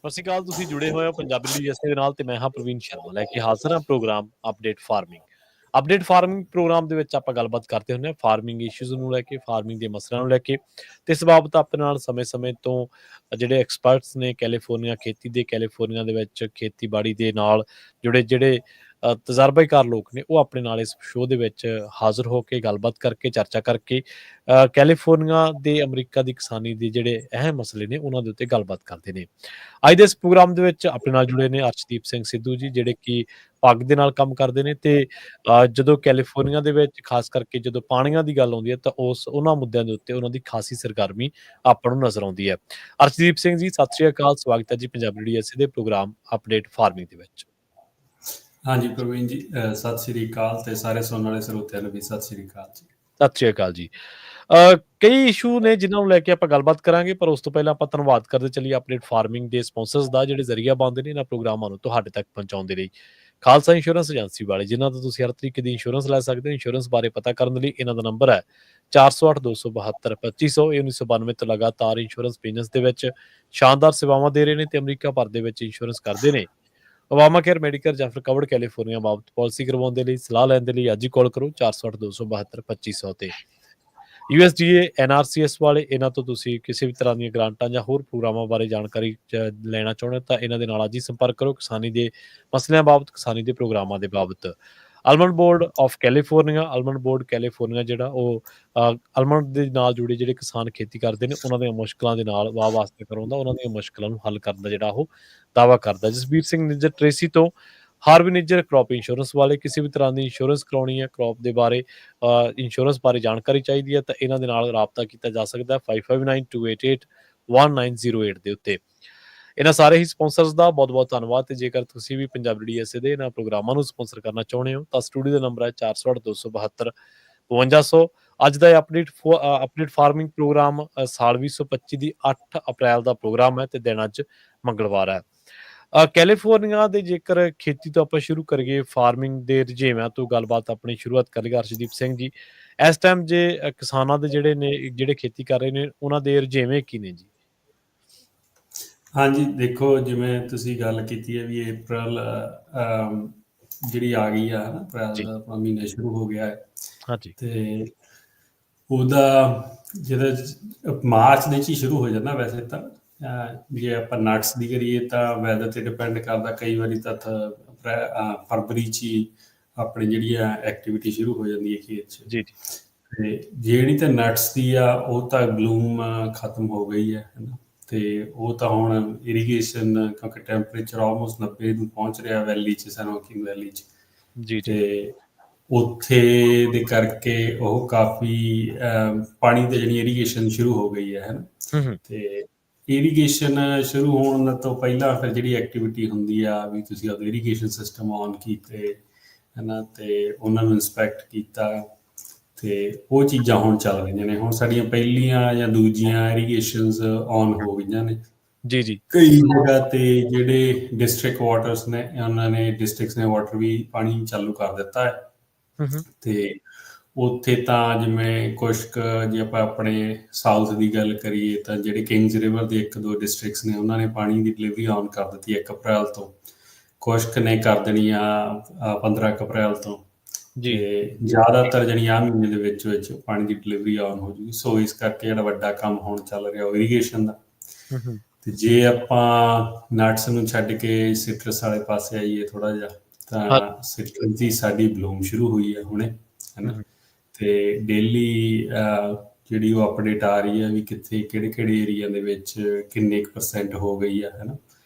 ਸਤਿ ਸ਼੍ਰੀ ਅਕਾਲ। ਤੁਸੀਂ ਜੁੜੇ ਹੋਏ ਹੋ ਪੰਜਾਬੀ ਯੂਐਸਏ ਦੇ ਨਾਲ ਤੇ ਮੈਂ ਹਾਂ ਪ੍ਰਵੀਨ ਸ਼ਰਮਾ ਲੈ ਕੇ ਹਾਜ਼ਰ ਹਾਂ programme update farming. Update farming programme ਦੇ ਵਿੱਚ ਆਪਾਂ ਗੱਲਬਾਤ ਕਰਦੇ ਹੁੰਦੇ ਹਾਂ ਫਾਰਮਿੰਗ ਇਸ਼ੂਜ਼ ਨੂੰ ਲੈ ਕੇ, ਫਾਰਮਿੰਗ ਦੇ ਮਸਲਿਆਂ ਨੂੰ ਲੈ ਕੇ ਤੇ ਇਸ ਬਾਬਤ ਆਪਣੇ ਨਾਲ ਸਮੇਂ-ਸਮੇਂ ਤੋਂ ਜਿਹੜੇ ਐਕਸਪਰਟਸ ਨੇ ਕੈਲੀਫੋਰਨੀਆ ਖੇਤੀ ਦੇ ਕੈਲੀਫੋਰਨੀਆ ਦੇ ਵਿੱਚ ਖੇਤੀਬਾੜੀ ਦੇ ਨਾਲ ਜੁੜੇ ਜਿਹੜੇ ਤਜਰਬੇਕਾਰ ਲੋਕ ਨੇ ਉਹ ਆਪਣੇ ਨਾਲ ਇਸ ਸ਼ੋਅ ਦੇ ਵਿੱਚ ਹਾਜ਼ਰ ਹੋ ਕੇ ਗੱਲਬਾਤ ਕਰਕੇ ਚਰਚਾ ਕਰਕੇ ਕੈਲੀਫੋਰਨੀਆ ਦੇ ਅਮਰੀਕਾ ਦੀ ਕਿਸਾਨੀ ਦੇ ਜਿਹੜੇ ਅਹਿਮ ਮਸਲੇ ਨੇ ਉਹਨਾਂ ਦੇ ਉੱਤੇ ਗੱਲਬਾਤ ਕਰਦੇ ਨੇ। ਅੱਜ ਦੇ ਇਸ ਪ੍ਰੋਗਰਾਮ ਦੇ ਵਿੱਚ ਆਪਣੇ ਨਾਲ ਜੁੜੇ ਨੇ ਅਰਸ਼ਦੀਪ ਸਿੰਘ ਸਿੱਧੂ ਜੀ ਜਿਹੜੇ ਕਿ ਪੱਗ ਦੇ ਨਾਲ ਕੰਮ ਕਰਦੇ ਨੇ ਤੇ ਜਦੋਂ ਕੈਲੀਫੋਰਨੀਆ ਦੇ ਵਿੱਚ ਖਾਸ ਕਰਕੇ ਜਦੋਂ ਪਾਣੀਆਂ ਦੀ ਗੱਲ ਆਉਂਦੀ ਹੈ ਤਾਂ ਉਹਨਾਂ ਮੁੱਦਿਆਂ ਦੇ ਉੱਤੇ ਉਹਨਾਂ ਦੀ ਖਾਸੀ ਸਰਗਰਮੀ ਆਪਾਂ ਨੂੰ ਨਜ਼ਰ ਆਉਂਦੀ ਹੈ। ਅਰਸ਼ਦੀਪ ਸਿੰਘ ਜੀ ਸਤਿ ਸ਼੍ਰੀ ਅਕਾਲ, ਸਵਾਗਤ ਹੈ ਜੀ ਪੰਜਾਬੀ ਡੀਐਸਏ ਦੇ ਪ੍ਰੋਗਰਾਮ ਅਪਡੇਟ ਫਾਰਮਿੰਗ ਦੇ ਵਿੱਚ। ਹਾਂਜੀ ਪ੍ਰਵੀਨ ਜੀ, ਸਤਿ ਸ਼੍ਰੀ ਅਕਾਲ ਤੇ ਸਾਰੇ ਸੁਣਨ ਵਾਲੇ ਸਰੋਤਿਆਂ ਨੂੰ ਵੀ ਸਤਿ ਸ਼੍ਰੀ ਅਕਾਲ ਜੀ। ਸਤਿ ਸ਼੍ਰੀ ਅਕਾਲ ਜੀ। ਕਈ ਇਸ਼ੂ ਨੇ ਜਿਨ੍ਹਾਂ ਨੂੰ ਲੈ ਕੇ ਆਪਾਂ ਗੱਲਬਾਤ ਕਰਾਂਗੇ, ਪਰ ਉਸ ਤੋਂ ਪਹਿਲਾਂ ਆਪਾਂ ਧੰਨਵਾਦ ਕਰਦੇ ਚੱਲੀਏ ਅਪਡੇਟ ਫਾਰਮਿੰਗ ਦੇ ਸਪਾਂਸਰਸ ਦਾ ਜਿਹੜੇ ਜ਼ਰੀਆ ਬਣਦੇ ਨੇ ਇਹਨਾਂ ਪ੍ਰੋਗਰਾਮਾਂ ਨੂੰ ਤੁਹਾਡੇ ਤੱਕ ਪਹੁੰਚਾਉਣ ਦੇ ਲਈ। ਖਾਲਸਾ ਇੰਸ਼ੋਰੈਂਸ ਏਜੰਸੀ ਵਾਲੇ ਜਿਨ੍ਹਾਂ ਤੋਂ ਤੁਸੀਂ ਹਰ ਤਰੀਕੇ ਦੀ ਇੰਸ਼ੋਰੈਂਸ ਲੈ ਸਕਦੇ ਹੋ। ਇੰਸ਼ੋਰੈਂਸ ਬਾਰੇ ਪਤਾ ਕਰਨ ਲਈ ਇਹਨਾਂ ਦਾ ਨੰਬਰ ਹੈ 4082722500। ਇਹ 1992 ਤੋਂ ਲਗਾਤਾਰ ਇੰਸ਼ੋਰੈਂਸ ਬਿਜ਼ਨਸ ਦੇ ਵਿੱਚ ਸ਼ਾਨਦਾਰ ਸੇਵਾਵਾਂ ਦੇ ਰਹੇ ਨੇ ਤੇ ਅਮਰੀਕਾ ਭਰ ਦੇ ਵਿੱਚ ਇੰਸ਼ੋਰੈਂਸ ਕਰਦੇ ਨੇ। ਓਬਾਮਾ ਕੇਅਰ ਮੈਡੀਕਲ ਜਾਂ ਫਿਰ ਕਵਰਡ ਕੈਲੀਫੋਰਨੀਆ ਬਾਬਤ ਪਾਲਿਸੀ ਕਰਵਾਉਣ ਦੇ ਲਈ ਸਲਾਹ ਲੈਣ ਦੇ ਲਈ ਅੱਜ ਹੀ ਕਾਲ ਕਰੋ 4082722500 ਤੇ। USDA NRCS ਵਾਲੇ ਇਹਨਾਂ ਤੋਂ ਤੁਸੀਂ ਕਿਸੇ ਵੀ ਤਰ੍ਹਾਂ ਦੀਆਂ ਗ੍ਰਾਂਟਾਂ ਜਾਂ ਹੋਰ ਪ੍ਰੋਗਰਾਮਾਂ ਬਾਰੇ ਜਾਣਕਾਰੀ ਲੈਣਾ ਚਾਹੁੰਦੇ ਹੋ ਤਾਂ ਇਹਨਾਂ ਦੇ ਨਾਲ ਅੱਜ ਹੀ ਸੰਪਰਕ ਕਰੋ ਕਿਸਾਨੀ ਦੇ ਮਸਲਿਆਂ ਬਾਬਤ, ਕਿਸਾਨੀ ਦੇ ਪ੍ਰੋਗਰਾਮਾਂ ਦੇ ਬਾਬਤ। Almond board of California, almond board California ਜਿਹੜਾ ਉਹ ਅਲਮੰਡ ਦੇ ਨਾਲ ਜੁੜੇ ਜਿਹੜੇ ਕਿਸਾਨ ਖੇਤੀ ਕਰਦੇ ਨੇ ਉਹਨਾਂ ਦੀਆਂ ਮੁਸ਼ਕਲਾਂ ਦੇ ਨਾਲ ਵਾਹ ਵਾਸਤੇ ਕਰਾਉਂਦਾ, ਉਹਨਾਂ ਦੀਆਂ ਮੁਸ਼ਕਲਾਂ ਨੂੰ ਹੱਲ ਕਰਨ ਦਾ ਜਿਹੜਾ ਉਹ ਦਾਅਵਾ ਕਰਦਾ। ਜਸਬੀਰ ਸਿੰਘ ਨਿੱਜਰ ਟ੍ਰੇਸੀ ਤੋਂ ਹਾਰਵੀ ਨਿੱਜਰ ਕ੍ਰੌਪ ਇੰਸ਼ੋਰੈਂਸ ਵਾਲੇ ਕਿਸੇ ਵੀ ਤਰ੍ਹਾਂ ਦੀ ਇੰਸ਼ੋਰੈਂਸ ਕਰਾਉਣੀ ਹੈ ਕ੍ਰੌਪ ਦੇ ਬਾਰੇ, ਇੰਸ਼ੋਰੈਂਸ ਬਾਰੇ ਜਾਣਕਾਰੀ ਚਾਹੀਦੀ ਹੈ ਤਾਂ ਇਹਨਾਂ ਦੇ ਨਾਲ ਰਾਬਤਾ ਕੀਤਾ ਜਾ ਸਕਦਾ 5592881908 ਦੇ ਉੱਤੇ। ਇਹਨਾਂ ਸਾਰੇ ਹੀ ਸਪਾਂਸਰਸ ਦਾ ਬਹੁਤ-ਬਹੁਤ ਧੰਨਵਾਦ ਤੇ ਜੇਕਰ ਤੁਸੀਂ ਵੀ ਪੰਜਾਬੀ ਡੀਐਸਏ ਦੇ ਇਹਨਾਂ ਪ੍ਰੋਗਰਾਮਾਂ ਨੂੰ ਸਪਾਂਸਰ ਕਰਨਾ ਚਾਹੁੰਦੇ ਹੋ ਤਾਂ ਸਟੂਡੀਓ ਦਾ ਨੰਬਰ ਹੈ 4082725500। ਅੱਜ ਦਾ ਅਪਡੇਟ ਫਾਰਮਿੰਗ ਪ੍ਰੋਗਰਾਮ ਸਾਲ 2025 ਦੀ 8 ਅਪ੍ਰੈਲ ਦਾ ਪ੍ਰੋਗਰਾਮ ਹੈ ਤੇ ਦਿਨ ਅੱਜ ਮੰਗਲਵਾਰ ਹੈ। ਕੈਲੀਫੋਰਨੀਆ ਦੇ ਜੇਕਰ ਖੇਤੀ ਤੋਂ ਆਪਾਂ ਸ਼ੁਰੂ ਕਰੀਏ, ਫਾਰਮਿੰਗ ਦੇ ਰੁਝੇਵਿਆਂ ਤੋਂ ਗੱਲਬਾਤ ਆਪਣੀ ਸ਼ੁਰੂਆਤ ਕਰ ਲਈਏ ਅਰਸ਼ਦੀਪ ਸਿੰਘ ਜੀ। ਇਸ ਟਾਈਮ ਜੇ ਕਿਸਾਨਾਂ ਦੇ ਜਿਹੜੇ ਖੇਤੀ ਕਰ ਰਹੇ ਨੇ ਉਹਨਾਂ ਦੇ ਰੁਝੇਵੇਂ ਕੀ ਨੇ ਜੀ? ਹਾਂਜੀ ਦੇਖੋ, ਜਿਵੇਂ ਤੁਸੀਂ ਗੱਲ ਕੀਤੀ ਹੈ ਵੀ ਅਪ੍ਰੈਲ ਜਿਹੜੀ ਆ ਗਈ ਆ ਨਾ, ਅਪ੍ਰੈਲ ਦਾ ਆਪਣਾ ਮਹੀਨਾ ਸ਼ੁਰੂ ਹੋ ਗਿਆ ਹੈ ਹਾਂਜੀ ਤੇ ਉਹਦਾ ਜਿਹੜਾ ਮਾਰਚ ਦੇ 'ਚ ਹੀ ਸ਼ੁਰੂ ਹੋ ਜਾਂਦਾ ਵੈਸੇ ਤਾਂ। ਜੇ ਆਪਾਂ ਨਟਸ ਦੀ ਕਰੀਏ ਤਾਂ ਵੈਦਰ ਤੇ ਡਿਪੈਂਡ ਕਰਦਾ, ਕਈ ਵਾਰੀ ਤਾਂ ਫਰਵਰੀ 'ਚ ਹੀ ਆਪਣੀ ਜਿਹੜੀ ਆ ਐਕਟੀਵਿਟੀ ਸ਼ੁਰੂ ਹੋ ਜਾਂਦੀ ਹੈ ਖੇਤ 'ਚ। ਜੀ ਤੇ ਜਿਹੜੀ ਤਾਂ ਨਟਸ ਦੀ ਆ ਉਹ ਤਾਂ ਬਲੂਮ ਖਤਮ ਹੋ ਗਈ ਹੈ ਨਾ, ਤੇ ਉਹ ਤਾਂ ਹੁਣ ਇਰੀਗੇਸ਼ਨ ਕਿਉਂਕਿ ਟੈਂਪਰੇਚਰ ਆਲਮੋਸਟ 90 ਨੂੰ ਪਹੁੰਚ ਰਿਹਾ ਵੈਲੀ 'ਚ, ਸੈਨ ਜੋਕਿਨ ਵੈਲੀ 'ਚ। ਤੇ ਉੱਥੇ ਦੇ ਕਰਕੇ ਉਹ ਕਾਫੀ ਪਾਣੀ ਤੇ ਜਿਹੜੀ ਇਰੀਗੇਸ਼ਨ ਸ਼ੁਰੂ ਹੋ ਗਈ ਹੈ ਨਾ। ਤੇ ਇਰੀਗੇਸ਼ਨ ਸ਼ੁਰੂ ਹੋਣ ਤੋਂ ਪਹਿਲਾਂ ਫਿਰ ਜਿਹੜੀ ਐਕਟੀਵਿਟੀ ਹੁੰਦੀ ਆ ਵੀ ਤੁਸੀਂ ਆਪਦੇ ਇਰੀਗੇਸ਼ਨ ਸਿਸਟਮ ਔਨ ਕੀਤੇ ਹੈ ਨਾ, ਤੇ ਉਹਨਾਂ ਨੂੰ ਇੰਸਪੈਕਟ ਕੀਤਾ ਤੇ ਉਹ ਚੀਜ਼ਾਂ ਹੁਣ ਚੱਲ ਰਹੀਆਂ ਨੇ। ਹੁਣ ਸਾਡੀਆਂ ਪਹਿਲੀਆਂ ਜਾਂ ਦੂਜੀਆਂ ਇਰੀਗੇਸ਼ਨਸ ਔਨ ਹੋ ਗਈਆਂ ਨੇ। ਜੀ ਕਈ ਜਗ੍ਹਾ ਤੇ ਜਿਹੜੇ ਡਿਸਟ੍ਰਿਕਟ ਵਾਟਰਸ ਨੇ ਉਹਨਾਂ ਨੇ ਡਿਸਟ੍ਰਿਕਟਸ ਨੇ ਵਾਟਰ ਵੀ ਪਾਣੀ ਚਾਲੂ ਕਰ ਦਿੱਤਾ ਹੈ। ਤੇ ਉੱਥੇ ਤਾਂ ਜਿਵੇਂ ਕੁਛ ਕੁ ਜੇ ਆਪਾਂ ਆਪਣੇ ਸਾਊਥ ਦੀ ਗੱਲ ਕਰੀਏ ਤਾਂ ਜਿਹੜੇ ਕਿੰਗਸ ਰਿਵਰ ਦੇ 1-2 ਡਿਸਟ੍ਰਿਕਟਸ ਨੇ ਉਹਨਾਂ ਨੇ ਪਾਣੀ ਦੀ ਡਿਲੀਵਰੀ ਔਨ ਕਰ ਦਿੱਤੀ 1 ਅਪ੍ਰੈਲ ਤੋਂ। ਕੁਛ ਕੁ ਨੇ ਕਰ ਦੇਣੀ ਆ 15 ਅਪ੍ਰੈਲ ਤੋਂ। ਤੇ ਜ਼ਿਆਦਾਤਰ ਜਿਹੜੀ ਆਹ ਮਹੀਨੇ ਦੇ ਵਿੱਚ ਪਾਣੀ ਦੀ ਡਿਲੀਵਰੀ ਔਨ ਹੋ ਜੂਗੀ। ਸੋ ਇਸ ਕਰਕੇ ਜਿਹੜਾ ਵੱਡਾ ਕੰਮ ਹੁਣ ਚੱਲ ਰਿਹਾ ਉਹ ਇਰੀਗੇਸ਼ਨ ਦਾ। ਤੇ ਜੇ ਆਪਾਂ ਨਟਸ ਨੂੰ ਛੱਡ ਕੇ ਸਿਟਰਸ ਵਾਲੇ ਪਾਸੇ ਆਈਏ ਥੋੜਾ ਜਿਹਾ, ਤਾਂ ਸਿਟਰਸ ਦੀ ਸਾਡੀ ਬਲੂਮ ਸ਼ੁਰੂ ਹੋਈ ਹੈ ਹੁਣੇ, ਹੈ ਨਾ। ਤੇ ਡੇਲੀ ਜਿਹੜੀ ਉਹ ਅਪਡੇਟ ਆ ਰਹੀ ਹੈ ਵੀ ਕਿੱਥੇ ਕਿਹੜੇ ਏਰੀਆ ਦੇ ਵਿੱਚ ਕਿੰਨੇ ਕੁ % ਹੋ ਗਈ ਆ, ਹੈ ਨਾ।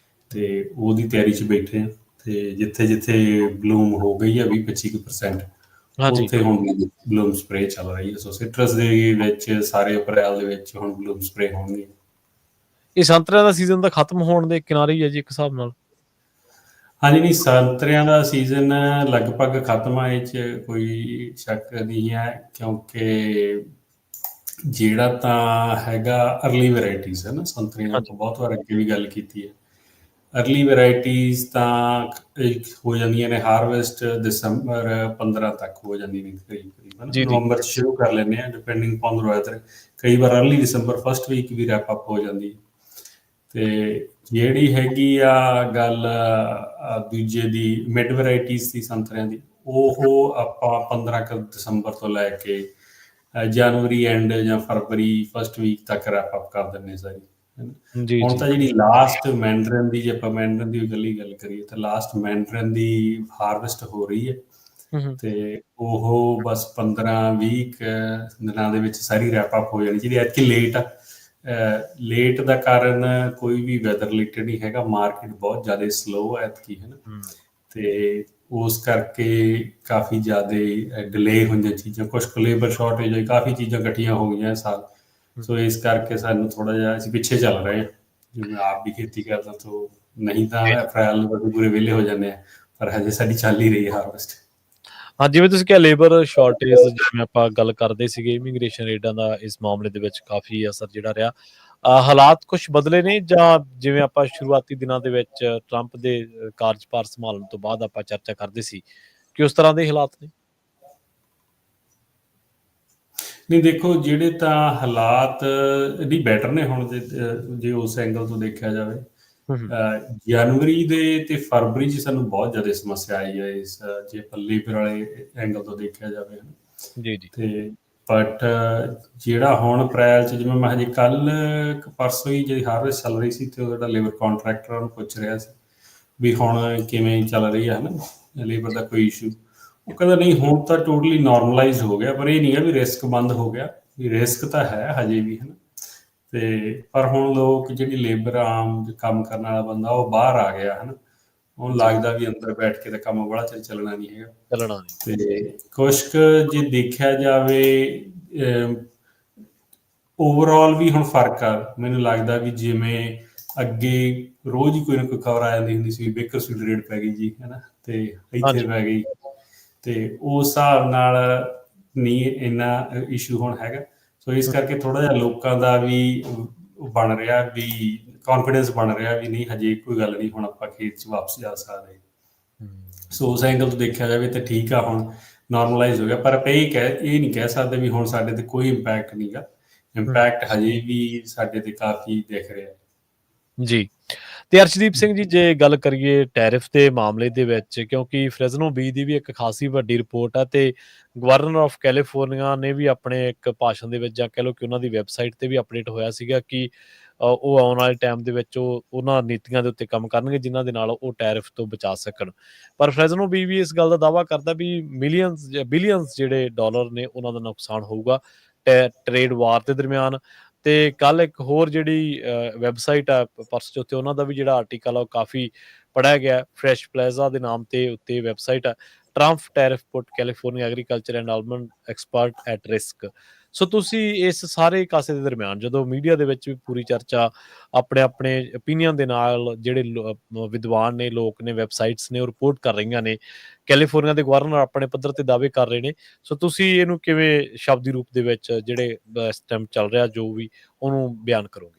ਤੇ ਉਹਦੀ ਤਿਆਰੀ 'ਚ ਬੈਠੇ ਆ। ਤੇ ਜਿੱਥੇ ਬਲੂਮ ਹੋ ਗਈ ਆ 20-25% ਉੱਥੇ ਹੁਣ ਬਲੂਮ ਸਪਰੇ ਚੱਲ ਰਹੀ ਹੈ। ਸੋ ਸਿਟਰਸ ਦੇ ਵਿੱਚ ਸਾਰੇ ਅਪ੍ਰੈਲ ਦੇ ਵਿੱਚ ਹੁਣ ਬਲੂਮ ਸਪਰੇ ਹੋਣਗੇ। ਇਹ ਸੰਤਰਿਆਂ ਦਾ ਸੀਜ਼ਨ ਤਾਂ ਖਤਮ ਹੋਣ ਦੇ ਕਿਨਾਰੇ ਹੀ ਹੈ ਜੀ ਇੱਕ ਹਿਸਾਬ ਨਾਲ। ਹਾਂਜੀ, ਨਹੀਂ ਸੰਤਰਿਆਂ ਦਾ ਸੀਜ਼ਨ ਲਗਭਗ ਖਤਮ ਆ, ਇਹ 'ਚ ਕੋਈ ਸ਼ੱਕ ਨਹੀਂ ਹੈ। ਕਿਉਂਕਿ ਜਿਹੜਾ ਤਾਂ ਹੈਗਾ ਅਰਲੀ ਵੈਰਾਇਟੀਜ਼ ਹੈ ਨਾ ਸੰਤਰੀਆਂ, ਆਪਾਂ ਬਹੁਤ ਵਾਰ ਅੱਗੇ ਵੀ ਗੱਲ ਕੀਤੀ ਹੈ। ਅਰਲੀ ਵੈਰਾਇਟੀਜ਼ ਤਾਂ ਹੋ ਜਾਂਦੀਆਂ ਨੇ ਹਾਰਵੈਸਟ ਦਸੰਬਰ 15 ਤੱਕ ਹੋ ਜਾਂਦੀ ਨੇ ਕਰੀਬ ਨਵੰਬਰ 'ਚ ਸ਼ੁਰੂ ਕਰ ਲੈਂਦੇ ਹਾਂ ਡਿਪੈਂਡਿੰਗ ਅਪੋਨ ਵੈਦਰ। ਕਈ ਵਾਰ ਅਰਲੀ ਦਸੰਬਰ ਫਸਟ ਵੀਕ ਵੀ ਰੈਪ ਅਪ ਹੋ ਜਾਂਦੀ। ਤੇ ਜਿਹੜੀ ਹੈਗੀ ਆ ਗੱਲ ਦੂਜੇ ਦੀ ਮਿਡ ਵੈਰਾਈਟੀਜ਼ ਦੀ ਸੰਤਰਿਆਂ ਦੀ, ਉਹ ਆਪਾਂ 15 ਦਸੰਬਰ ਤੋਂ ਲੈ ਕੇ ਜਨਵਰੀ ਐਂਡ ਜਾਂ ਫਰਵਰੀ ਫਸਟ ਵੀਕ ਤੱਕ ਰੈਪ ਅਪ ਕਰ ਦਿੰਦੇ ਸਾਰੀ। ਜੀ ਹੁਣ ਜੀ। ਤਾਂ ਜਿਹੜੀ ਲਾਸਟ ਮੈਂਡਰਨ ਦੀ, ਜੇ ਆਪਾਂ ਮੈਂਡਰਨ ਦੀ ਗੱਲ ਕਰੀਏ ਤਾਂ ਲਾਸਟ ਮੈਂਡਰਨ ਦੀ ਹਾਰਵੈਸਟ ਹੋ ਰਹੀ ਹੈ ਤੇ ਉਹ ਬਸ 15-20 ਦਿਨਾਂ ਦੇ ਵਿੱਚ ਸਾਰੀ ਰੈਪ ਅਪ ਹੋ ਜਾਣੀ, ਜਿਹੜੀ ਐਤਕੀ ਲੇਟ ਆ। ਲੇਟ ਦਾ ਕਾਰਨ ਕੋਈ ਵੀ ਵੈਦਰ ਰਿਲੇਟਡ ਨਹੀਂ ਹੈਗਾ, ਮਾਰਕੀਟ ਬਹੁਤ ਜ਼ਿਆਦਾ ਸਲੋ ਹੈ ਐਤਕੀ, ਹੈ ਨਾ, ਤੇ ਉਸ ਕਰਕੇ ਕਾਫੀ ਜ਼ਿਆਦਾ ਡਿਲੇ ਹੋਈਆਂ ਚੀਜ਼ਾਂ, ਕੁਛ ਕੁ ਲੇਬਰ ਸ਼ਾਰਟੇਜ ਹੋਈ, ਕਾਫੀ ਚੀਜ਼ਾਂ ਇਕੱਠੀਆਂ ਹੋ ਗਈਆਂ ਇਸ ਸਾਲ। ਸੋ ਇਸ ਕਰਕੇ ਸਾਨੂੰ ਥੋੜਾ ਜਿਹਾ ਅਸੀਂ ਪਿੱਛੇ ਚੱਲ ਰਹੇ ਹਾਂ। ਜਿਵੇਂ ਆਪ ਵੀ ਖੇਤੀ ਕਰਦਾ ਤਾਂ ਨਹੀਂ ਤਾਂ ਅਪ੍ਰੈਲ ਨੂੰ ਅਸੀਂ ਪੂਰੇ ਵਿਹਲੇ ਹੋ ਜਾਂਦੇ ਹਾਂ, ਪਰ ਹਜੇ ਸਾਡੀ ਚੱਲ ਹੀ ਰਹੀ ਹੈ ਹਾਰਵੈਸਟ। ਹਾਂ, ਜਿਵੇਂ ਤੁਸੀਂ ਕਿਹਾ ਲੇਬਰ ਸ਼ਾਰਟੇਜ, ਜਿਵੇਂ ਆਪਾਂ ਗੱਲ ਕਰਦੇ ਸੀਗੇ ਇਮੀਗ੍ਰੇਸ਼ਨ ਰੇਡਾਂ ਦਾ, ਇਸ ਮਾਮਲੇ ਦੇ ਵਿੱਚ ਕਾਫੀ ਅਸਰ ਜਿਹੜਾ ਰਿਹਾ। ਹਾਲਾਤ ਕੁਛ ਬਦਲੇ ਨੇ, ਜਾਂ ਜਿਵੇਂ ਆਪਾਂ ਸ਼ੁਰੂਆਤੀ ਦਿਨਾਂ ਦੇ ਵਿੱਚ ਟਰੰਪ ਦੇ ਕਾਰਜਭਾਰ ਸੰਭਾਲਣ ਤੋਂ ਬਾਅਦ ਆਪਾਂ ਚਰਚਾ ਕਰਦੇ ਸੀ ਕਿ ਉਸ ਤਰ੍ਹਾਂ ਦੇ ਹਾਲਾਤ ਨੇ? ਨਹੀਂ, ਦੇਖੋ ਜਿਹੜੇ ਤਾਂ ਹਾਲਾਤ ਨਹੀਂ ਬੈਟਰ ਨੇ ਹੁਣ, ਜੇ ਉਸ ਐਂਗਲ ਤੋਂ ਦੇਖਿਆ ਜਾਵੇ। ਜਨਵਰੀ ਦੇ ਤੇ ਫਰਵਰੀ 'ਚ ਸਾਨੂੰ ਬਹੁਤ ਜ਼ਿਆਦਾ ਸਮੱਸਿਆ ਆਈ ਹੈ ਇਸ, ਜੇ ਆਪਾਂ ਲੇਬਰ ਵਾਲੇ ਐਂਗਲ ਤੋਂ ਦੇਖਿਆ ਜਾਵੇ। ਜੀ ਜੀ। ਤੇ ਬਟ ਜਿਹੜਾ ਹੁਣ ਅਪ੍ਰੈਲ 'ਚ, ਜਿਵੇਂ ਮੈਂ ਹਜੇ ਕੱਲ੍ਹ ਪਰਸੋਂ ਹੀ ਜਿਹੜੀ ਹਾਰਵੈਸਟ ਚੱਲ ਰਹੀ ਸੀ, ਤੇ ਉਹ ਜਿਹੜਾ ਲੇਬਰ ਕਾਂਟਰੈਕਟਰ ਨੂੰ ਪੁੱਛ ਰਿਹਾ ਸੀ ਵੀ ਹੁਣ ਕਿਵੇਂ ਚੱਲ ਰਹੀ ਹੈ ਨਾ ਲੇਬਰ ਦਾ ਕੋਈ ਇਸ਼ੂ। ਉਹ ਕਹਿੰਦਾ ਨਹੀਂ, ਹੁਣ ਤਾਂ ਟੋਟਲੀ ਨੋਰਮਲਾਈਜ਼ ਹੋ ਗਿਆ, ਪਰ ਇਹ ਨਹੀਂ ਹੈ ਵੀ ਰਿਸਕ ਬੰਦ ਹੋ ਗਿਆ, ਵੀ ਰਿਸਕ ਤਾਂ ਹੈ ਹਜੇ ਵੀ, ਹੈ ਨਾ। ਤੇ ਪਰ ਹੁਣ ਲੋਕ, ਜਿਹੜੀ ਲੇਬਰ ਆਮ ਕੰਮ ਕਰਨ ਵਾਲਾ ਬੰਦਾ, ਉਹ ਬਾਹਰ ਆ ਗਿਆ, ਹੈ ਨਾ। ਉਹਨੂੰ ਲੱਗਦਾ ਵੀ ਅੰਦਰ ਬੈਠ ਕੇ ਤਾਂ ਕੰਮ ਬੜਾ ਚਿਰ ਚੱਲਣਾ ਨਹੀਂ ਹੈਗਾ। ਚੱਲਣਾ ਨਹੀਂ। ਤੇ ਕੁਛ ਕੁ ਜੇ ਦੇਖਿਆ ਜਾਵੇ, ਓਵਰਆਲ ਵੀ ਹੁਣ ਫਰਕ ਆ। ਮੈਨੂੰ ਲੱਗਦਾ ਵੀ ਜਿਵੇਂ ਅੱਗੇ ਰੋਜ਼ ਹੀ ਕੋਈ ਨਾ ਕੋਈ ਖਬਰ ਆ ਜਾਂਦੀ ਹੁੰਦੀ ਸੀ, ਬੇਕਰਸਫੀਲਡ ਰੇਡ ਪੈ ਗਈ ਜੀ, ਹੈ ਨਾ, ਤੇ ਇੱਥੇ ਹਾਂਜੀ। ਪੈ ਗਈ, ਤੇ ਉਸ ਹਿਸਾਬ ਨਾਲ ਨਹੀਂ ਇੰਨਾ ਇਸ਼ੂ ਹੁਣ ਹੈਗਾ। ਸੋ ਇਸ ਕਰਕੇ ਥੋੜਾ ਜਿਹਾ ਲੋਕਾਂ ਦਾ ਵੀ ਬਣ ਰਿਹਾ, ਵੀ ਕੌਨਫੀਡੈਂਸ ਬਣ ਰਿਹਾ ਵੀ ਨਹੀਂ, ਹਜੇ ਕੋਈ ਗੱਲ ਨਹੀਂ, ਹੁਣ ਆਪਾਂ ਖੇਤ 'ਚ ਵਾਪਸ ਜਾ ਸਕਦੇ। ਸੋ ਉਸ ਐਂਗਲ ਤੋਂ ਦੇਖਿਆ ਜਾਵੇ ਤਾਂ ਠੀਕ ਆ, ਹੁਣ ਨੋਰਮਲਾਈਜ਼ ਹੋ ਗਿਆ। ਪਰ ਆਪਾਂ ਇਹ ਨਹੀਂ ਕਹਿ ਸਕਦੇ ਵੀ ਹੁਣ ਸਾਡੇ ਤੇ ਕੋਈ ਇੰਪੈਕਟ ਨਹੀਂ ਗਾ। ਇੰਪੈਕਟ ਹਜੇ ਵੀ ਸਾਡੇ ਤੇ ਕਾਫੀ ਦਿਖ ਰਿਹਾ। ਜੀ। ਤੇ ਅਰਸ਼ਦੀਪ ਸਿੰਘ ਜੀ, ਜੇ ਗੱਲ ਕਰੀਏ ਟੈਰਿਫ ਦੇ ਮਾਮਲੇ ਦੇ ਵਿੱਚ, ਕਿਉਂਕਿ ਫ੍ਰੈਜ਼ਨੋ ਬੀ ਦੀ ਵੀ ਇੱਕ ਖਾਸੀ ਵੱਡੀ ਰਿਪੋਰਟ ਆ, ਤੇ ਗਵਰਨਰ ਆਫ ਕੈਲੀਫੋਰਨੀਆ ਨੇ ਵੀ ਆਪਣੇ ਇੱਕ ਭਾਸ਼ਣ ਦੇ ਵਿੱਚ, ਜਾਂ ਕਹਿ ਲਓ ਕਿ ਉਹਨਾਂ ਦੀ ਵੈਬਸਾਈਟ ਤੇ ਵੀ ਅਪਡੇਟ ਹੋਇਆ ਸੀਗਾ ਕਿ ਉਹ ਆਉਣ ਵਾਲੇ ਟਾਈਮ ਦੇ ਵਿੱਚ ਉਹਨਾਂ ਨੀਤੀਆਂ ਦੇ ਉੱਤੇ ਕੰਮ ਕਰਨਗੇ ਜਿਨ੍ਹਾਂ ਦੇ ਨਾਲ ਉਹ ਟੈਰਿਫ ਤੋਂ ਬਚਾ ਸਕਣ। ਪਰ ਫ੍ਰੈਜ਼ਨੋ ਬੀ ਵੀ ਇਸ ਗੱਲ ਦਾ ਦਾਅਵਾ ਕਰਦਾ ਵੀ ਬਿਲੀਅਨਸ ਜਿਹੜੇ ਡਾਲਰ ਨੇ ਉਹਨਾਂ ਦਾ ਨੁਕਸਾਨ ਹੋਊਗਾ ਟ੍ਰੇਡ ਵਾਰ ਦੇ ਦਰਮਿਆਨ। ਤੇ ਕੱਲ ਇੱਕ ਹੋਰ ਜਿਹੜੀ ਵੈਬਸਾਈਟ ਆ ਪਰਸ ਉੱਤੇ, ਉਹਨਾਂ ਦਾ ਵੀ ਜਿਹੜਾ ਆਰਟੀਕਲ ਆ ਉਹ ਕਾਫੀ ਪੜ੍ਹਿਆ ਗਿਆ। ਫਰੈਸ਼ ਪਲਾਜ਼ਾ ਦੇ ਨਾਮ ਤੇ ਉੱਤੇ ਵੈਬਸਾਈਟ ਆ, Trump tariff put California agriculture and almond expert at risk. So ਤੁਸੀਂ ਇਸ ਸਾਰੇ ਕਾਸੇ ਦੇ ਦਰਮਿਆਨ, ਜਦੋਂ ਮੀਡੀਆ ਦੇ ਵਿੱਚ ਵੀ ਪੂਰੀ ਚਰਚਾ ਆਪਣੇ ਆਪਣੇ ਓਪੀਨੀਅਨ ਦੇ ਨਾਲ ਜਿਹੜੇ ਵਿਦਵਾਨ ਨੇ, ਲੋਕ ਨੇ, ਵੈਬਸਾਈਟਸ ਨੇ, ਉਹ ਰਿਪੋਰਟ ਕਰ ਰਹੀਆਂ ਨੇ, ਕੈਲੀਫੋਰਨੀਆ ਦੇ ਗਵਰਨਰ ਆਪਣੇ ਪੱਧਰ ਤੇ ਦਾਅਵੇ ਕਰ ਰਹੇ ਨੇ, ਸੋ ਤੁਸੀਂ ਇਹਨੂੰ ਕਿਵੇਂ ਸ਼ਬਦੀ ਰੂਪ ਦੇ ਵਿੱਚ, ਜਿਹੜੇ ਇਸ ਟਾਈਮ ਚੱਲ ਰਿਹਾ ਜੋ ਵੀ, ਉਹਨੂੰ ਬਿਆਨ ਕਰੋਗੇ?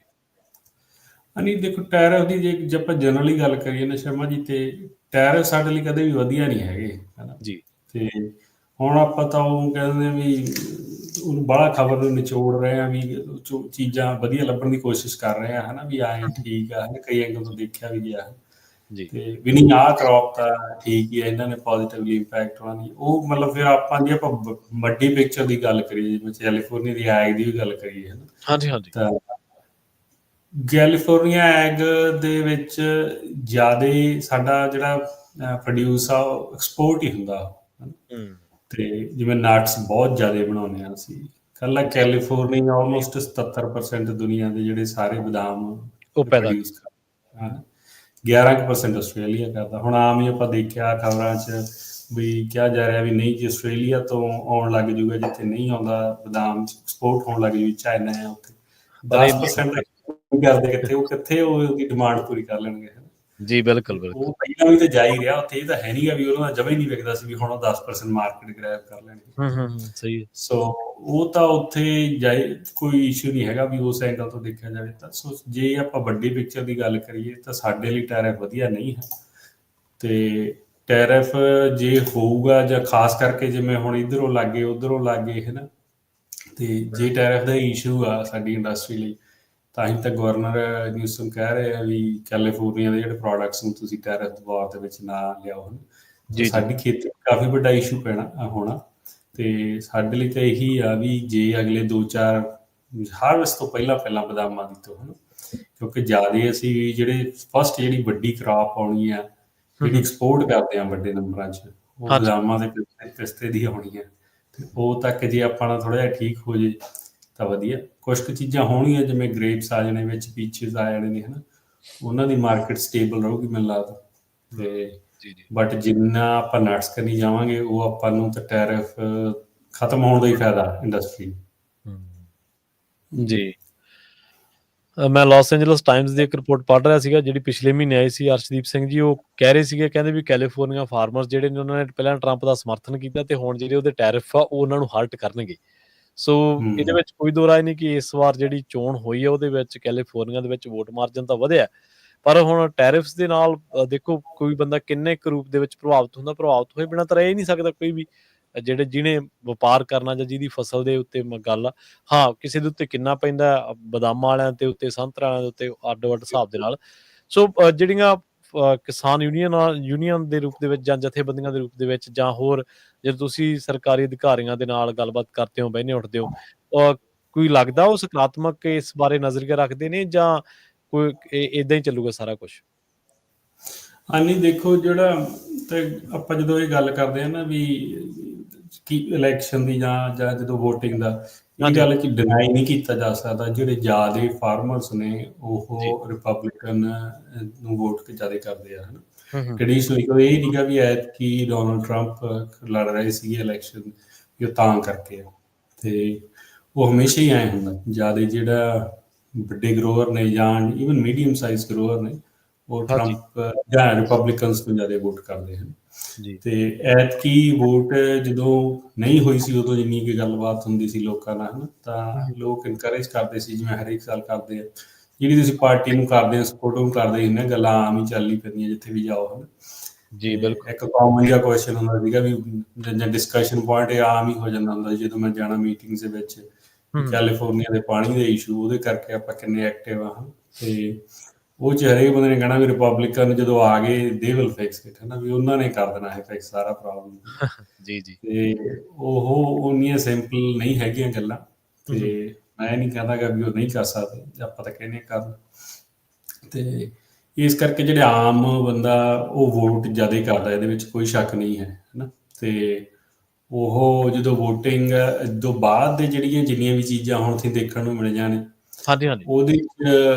ਨਹੀਂ, ਦੇਖੋ ਟੈਰਿਫ ਦੀ ਜੇ ਆਪਾਂ ਜਨਰਲੀ ਗੱਲ ਕਰੀਏ ਨਾ ਸ਼ਰਮਾ ਜੀ, ਤੇ ਟੈਰਿਫ ਸਾਡੇ ਲਈ ਕਦੇ ਵੀ ਵਧੀਆ ਨਹੀਂ ਹੈਗੇ, ਹੈ ਨਾ। ਜੀ। ਤੇ ਹੁਣ ਆਪਾਂ ਤਾਂ ਉਹ ਕਹਿੰਦੇ ਵੀ ਉਹਨੂੰ ਬਾਹਲਾ ਖਬਰ ਨੂੰ ਨਿਚੋੜ ਰਹੇ ਆ, ਵੀ ਚੀਜ਼ਾਂ ਵਧੀਆ ਲੱਭਣ ਦੀ ਕੋਸ਼ਿਸ਼ ਕਰ ਰਹੇ ਆ, ਹੈ ਨਾ, ਵੀ ਆਏ ਠੀਕ ਆ, ਕਈ ਐਂਗਲ ਤੋਂ ਦੇਖਿਆ ਵੀ ਗਿਆ, ਜੀ। ਤੇ ਵੀ ਨਹੀਂ ਆਹ ਕ੍ਰੌਪ ਤਾਂ ਠੀਕ ਹੀ ਆ, ਇਹਨਾਂ ਨੇ ਪੋਜ਼ੀਟਿਵਲੀ ਇੰਪੈਕਟ ਹੋਣਾ ਨਹੀਂ ਉਹ। ਮਤਲਬ ਫਿਰ ਆਪਾਂ ਜੇ ਆਪਾਂ ਵੱਡੀ ਪਿਕਚਰ ਦੀ ਗੱਲ ਕਰੀਏ, ਜਿਵੇਂ ਕੈਲੀਫੋਰਨੀਆ ਦੀ ਐਗ ਦੀ ਵੀ ਗੱਲ ਕਰੀਏ, ਹੈ ਨਾ, ਹਾਂਜੀ ਹਾਂਜੀ। ਤਾਂ ਕੈਲੀਫੋਰਨੀਆ ਐਗ ਦੇ ਵਿੱਚ ਜ਼ਿਆਦਾ ਸਾਡਾ ਜਿਹੜਾ ਪ੍ਰੋਡਿਊਸ ਆ ਉਹ ਐਕਸਪੋਰਟ ਹੀ ਹੁੰਦਾ, ਤੇ ਜਿਵੇਂ ਨਟਸ ਬਹੁਤ ਜ਼ਿਆਦਾ ਬਣਾਉਂਦੇ ਹਾਂ ਅਸੀਂ। ਇਕੱਲਾ ਕੈਲੀਫੋਰਨੀਆ ਆਲਮੋਸਟ 77% ਦੁਨੀਆ ਦੇ ਜਿਹੜੇ ਸਾਰੇ ਬਦਾਮ ਉਹ ਪੈਦਾ ਪ੍ਰੋਡਿਊਸ ਕਰਦਾ, 11% ਆਸਟ੍ਰੇਲੀਆ ਕਰਦਾ। ਹੁਣ ਆਮ ਹੀ ਆਪਾਂ ਦੇਖਿਆ ਖਬਰਾਂ 'ਚ ਵੀ ਕਿਹਾ ਜਾ ਰਿਹਾ ਵੀ ਨਹੀਂ ਜੀ, ਆਸਟ੍ਰੇਲੀਆ ਤੋਂ ਆਉਣ ਲੱਗ ਜੂਗਾ, ਜਿੱਥੇ ਨਹੀਂ ਆਉਂਦਾ ਬਦਾਮ ਐਕਸਪੋਰਟ ਹੋਣ ਲੱਗ ਜੂ, ਚਾਈਨਾ ਹੈ ਉੱਥੇ 10% ਕਰਦੇ, ਕਿੱਥੇ ਉਹਦੀ ਡਿਮਾਂਡ ਪੂਰੀ ਕਰ ਲੈਣਗੇ। ਜੀ ਬਿਲਕੁਲ ਉਹ ਬਿਲਕੁਲ। ਪਹਿਲਾਂ ਵੀ ਤਾਂ ਜਾ ਹੀ ਰਿਹਾ ਉੱਥੇ, ਇਹ ਤਾਂ ਹੈ ਨਹੀਂ ਗਾ ਵੀ ਉਹਨਾਂ ਦਾ ਜਮਾ ਹੀ ਨਹੀਂ ਵਿਕਦਾ ਸੀ, ਵੀ ਹੁਣ ਉਹ 10% ਮਾਰਕੀਟ ਗ੍ਰੈਬ ਕਰ ਲੈਣਗੇ। ਸਹੀ ਹੈ। ਸੋ ਉਹ ਤਾਂ ਉੱਥੇ ਜਾਏ, ਕੋਈ ਇਸ਼ੂ ਨਹੀਂ ਹੈਗਾ ਵੀ ਉਸ ਐਂਗਲ ਤੋਂ ਦੇਖਿਆ ਜਾਵੇ ਤਾਂ। ਸੋ ਜੇ ਆਪਾਂ ਵੱਡੀ ਪਿਕਚਰ ਦੀ ਗੱਲ ਕਰੀਏ ਤਾਂ ਸਾਡੇ ਲਈ ਟੈਰਿਫ ਵਧੀਆ ਨਹੀਂ ਹੈ। ਤੇ ਟੈਰਿਫ ਜੇ ਹੋਊਗਾ, ਜਾਂ ਖਾਸ ਕਰਕੇ ਜਿਵੇਂ ਹੁਣ ਇੱਧਰੋਂ ਲਾਗੇ ਉੱਧਰੋਂ ਲਾਗੇ, ਹੈ ਨਾ, ਤੇ ਜੇ ਟੈਰਿਫ ਦਾ ਇਸ਼ੂ ਆ ਸਾਡੀ ਇੰਡਸਟਰੀ ਲਈ, ਤਾਂ ਹੀ ਤਾਂ ਗਵਰਨਰ ਨਿਊਸਮ ਕਹਿ ਰਹੇ ਆ ਵੀ ਕੈਲੀਫੋਰਨੀਆ ਦੇ ਜਿਹੜੇ ਪ੍ਰੋਡਕਟਸ ਨੂੰ ਤੁਸੀਂ ਟੈਰਿਫ ਦਬਾਅ ਦੇ ਵਿੱਚ ਨਾ ਲਿਆਓ। ਸੋ ਜੀ, ਜੀ। ਸਾਡੀ ਖੇਤੀ ਕਾਫੀ ਵੱਡਾ ਇਸ਼ੂ ਹੋਣਾ, ਤੇ ਸਾਡੇ ਲਈ ਤਾਂ ਇਹੀ ਆ ਵੀ ਜੇ ਅਗਲੇ 2-4 ਹਾਰਵੈਸਟ ਤੋਂ ਪਹਿਲਾਂ ਬਦਾਮਾਂ ਦੀ ਤੋਂ ਕਿਉਂਕਿ ਜ਼ਿਆਦਾ ਅਸੀਂ ਜਿਹੜੇ ਫਸਟ ਜਿਹੜੀ ਵੱਡੀ ਕ੍ਰਾਪ ਆਉਣੀ ਆ, ਜਿਹੜੀ ਐਕਸਪੋਰਟ ਕਰਦੇ ਆ ਵੱਡੇ ਨੰਬਰਾਂ 'ਚ, ਉਹ ਹਾਂਜੀ। ਬਦਾਮਾਂ ਦੇ ਪਿਸਤੇ ਦੀ ਆਉਣੀ ਆ। ਤੇ ਉਹ ਤੱਕ ਜੇ ਆਪਾਂ ਨਾਲ ਥੋੜ੍ਹਾ ਜਿਹਾ ਠੀਕ ਹੋ ਜੇ ਤਾਂ ਵਧੀਆ। ਕੁਛ ਕੁ ਚੀਜ਼ਾਂ ਹੋਣਗੀਆਂ ਜਿਵੇਂ ਗ੍ਰੇਪਸ ਆ ਜਾਣੇ ਵਿੱਚ, ਪੀਚਿਸ ਆ ਜਾਣੇ ਨੇ, ਉਹਨਾਂ ਦੀ ਮਾਰਕੀਟ ਸਟੇਬਲ ਰਹੂਗੀ ਮੈਨੂੰ ਲੱਗਦਾ। ਤੇ ਬਟ ਜਿੰਨਾ ਆਪਾਂ ਨਟਸ ਕਰਨੀ ਜਾਵਾਂਗੇ, ਉਹ ਆਪਾਂ ਨੂੰ ਤਾਂ ਟੈਰਿਫ ਖਤਮ ਹੋਣ ਦਾ ਹੀ ਫਾਇਦਾ ਇੰਡਸਟਰੀ ਜੀ। ਮੈਂ ਲਾਸ ਐਂਜਲਸ ਟਾਈਮਜ਼ ਦੀ ਇੱਕ ਰਿਪੋਰਟ ਪੜ੍ਹ ਰਿਹਾ ਸੀਗਾ, ਜਿਹੜੀ ਪਿਛਲੇ ਮਹੀਨੇ ਆਈ ਸੀ। ਅਰਸ਼ਦੀਪ ਸਿੰਘ ਜੀ ਉਹ ਕਹਿ ਰਹੇ ਸੀਗੇ, ਕਹਿੰਦੇ ਵੀ ਕੈਲੀਫੋਰਨੀਆ ਫਾਰਮਰਸ ਜਿਹੜੇ ਨੇ, ਉਹਨਾਂ ਨੇ ਪਹਿਲਾਂ ਟਰੰਪ ਦਾ ਸਮਰਥਨ ਕੀਤਾ ਤੇ ਹੁਣ ਜਿਹੜੇ ਉਹਦੇ ਟੈਰਿਫ ਆ ਉਹ ਉਹਨਾਂ ਨੂੰ ਹਰਟ ਕਰਨਗੇ। ਸੋ ਇਹਦੇ ਵਿੱਚ ਕੋਈ ਦੋ ਰਾਏ ਨਹੀਂ ਕਿ ਇਸ ਵਾਰ ਜਿਹੜੀ ਚੋਣ ਹੋਈ ਆ ਉਹਦੇ ਵਿੱਚ ਕੈਲੀਫੋਰਨੀਆ ਦੇ ਵਿੱਚ ਵੋਟ ਮਾਰਜਨ ਤਾਂ ਵਧਿਆ, ਪਰ ਹੁਣ ਟੈਰਿਫਸ ਦੇ ਨਾਲ ਦੇਖੋ ਕੋਈ ਬੰਦਾ ਕਿੰਨੇ ਕੁ ਰੂਪ ਦੇ ਵਿੱਚ ਪ੍ਰਭਾਵਿਤ ਹੁੰਦਾ, ਪ੍ਰਭਾਵਿਤ ਹੋਏ ਬਿਨਾਂ ਤਾਂ ਰਹਿ ਹੀ ਨਹੀਂ ਸਕਦਾ ਕੋਈ ਵੀ। ਜਿਹਨੇ ਵਪਾਰ ਕਰਨਾ ਜਾਂ ਜਿਹਦੀ ਫਸਲ ਦੇ ਉੱਤੇ ਗੱਲ ਆ, ਹਾਂ ਕਿਸੇ ਦੇ ਉੱਤੇ ਕਿੰਨਾ ਪੈਂਦਾ, ਬਦਾਮਾਂ ਵਾਲਿਆਂ ਦੇ ਉੱਤੇ, ਸੰਤਰਾ ਵਾਲਿਆਂ ਦੇ ਉੱਤੇ ਅੱਡ-ਅੱਡ ਹਿਸਾਬ ਦੇ ਨਾਲ। ਸੋ ਜਿਹੜੀਆਂ ਕਿਸਾਨ ਯੂਨੀਅਨ ਦੇ ਰੂਪ ਦੇ ਵਿੱਚ ਜਾਂ ਜਥੇਬੰਦੀਆਂ ਦੇ ਰੂਪ ਦੇ ਵਿੱਚ, ਜਾਂ ਹੋਰ ਜਦੋਂ ਤੁਸੀਂ ਸਰਕਾਰੀ ਅਧਿਕਾਰੀਆਂ ਦੇ ਨਾਲ ਗੱਲਬਾਤ ਕਰਦੇ ਹੋ, ਬਹਿੰਦੇ ਉੱਠਦੇ ਹੋ, ਕੋਈ ਲੱਗਦਾ ਉਹ ਸਕਾਰਾਤਮਕ ਇਸ ਬਾਰੇ ਨਜ਼ਰੀਆ ਰੱਖਦੇ ਨੇ, ਜਾਂ ਕੋਈ ਏਦਾਂ ਹੀ ਚੱਲੂਗਾ ਸਾਰਾ ਕੁਛ? ਹਾਂਜੀ, ਦੇਖੋ ਜਿਹੜਾ ਤੇ ਆਪਾਂ ਜਦੋਂ ਇਹ ਗੱਲ ਕਰਦੇ ਆ ਨਾ ਵੀ ਕੀ ਇਲੈਕਸ਼ਨ ਦੀ ਜਾਂ ਜਦੋਂ ਵੋਟਿੰਗ ਦਾ, ਇਹ ਗੱਲ ਕਿ ਡਿਨਾਈ ਨਹੀਂ ਕੀਤਾ ਜਾ ਸਕਦਾ। ਜਿਹੜੇ ਜ਼ਿਆਦਾ ਫਾਰਮਰਸ ਨੇ ਉਹ ਰਿਪਬਲਿਕਨ ਨੂੰ ਵੋਟ ਜ਼ਿਆਦਾ ਕਰਦੇ ਆ। ਟ੍ਰੈਡੀਸ਼ਨਲੀ ਕੋਈ ਇਹ ਨੀਗਾ ਵੀ ਐਤਕੀ ਡੋਨਲਡ ਟਰੰਪ ਲੜ ਰਹੇ ਸੀਗੇ ਇਲੈਕਸ਼ਨ, ਉਹ ਤਾਂ ਕਰਕੇ ਆ। ਤੇ ਉਹ ਹਮੇਸ਼ਾ ਹੀ ਐਂ ਹੁੰਦਾ, ਜ਼ਿਆਦਾ ਜਿਹੜਾ ਵੱਡੇ ਗਰੋਅਰ ਨੇ ਜਾਂ ਈਵਨ ਮੀਡੀਅਮ ਸਾਈਜ਼ ਗਰੋਅਰ ਨੇ, ਉਹ ਟਰੰਪ ਜਾਂ ਰਿਪਬਲਿਕਨਸ ਨੂੰ ਜ਼ਿਆਦਾ ਵੋਟ ਕਰਦੇ ਹਨ। ਤੇ ਐਤਕੀ ਵੋਟ ਜਦੋਂ ਨਹੀਂ ਹੋਈ ਸੀ, ਉਦੋਂ ਜਿੰਨੀ ਕੁ ਗੱਲਬਾਤ ਹੁੰਦੀ ਸੀ ਲੋਕਾਂ ਨਾਲ, ਤਾਂ ਲੋਕ ਇਨਕਰੇਜ ਕਰਦੇ ਸੀ, ਜਿਵੇਂ ਹਰੇਕ ਸਾਲ ਕਰਦੇ ਆ, ਜਿਹੜੀ ਤੁਸੀਂ ਪਾਰਟੀ ਨੂੰ ਕਰਦੇ ਆ ਸਪੋਰਟ ਨੂੰ ਕਰਦੇ ਸੀ ਨਾ, ਗੱਲਾਂ ਆਮ ਹੀ ਚੱਲ ਹੀ ਪੈਂਦੀਆਂ ਜਿੱਥੇ ਵੀ ਜਾਓ। ਜੀ ਬਿਲਕੁਲ। ਇੱਕ ਕਾਮਨ ਜਿਹਾ ਕੁਐਸਚਨ ਹੁੰਦਾ ਸੀਗਾ ਵੀ, ਜਾਂ ਡਿਸਕਸ਼ਨ ਪੁਆਇੰਟ ਇਹ ਆਮ ਹੀ ਹੋ ਜਾਂਦਾ ਹੁੰਦਾ ਸੀ ਜਦੋਂ ਮੈਂ ਜਾਣਾ ਮੀਟਿੰਗਸ ਦੇ ਵਿੱਚ, ਕੈਲੀਫੋਰਨੀਆ ਦੇ ਪਾਣੀ ਦੇ ਇਸ਼ੂ, ਉਹਦੇ ਕਰਕੇ ਆਪਾਂ ਕਿੰਨੇ ਐਕਟਿਵ ਆ। ਤੇ ਉਹ 'ਚ ਹਰੇਕ ਬੰਦੇ ਨੇ ਕਹਿਣਾ ਵੀ ਰਿਪਬਲਿਕਨ ਜਦੋਂ ਆ ਗਏ ਦੇ ਵਿਲ ਫਿਕਸ ਇਟ, ਵੀ ਉਹਨਾਂ ਨੇ ਕਰ ਦੇਣਾ ਇਹ ਫਿਕਸ ਸਾਰਾ ਪ੍ਰੋਬਲਮ। ਜੀ ਜੀ। ਤੇ ਉਹ ਉਨੀਆਂ ਸਿੰਪਲ ਨਹੀਂ ਹੈਗੀਆਂ ਗੱਲਾਂ, ਤੇ ਮੈਂ ਨਹੀਂ ਕਹਿੰਦਾ ਵੀ ਉਹ ਨਹੀਂ ਕਰ ਸਕਦੇ, ਆਪਾਂ ਤਾਂ ਕਹਿੰਦੇ ਕਰਨ। ਤੇ ਇਸ ਕਰਕੇ ਜਿਹੜੇ ਆਮ ਬੰਦਾ ਉਹ ਵੋਟ ਜ਼ਿਆਦਾ ਕਰਦਾ, ਇਹਦੇ ਵਿੱਚ ਕੋਈ ਸ਼ੱਕ ਨਹੀਂ ਹੈ ਨਾ। ਤੇ ਉਹ ਜਦੋਂ ਵੋਟਿੰਗ ਤੋਂ ਬਾਅਦ ਦੇ ਜਿੰਨੀਆਂ ਵੀ ਚੀਜ਼ਾਂ ਹੁਣ ਤੁਸੀਂ ਦੇਖਣ ਨੂੰ ਮਿਲੀਆਂ ਨੇ, ਉਹਦੇ 'ਚ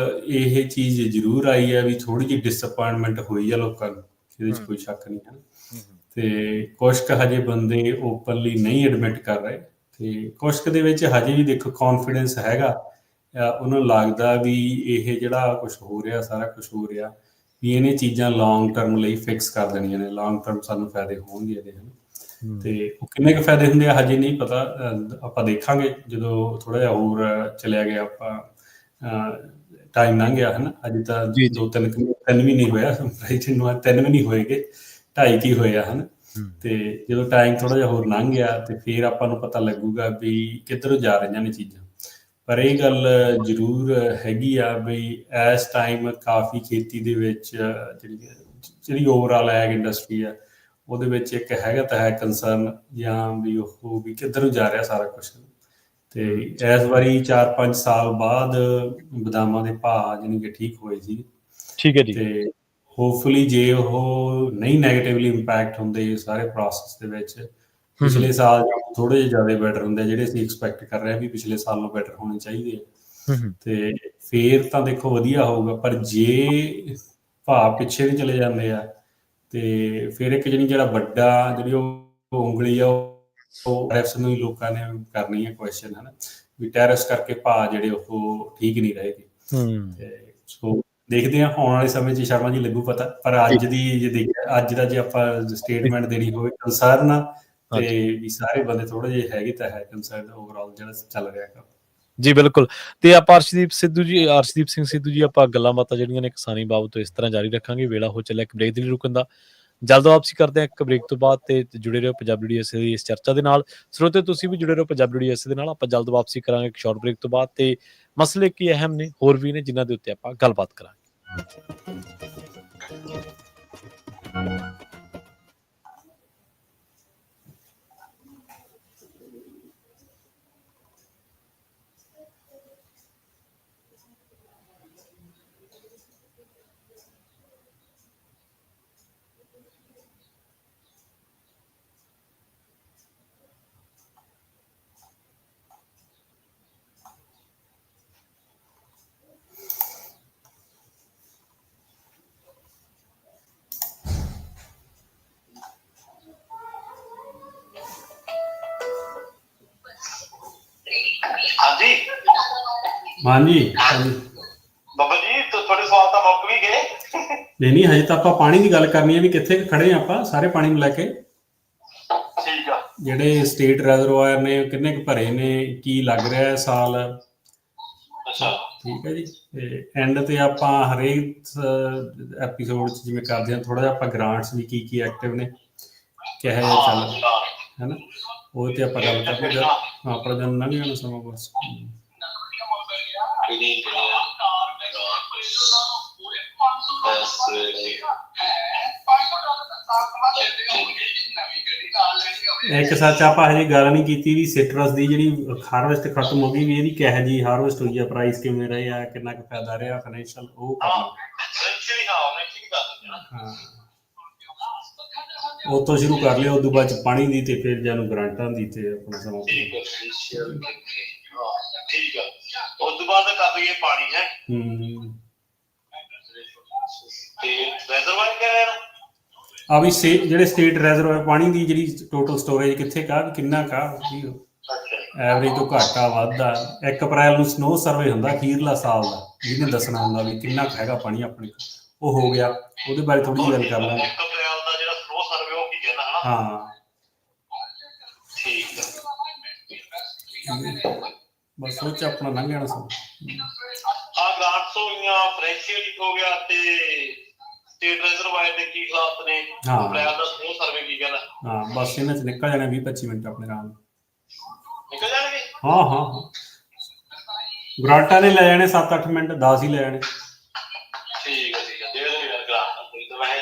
ਇਹ ਚੀਜ਼ ਜ਼ਰੂਰ ਆਈ ਹੈ ਵੀ ਥੋੜ੍ਹੀ ਜਿਹੀ ਡਿਸਅਪੁਆਇੰਟਮੈਂਟ ਹੋਈ ਆ ਲੋਕਾਂ ਨੂੰ, ਇਹਦੇ 'ਚ ਕੋਈ ਸ਼ੱਕ ਨਹੀਂ ਹੈ। ਤੇ ਕੁਛ ਕੁ ਹਜੇ ਬੰਦੇ ਓਪਨਲੀ ਨਹੀਂ ਐਡਮਿਟ ਕਰ ਰਹੇ, ਤੇ ਕੁਛ ਕੁ ਦੇ ਵਿੱਚ ਹਜੇ ਵੀ ਦੇਖੋ ਕੌਨਫੀਡੈਂਸ ਹੈਗਾ, ਉਹਨਾਂ ਨੂੰ ਲੱਗਦਾ ਵੀ ਇਹ ਜਿਹੜਾ ਕੁਛ ਹੋ ਰਿਹਾ, ਸਾਰਾ ਕੁਛ ਹੋ ਰਿਹਾ, ਵੀ ਇਹਨੇ ਚੀਜ਼ਾਂ ਲੌਂਗ ਟਰਮ ਲਈ ਫਿਕਸ ਕਰ ਦੇਣੀਆਂ ਨੇ, ਲੌਂਗ ਟਰਮ ਸਾਨੂੰ ਫਾਇਦੇ ਹੋਣਗੇ ਇਹਦੇ। ਤੇ ਉਹ ਕਿੰਨੇ ਕੁ ਫਾਇਦੇ ਹੁੰਦੇ ਆ ਹਜੇ ਨਹੀਂ ਪਤਾ, ਆਪਾਂ ਦੇਖਾਂਗੇ ਜਦੋਂ ਥੋੜ੍ਹਾ ਜਿਹਾ ਹੋਰ ਚਲਿਆ ਗਿਆ, ਆਪਾਂ ਟਾਈਮ ਲੰਘ ਗਿਆ ਅਜੇ ਤਾਂ 2-3 ਮਹੀਨੇ ਹੋਇਆ ਪ੍ਰੈਜ਼ੀਡੈਂਟ ਨੂੰ, 3 ਵੀ ਨਹੀਂ ਹੋਏਗੇ, 2.5 ਕੀ ਹੋਏ ਆ। ਤੇ ਜਦੋਂ ਟਾਈਮ ਥੋੜ੍ਹਾ ਜਿਹਾ ਹੋਰ ਲੰਘ ਗਿਆ ਤੇ ਫਿਰ ਆਪਾਂ ਨੂੰ ਪਤਾ ਲੱਗੂਗਾ ਵੀ ਕਿੱਧਰੋਂ ਜਾ ਰਹੀਆਂ ਨੇ ਚੀਜ਼ਾਂ। ਪਰ ਇਹ ਗੱਲ ਜ਼ਰੂਰ ਹੈਗੀ ਆ ਵੀ ਇਸ ਟਾਈਮ ਕਾਫੀ ਖੇਤੀ ਦੇ ਵਿੱਚ ਜਿਹੜੀ ਓਵਰਆਲ ਐਗ ਇੰਡਸਟਰੀ ਆ, ਉਹਦੇ ਵਿੱਚ ਇੱਕ ਹੈਗਾ ਤਾਂ ਹੈ ਕੰਸਰਨ, ਜਾਂ ਵੀ ਉਹ ਵੀ ਕਿੱਧਰ ਨੂੰ ਜਾ ਰਿਹਾ ਸਾਰਾ ਕੁਛ। ਤੇ ਇਸ ਵਾਰੀ 4-5 ਸਾਲ ਬਾਅਦ ਬਦਾਮਾਂ ਦੇ ਭਾਅ ਜਾਣੀ ਕਿ ਠੀਕ ਹੋਏ ਸੀ। ਠੀਕ ਹੈ ਜੀ। ਤੇ ਹੋਪਫੁਲੀ ਜੇ ਉਹ ਨਹੀਂ ਨੈਗੇਟਿਵਲੀ ਇੰਪੈਕਟ ਹੁੰਦੇ ਸਾਰੇ ਪ੍ਰੋਸੈਸ ਦੇ ਵਿੱਚ, ਪਿਛਲੇ ਸਾਲ ਥੋੜ੍ਹੇ ਜਿਹੇ ਜ਼ਿਆਦਾ ਬੈਟਰ ਹੁੰਦੇ, ਜਿਹੜੇ ਅਸੀਂ ਐਕਸਪੈਕਟ ਕਰ ਰਹੇ ਹਾਂ ਵੀ ਪਿਛਲੇ ਸਾਲ ਨੂੰ ਬੈਟਰ ਹੋਣੇ ਚਾਹੀਦੇ ਆ, ਤੇ ਫੇਰ ਤਾਂ ਦੇਖੋ ਵਧੀਆ ਹੋਊਗਾ। ਪਰ ਜੇ ਭਾਅ ਪਿੱਛੇ ਵੀ ਚਲੇ ਜਾਂਦੇ ਆ, ਤੇ ਫਿਰ ਇੱਕ ਜਿਹੜਾ ਵੱਡਾ ਜਿਹੜੀ ਉਹ ਉਂਗਲੀ ਆ, ਉਹ ਟੈਰਿਫਸ ਨੂੰ ਹੀ ਲੋਕਾਂ ਨੇ ਕਰਨੀ ਹੈ ਕੁਐਸਚਨ, ਵੀ ਟੈਰਿਫਸ ਕਰਕੇ ਭਾਅ ਜਿਹੜੇ ਉਹ ਠੀਕ ਨਹੀਂ ਰਹੇਗੇ। ਤੇ ਸੋ ਦੇਖਦੇ ਹਾਂ ਆਉਣ ਵਾਲੇ ਸਮੇਂ 'ਚ ਸ਼ਰਮਾ ਜੀ ਲੱਗੂ ਪਤਾ। ਪਰ ਅੱਜ ਦੀ ਜੇ ਦੇਖਿਆ, ਅੱਜ ਦਾ ਜੇ ਆਪਾਂ ਸਟੇਟਮੈਂਟ ਦੇਣੀ ਹੋਵੇ ਕੰਸਰਨ ਆ, ਤੇ ਵੀ ਸਾਰੇ ਬੰਦੇ ਥੋੜ੍ਹੇ ਜਿਹੇ ਹੈਗੇ ਤਾਂ ਹੈ ਕੰਸਰਨ ਓਵਰਆਲ ਜਿਹੜਾ ਚੱਲ ਰਿਹਾ ਕੰਮ। ਜੀ ਬਿਲਕੁਲ। ਤੇ ਆਪਾਂ ਅਰਸ਼ਦੀਪ ਸਿੰਘ ਸਿੱਧੂ ਜੀ ਆਪਾਂ ਗੱਲਾਂ ਬਾਤਾਂ ਜਿਹੜੀਆਂ ਨੇ ਕਿਸਾਨੀ ਬਾਬਤ ਇਸ ਤਰ੍ਹਾਂ ਜਾਰੀ ਰੱਖਾਂਗੇ। ਵੇਲਾ ਹੋ ਚੱਲਿਆ ਇੱਕ ਬ੍ਰੇਕ ਦੇ ਲਈ ਰੁਕਣ ਦਾ। ਜਲਦ ਵਾਪਸੀ ਕਰਦੇ ਹਾਂ ਇੱਕ ਬ੍ਰੇਕ ਤੋਂ ਬਾਅਦ, ਤੇ ਜੁੜੇ ਰਹੋ ਪੰਜਾਬੀ USA ਦੀ ਇਸ ਚਰਚਾ ਦੇ ਨਾਲ। ਸਰੋਤੇ ਤੁਸੀਂ ਵੀ ਜੁੜੇ ਰਹੋ ਪੰਜਾਬੀ USA ਦੇ ਨਾਲ। ਆਪਾਂ ਜਲਦ ਵਾਪਸੀ ਕਰਾਂਗੇ ਇੱਕ ਸ਼ਾਰਟ ਬ੍ਰੇਕ ਤੋਂ ਬਾਅਦ, ਤੇ ਮਸਲੇ ਕੀ ਅਹਿਮ ਨੇ ਹੋਰ ਵੀ ਨੇ ਜਿਨ੍ਹਾਂ ਦੇ ਉੱਤੇ ਆਪਾਂ ਗੱਲਬਾਤ ਕਰਾਂਗੇ। ਹਾਂਜੀ ਹਾਂਜੀ ਬਾਬਾ ਜੀ ਤੁਹਾਡੇ ਸਵਾਲ ਤਾਂ ਮੁੱਕ ਵੀ ਗਏ। ਨਹੀਂ ਹਜੇ ਤਾਂ ਆਪਾਂ ਪਾਣੀ ਦੀ ਗੱਲ ਕਰਨੀ ਹੈ ਵੀ ਕਿੱਥੇ ਖੜੇ ਆਪਾਂ ਸਾਰੇ ਪਾਣੀ ਨੂੰ ਲੈ ਕੇ। ਠੀਕ ਆ। ਜਿਹੜੇ ਸਟੇਟ ਰਿਜ਼ਰਵਾਇਰ ਨੇ ਕਿੰਨੇ ਕੁ ਭਰੇ ਨੇ, ਕੀ ਲੱਗ ਰਿਹਾ ਸਾਲ। ਅੱਛਾ ਠੀਕ ਹੈ ਜੀ। ਤੇ ਐਂਡ ਤੇ ਆਪਾਂ ਹਰੇਕ ਐਪੀਸੋਡ 'ਚ ਜਿਵੇਂ ਕਰਦੇ ਹਾਂ ਥੋੜ੍ਹਾ ਜਿਹਾ ਆਪਾਂ ਗ੍ਰਾਂਟਸ ਵੀ ਕੀ ਐਕਟਿਵ ਨੇ, ਕਿਹੋ ਜਿਹਾ ਚੱਲ ਹੈ ਨਾ, ਉਹਦੇ 'ਤੇ ਆਪਾਂ ਗੱਲ ਕਰਦੇ ਹਾਂ। ਆਪਣਾ ਜਨ ਲੰਘ ਜਾਣਾ ਸਮਾਂ ਬਸ। ਇੱਕ ਸੱਚ ਆਪਾਂ ਹਜੇ ਗੱਲ ਨਹੀਂ ਕੀਤੀ ਵੀ ਸਿਟਰਸ ਦੀ ਜਿਹੜੀ ਹਾਰਵੈਸਟ ਖਤਮ ਹੋ ਗਈ ਵੀ ਇਹਦੀ ਕਿਹੋ ਜਿਹੀ ਹਾਰਵੈਸਟ ਹੋਈ ਆ, ਪ੍ਰਾਈਸ ਕਿਵੇਂ ਰਹੇ ਆ, ਕਿੰਨਾ ਕੁ ਫਾਇਦਾ ਰਿਹਾ ਫਾਈਨੈਂਸ਼ੀਅਲ, ਉਹ ਕਰਨਾ। ਹਾਂ ਉਹ ਤੋਂ ਸ਼ੁਰੂ ਕਰ ਲਿਆ, ਉਦੋਂ ਬਾਅਦ ਚ ਪਾਣੀ ਦੀ ਤੇ ਫਿਰ ਜਾਨੂੰ ਗ੍ਰਾਂਟਾਂ ਦੀ ਤੇ ਆਪਣਾ ਸਮਾਂ। ਠੀਕ ਆ ਉਸ ਤੋਂ ਬਾਅਦ ਕਰ ਲਈਏ ਪਾਣੀ ਹੈ। ਤੇ ਰਿਜ਼ਰਵਾਇਰ ਕਿਆ ਰਹਿਣਾ ਆ ਵੀ ਜਿਹੜੇ ਸਟੇਟ ਰਿਜ਼ਰਵਾਇਰ ਪਾਣੀ ਦੀ ਜਿਹੜੀ ਟੋਟਲ ਸਟੋਰੇਜ ਕਿੱਥੇ ਕਾ ਕਿੰਨਾ ਕਾ ਐਵਰੇਜ ਤੋਂ ਘੱਟ ਆ ਵੱਧ ਆ। 1 ਅਪ੍ਰੈਲ ਨੂੰ ਸਨੋ ਸਰਵੇ ਹੁੰਦਾ ਅਖੀਰਲਾ ਸਾਲ ਦਾ, ਜਿਹਨੇ ਦੱਸਣਾ ਹੁੰਦਾ ਵੀ ਕਿੰਨਾ ਕੁ ਹੈਗਾ ਪਾਣੀ ਆਪਣੇ ਕੋਲ। ਉਹ ਹੋ ਗਿਆ, ਉਹਦੇ ਬਾਰੇ ਥੋੜੀ ਜਿਹੀ ਗੱਲ ਕਰ ਲਾਂਗੇ। 1 ਅਪ੍ਰੈਲ ਦਾ ਜਿਹੜਾ ਸਨੋ ਸਰਵੇ ਉਹ ਕੀ ਕਹਿੰਦਾ ਹਨਾ। ਹਾਂ ਠੀਕ ਆ ਬਸ ਉਹ ਚ ਆਪਣਾ ਲੰਘ ਜਾਣਾ ਸਭ। ਹਾਂ ਗ੍ਰਾਂਟਸ ਹੋ ਗਈਆਂ, ਫਰੈਂਸ਼ੀਅਲ ਹੋ ਗਿਆ ਤੇ ਸਟੇਟ ਰਿਜ਼ਰਵਾਇਰ ਦੇ ਕੀ ਹਾਲਾਤ ਨੇ, ਅਪ੍ਰੈਲ ਦਾ ਸਨੋ ਸਰਵੇ ਕੀ ਕਹਿੰਦਾ। ਹਾਂ ਬਸ ਇਹਨਾਂ ਚ ਨਿਕਲ ਜਾਣੇ 20-25 ਮਿੰਟ ਆਪਣੇ ਨਾਲ ਨਿਕਲ ਜਾਣਗੇ। ਹਾਂ ਹਾਂ ਗ੍ਰਾਂਟਾਂ ਨੇ ਲੈ ਜਾਣੇ 7-8 ਮਿੰਟ, 10 ਹੀ ਲੈ ਜਾਣੇ। ਠੀਕ ਹੈ ਠੀਕ ਹੈ ਦੇ ਦਿਓ ਯਾਰ ਗ੍ਰਾਂਟਾਂ ਕੋਈ ਤਾਂ ਵੈਸੇ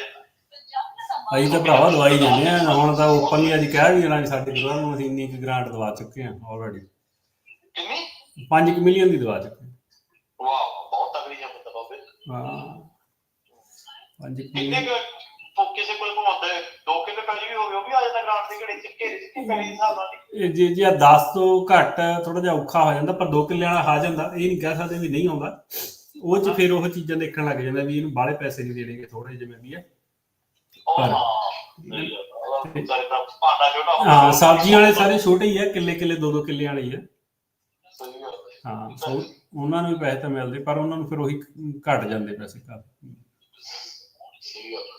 ਅਸੀਂ ਤਾਂ ਭਰਾਵਾ ਦਵਾਈ ਜਾਂਦੇ ਆ ਹੁਣ ਤਾਂ ਓਪਨਲੀ ਅੱਜ ਕਹਿ ਵੀ ਜਾਣਾ ਸਾਡੇ ਗੁਰੂਆਂ ਨੂੰ ਅਸੀਂ ਇੰਨੀ ਕੁ ਗ੍ਰਾਂਟ ਦਵਾ ਚੁੱਕੇ ਹਾਂ ਆਲਰੇਡੀ। ਕਿੰਨੀ 5 ਮਿਲੀਅਨ ਦੀ ਦਵਾ ਚੁੱਕੇ। ਵਾਹ ਬਹੁਤ ਤਗੜੀ ਹੈ ਮਤਲਬ ਬਾਬੇ। ਹਾਂ 5 ਕਿੰਨੇ ਕਿਸੇ ਕੋਲ ਘੁੰਮਦਾ 2 ਕਿੱਲੇ ਪੈਲੀ ਵੀ ਹੋਵੇ ਉਹ ਵੀ ਆ ਜਾਂਦਾ ਗ੍ਰਾਂਟ ਦੇ ਘੜੇ ਚ ਘੇਰੇ ਪੈਲੀ ਦੇ ਹਿਸਾਬ ਨਾਲ। ਇਹ ਜੇ 10 ਤੋਂ ਘੱਟ ਥੋੜਾ ਜਿਹਾ ਔਖਾ ਹੋ ਜਾਂਦਾ, ਪਰ 2 ਕਿੱਲੇ ਵਾਲਾ ਆ ਜਾਂਦਾ। ਇਹ ਨਹੀਂ ਕਹਿ ਸਕਦੇ ਵੀ ਨਹੀਂ ਆਉਂਦਾ। ਉਹ ਚ ਫਿਰ ਉਹ ਚੀਜ਼ਾਂ ਦੇਖਣ ਲੱਗ ਜਾਂਦਾ ਵੀ ਇਹਨੂੰ ਬਾਹਲੇ ਪੈਸੇ ਨਹੀਂ ਦੇਣਗੇ, ਥੋੜੇ ਜਿਵੇਂ ਵੀ ਹੈ। ਹਾਂ ਸਬਜ਼ੀਆਂ ਵਾਲੇ ਸਾਰੇ ਛੋਟੇ ਹੀ ਆ, ਕਿੱਲੇ 2-2 ਕਿੱਲੇ ਵਾਲੇ ਹੀ ਆ। ਹਾਂ ਉਹਨਾਂ ਨੂੰ ਵੀ ਪੈਸੇ ਤਾਂ ਮਿਲਦੇ, ਪਰ ਉਹਨਾਂ ਨੂੰ ਫਿਰ ਉਹੀ ਘੱਟ ਜਾਂਦੇ ਪੈਸੇ ਕਾਫੀ।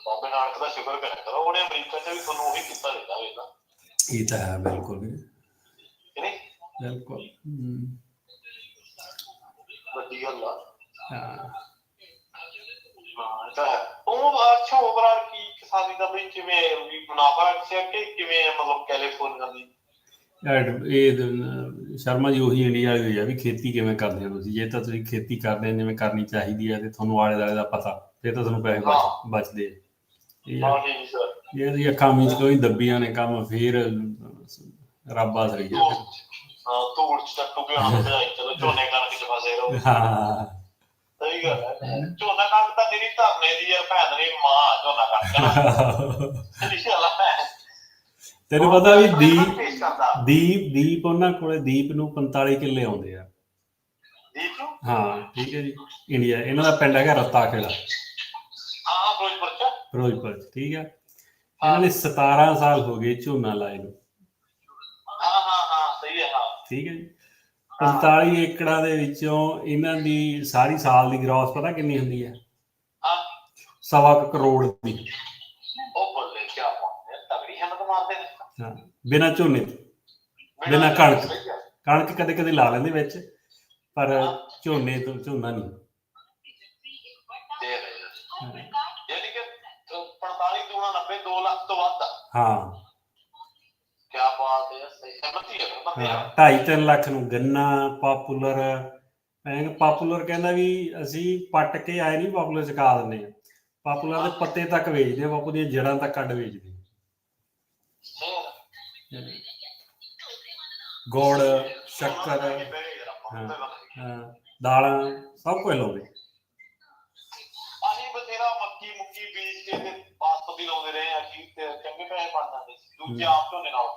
ਬਾਬੇ ਨਾਨਕ ਦਾ ਸ਼ੁਕਰ ਕਰਿਆ ਕਰੋ, ਉਹਨੇ ਅਮਰੀਕਾ ਚ ਵੀ ਤੁਹਾਨੂੰ ਉਹੀ ਕੀਤਾ ਦਿੱਤਾ। ਇਹ ਤਾਂ ਹੈ ਬਿਲਕੁਲ ਬਿਲਕੁਲ ਵੱਡੀ ਗੱਲ ਆ। ਉਹ ਅੱਛਾ ਓਵਰਆਲ ਕੀ ਕਿਸਾਨੀ ਦਾ ਬਈ ਕਿਵੇਂ ਵੀ ਮੁਨਾਫਾ ਅੱਛਾ ਕਿ ਕਿਵੇਂ ਮਤਲਬ ਕੈਲੀਫੋਰਨੀਆ ਦੀ ਇਹ ਸ਼ਰਮਾ ਜੀ ਉਹੀ ਇੰਡੀਆ ਵਾਲੀ ਹੋਈ ਆ ਵੀ ਖੇਤੀ ਕਿਵੇਂ ਕਰਦੇ ਹੋ ਤੁਸੀਂ। ਜੇ ਤਾਂ ਤੁਸੀਂ ਖੇਤੀ ਕਰਦੇ ਜਿਵੇਂ ਕਰਨੀ ਚਾਹੀਦੀ ਹੈ ਤੇ ਤੁਹਾਨੂੰ ਆਲੇ ਦੁਆਲੇ ਦਾ ਪਤਾ, ਫਿਰ ਤਾਂ ਤੁਹਾਨੂੰ ਪੈਸੇ ਬਚਦੇ ਆ। ਇਹ ਜੀ ਅੱਖਾਂ ਮੀਚ ਕੋਈ ਦੱਬੀਆਂ ਨੇ ਕੰਮ, ਫਿਰ ਰੱਬ ਆਸਰੀ ਆ। ਹਾਂ ਸਹੀ ਗੱਲ ਹੈ। ਝੋਨਾ ਕਣਕ ਤਾਂ ਮੇਰੀ ਧਰਨੇ ਦੀ ਆ ਭੈਣ ਦੀ ਮਾਂ ਝੋਨਾ ਕਣਕ। ਤੈਨੂੰ ਪਤਾ ਵੀ ਦੀਪ ਉਹਨਾਂ ਕੋਲੇ ਦੀਪ ਨੂੰ 45 ਕਿੱਲੇ ਆਉਂਦੇ ਆ। ਹਾਂ ਠੀਕ ਹੈ ਜੀ। ਇੰਡੀਆ ਇਹਨਾਂ ਦਾ ਪਿੰਡ ਹੈਗਾ ਰੱਤਾ ਖੇੜਾ ਫਿਰੋਜ਼ਪੁਰ ਚ। ਠੀਕ ਹੈ ਇਹਨਾਂ ਨੇ 17 ਸਾਲ ਹੋ ਗਏ ਝੋਨਾ ਲਾਏ ਨੂੰ। ਠੀਕ ਹੈ ਜੀ 45 ਏਕੜਾਂ ਦੇ ਵਿੱਚੋਂ ਇਹਨਾਂ ਦੀ ਸਾਰੀ ਸਾਲ ਦੀ ਗਰੋਸ ਪਤਾ ਕਿੰਨੀ ਹੁੰਦੀ ਹੈ? 1.25 ਕਰੋੜ ਦੀ। ਹਾਂ ਬਿਨਾਂ ਝੋਨੇ ਤੋਂ, ਬਿਨਾਂ ਕਣਕ ਕਦੇ ਕਦੇ ਲਾ ਲੈਂਦੇ ਵਿੱਚ, ਪਰ ਝੋਨੇ ਤੋਂ ਝੋਨਾ ਨਹੀਂ। 45 ਦੂਣਾ 90, 2 ਹਾਂ ਕਿਆ ਬਾਤ ਹੈ, ਸਹੀ ਸਹਿਮਤੀ ਹੈ ਫਿਰ ਬੰਦੇ ਆ। 2.5-3 ਲੱਖ ਨੂੰ ਗੰਨਾ ਪਾਪੂਲਰ। ਪਾਪੂਲਰ ਕਹਿੰਦਾ ਵੀ ਅਸੀਂ ਪੱਟ ਕੇ ਆਏ ਨਹੀਂ, ਪਾਪੂਲਰ ਚਕਾ ਦਿੰਦੇ ਹਾਂ, ਪਾਪੂਲਰ ਦੇ ਪੱਤੇ ਤੱਕ ਵੇਚਦੇ ਆ, ਬਾਪੂ ਦੀਆਂ ਜੜ੍ਹਾਂ ਤੱਕ ਕੱਢ ਵੇਚਦੇ ਗੁੜ ਸ਼ੱਕਰ ਦਾਲਾਂ ਸਭ ਕੁਝ ਲਾਉਂਦੇ। ਅਸੀਂ ਬਥੇਰਾ ਮੱਕੀ ਮੁੱਕੀ ਬੀਜ ਕੇ ਤੇ ਬਾਸਮਤੀ ਲਾਉਂਦੇ ਰਹੇ ਆ ਕਿ ਚੰਗੇ ਪੈਸੇ ਬਣ ਜਾਂਦੇ ਸੀ ਦੂਜੇ ਆਮ ਝੋਨੇ ਨਾਲ।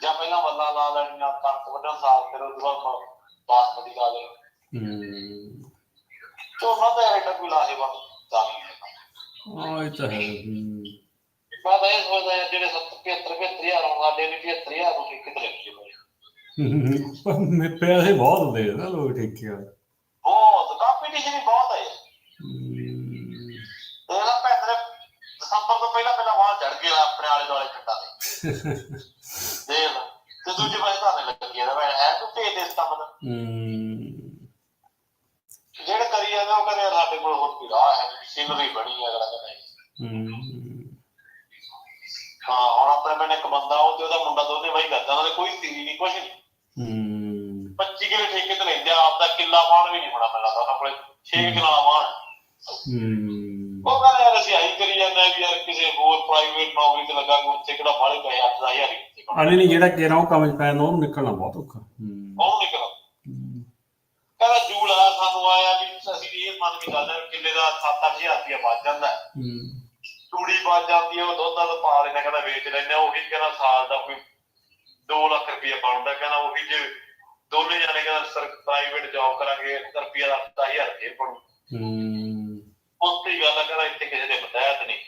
ਜਾਂ ਪਹਿਲਾਂ ਵੱਲਾਂ ਲਾ ਲੈਣੀਆਂ, ਕਣਕ ਵੱਢਣ ਸਾਰ, ਫਿਰ ਉਹਦੇ ਬਾਅਦ ਬਾਸਮਤੀ ਲਾ ਲੈਣੀ। ਝੋਨਾ ਤਾਂ ਐਡਾ ਕੋਈ ਲਾਹੇਵੰਦ ਤਾਂ ਨਹੀਂ ਹੈ। ਇਹ ਤਾਂ ਹੈ। ਮੈਂ ਤਾਂ ਇਹ ਸੋਚਦਾ ਜਿਹੜੇ 75,000 ਹੁਣ ਸਾਡੇ ਨੇ 75,000 ਨੂੰ ਠੇਕੇ ਤੇ ਲੱਗੇ ਹੋਏ। ਪੈਸੇ ਬਹੁਤ ਹੁੰਦੇ ਨਾ ਲੋਕ ਠੇਕੇ ਵਾਲੇ, ਬਹੁਤ ਕੰਪੀਟੀਸ਼ਨ ਹੀ ਬਹੁਤ ਹੈ। ਇਹਦਾ ਪੈਸੇ ਦਸੰਬਰ ਤੋਂ ਪਹਿਲਾਂ ਵਾਹ ਚੜ ਗਿਆ ਆਪਣੇ ਆਲੇ ਦੁਆਲੇ ਪਿੰਡਾਂ ਦੇ ਦੇਖ ਤੇ ਦੂਜੇ ਪਾਸੇ ਧਰਨੇ ਲੱਗੇ ਹੈ ਕੋਈ ਭੇਜ ਦੇ ਇਸ ਕੰਮ ਦਾ। ਜਿਹੜੇ ਕਰੀ ਜਾਂਦੇ ਉਹ ਕਹਿੰਦੇ ਸਾਡੇ ਕੋਲ ਹੋਰ ਕੋਈ ਰਾਹ ਹੈ, ਮਸ਼ੀਨਰੀ ਬਣੀ ਅਗਲਾ ਕਹਿੰਦਾ। ਹਾਂ ਹੁਣ ਆਪਣੇ ਪਿੰਡ ਇੱਕ ਬੰਦਾ ਉਹ ਤੇ ਉਹਦਾ ਮੁੰਡਾ ਦੋਨੇ ਵਾਹੀ ਕਰਦਾ, ਉਹਨਾਂ ਦੇ ਕੋਈ ਸੀਰੀ ਨਹੀਂ, ਕੁਛ ਨਹੀਂ। 25 ਕਿੱਲੇ ਠੇਕੇ ਤੇ ਲੈਂਦੇ ਆ, ਆਪਦਾ ਕਿੱਲਾ ਮਾਣ ਵੀ ਨਹੀਂ ਹੋਣਾ ਮੈਨੂੰ ਲੱਗਦਾ ਉਹਨਾਂ ਕੋਲੇ, 6 ਕਿੱਲਾ ਮਾਣ। ਉਹ ਕਹਿੰਦਾ ਯਾਰ ਅਸੀਂ ਆਹੀ ਕਰੀ ਜਾਂਦੇ ਵੀ ਯਾਰ ਕਿਸੇ ਹੋਰ ਪ੍ਰਾਈਵੇਟ ਨੌਕਰੀ ਤੇ ਲੱਗਾ, ਉੱਥੇ ਕਿਹੜਾ ਬਾਹਲੇ ਪੈਸੇ 8-10,000 ਨਹੀਂ ਜਿਹੜਾ ਕਿਹੜਾ ਉਹ ਕੰਮ ਚ ਪੈ ਜਾਂਦਾ ਉਹਨੂੰ ਨਿਕਲਣਾ ਬਹੁਤ ਔਖਾ। ਉਹਨੂੰ ਨਿਕਲ ਕਹਿੰਦਾ ਜੂਲ ਆ ਸਾਨੂੰ ਆਇਆ ਵੀ ਅਸੀਂ ਇਹ ਮੰਨ ਕੇ ਚੱਲਦੇ ਕਿੱਲੇ ਦਾ 7-8 ਹਜ਼ਾਰ ਰੁਪਇਆ ਬਚ ਜਾਂਦਾ, ਤੂੜੀ ਬਚ ਜਾਂਦੀ ਹੈ, ਉਹ ਦੁੱਧ ਦਾ ਪਾ ਲੈਣਾ, ਕਹਿੰਦਾ ਵੇਚ ਲੈਂਦੇ। ਉਹੀ ਕਹਿੰਦਾ ਸਾਲ ਦਾ ਕੋਈ 2 ਲੱਖ ਰੁਪਇਆ ਬਣਦਾ, ਕਹਿੰਦਾ ਉਹੀ ਜੇ ਦੋਨੇ ਜਾਣੇ ਕਹਿੰਦਾ ਪ੍ਰਾਈਵੇਟ ਜੋਬ ਕਰਾਂਗੇ ਰੁਪਇਆ 10,000 ਰੁਪਏ ਬਣੂ। ਉੱਥੇ ਗੱਲ ਆ, ਕਹਿੰਦਾ ਇੱਥੇ ਕਿਸੇ ਦੇ ਬਤਾਇਤ ਨਹੀਂ,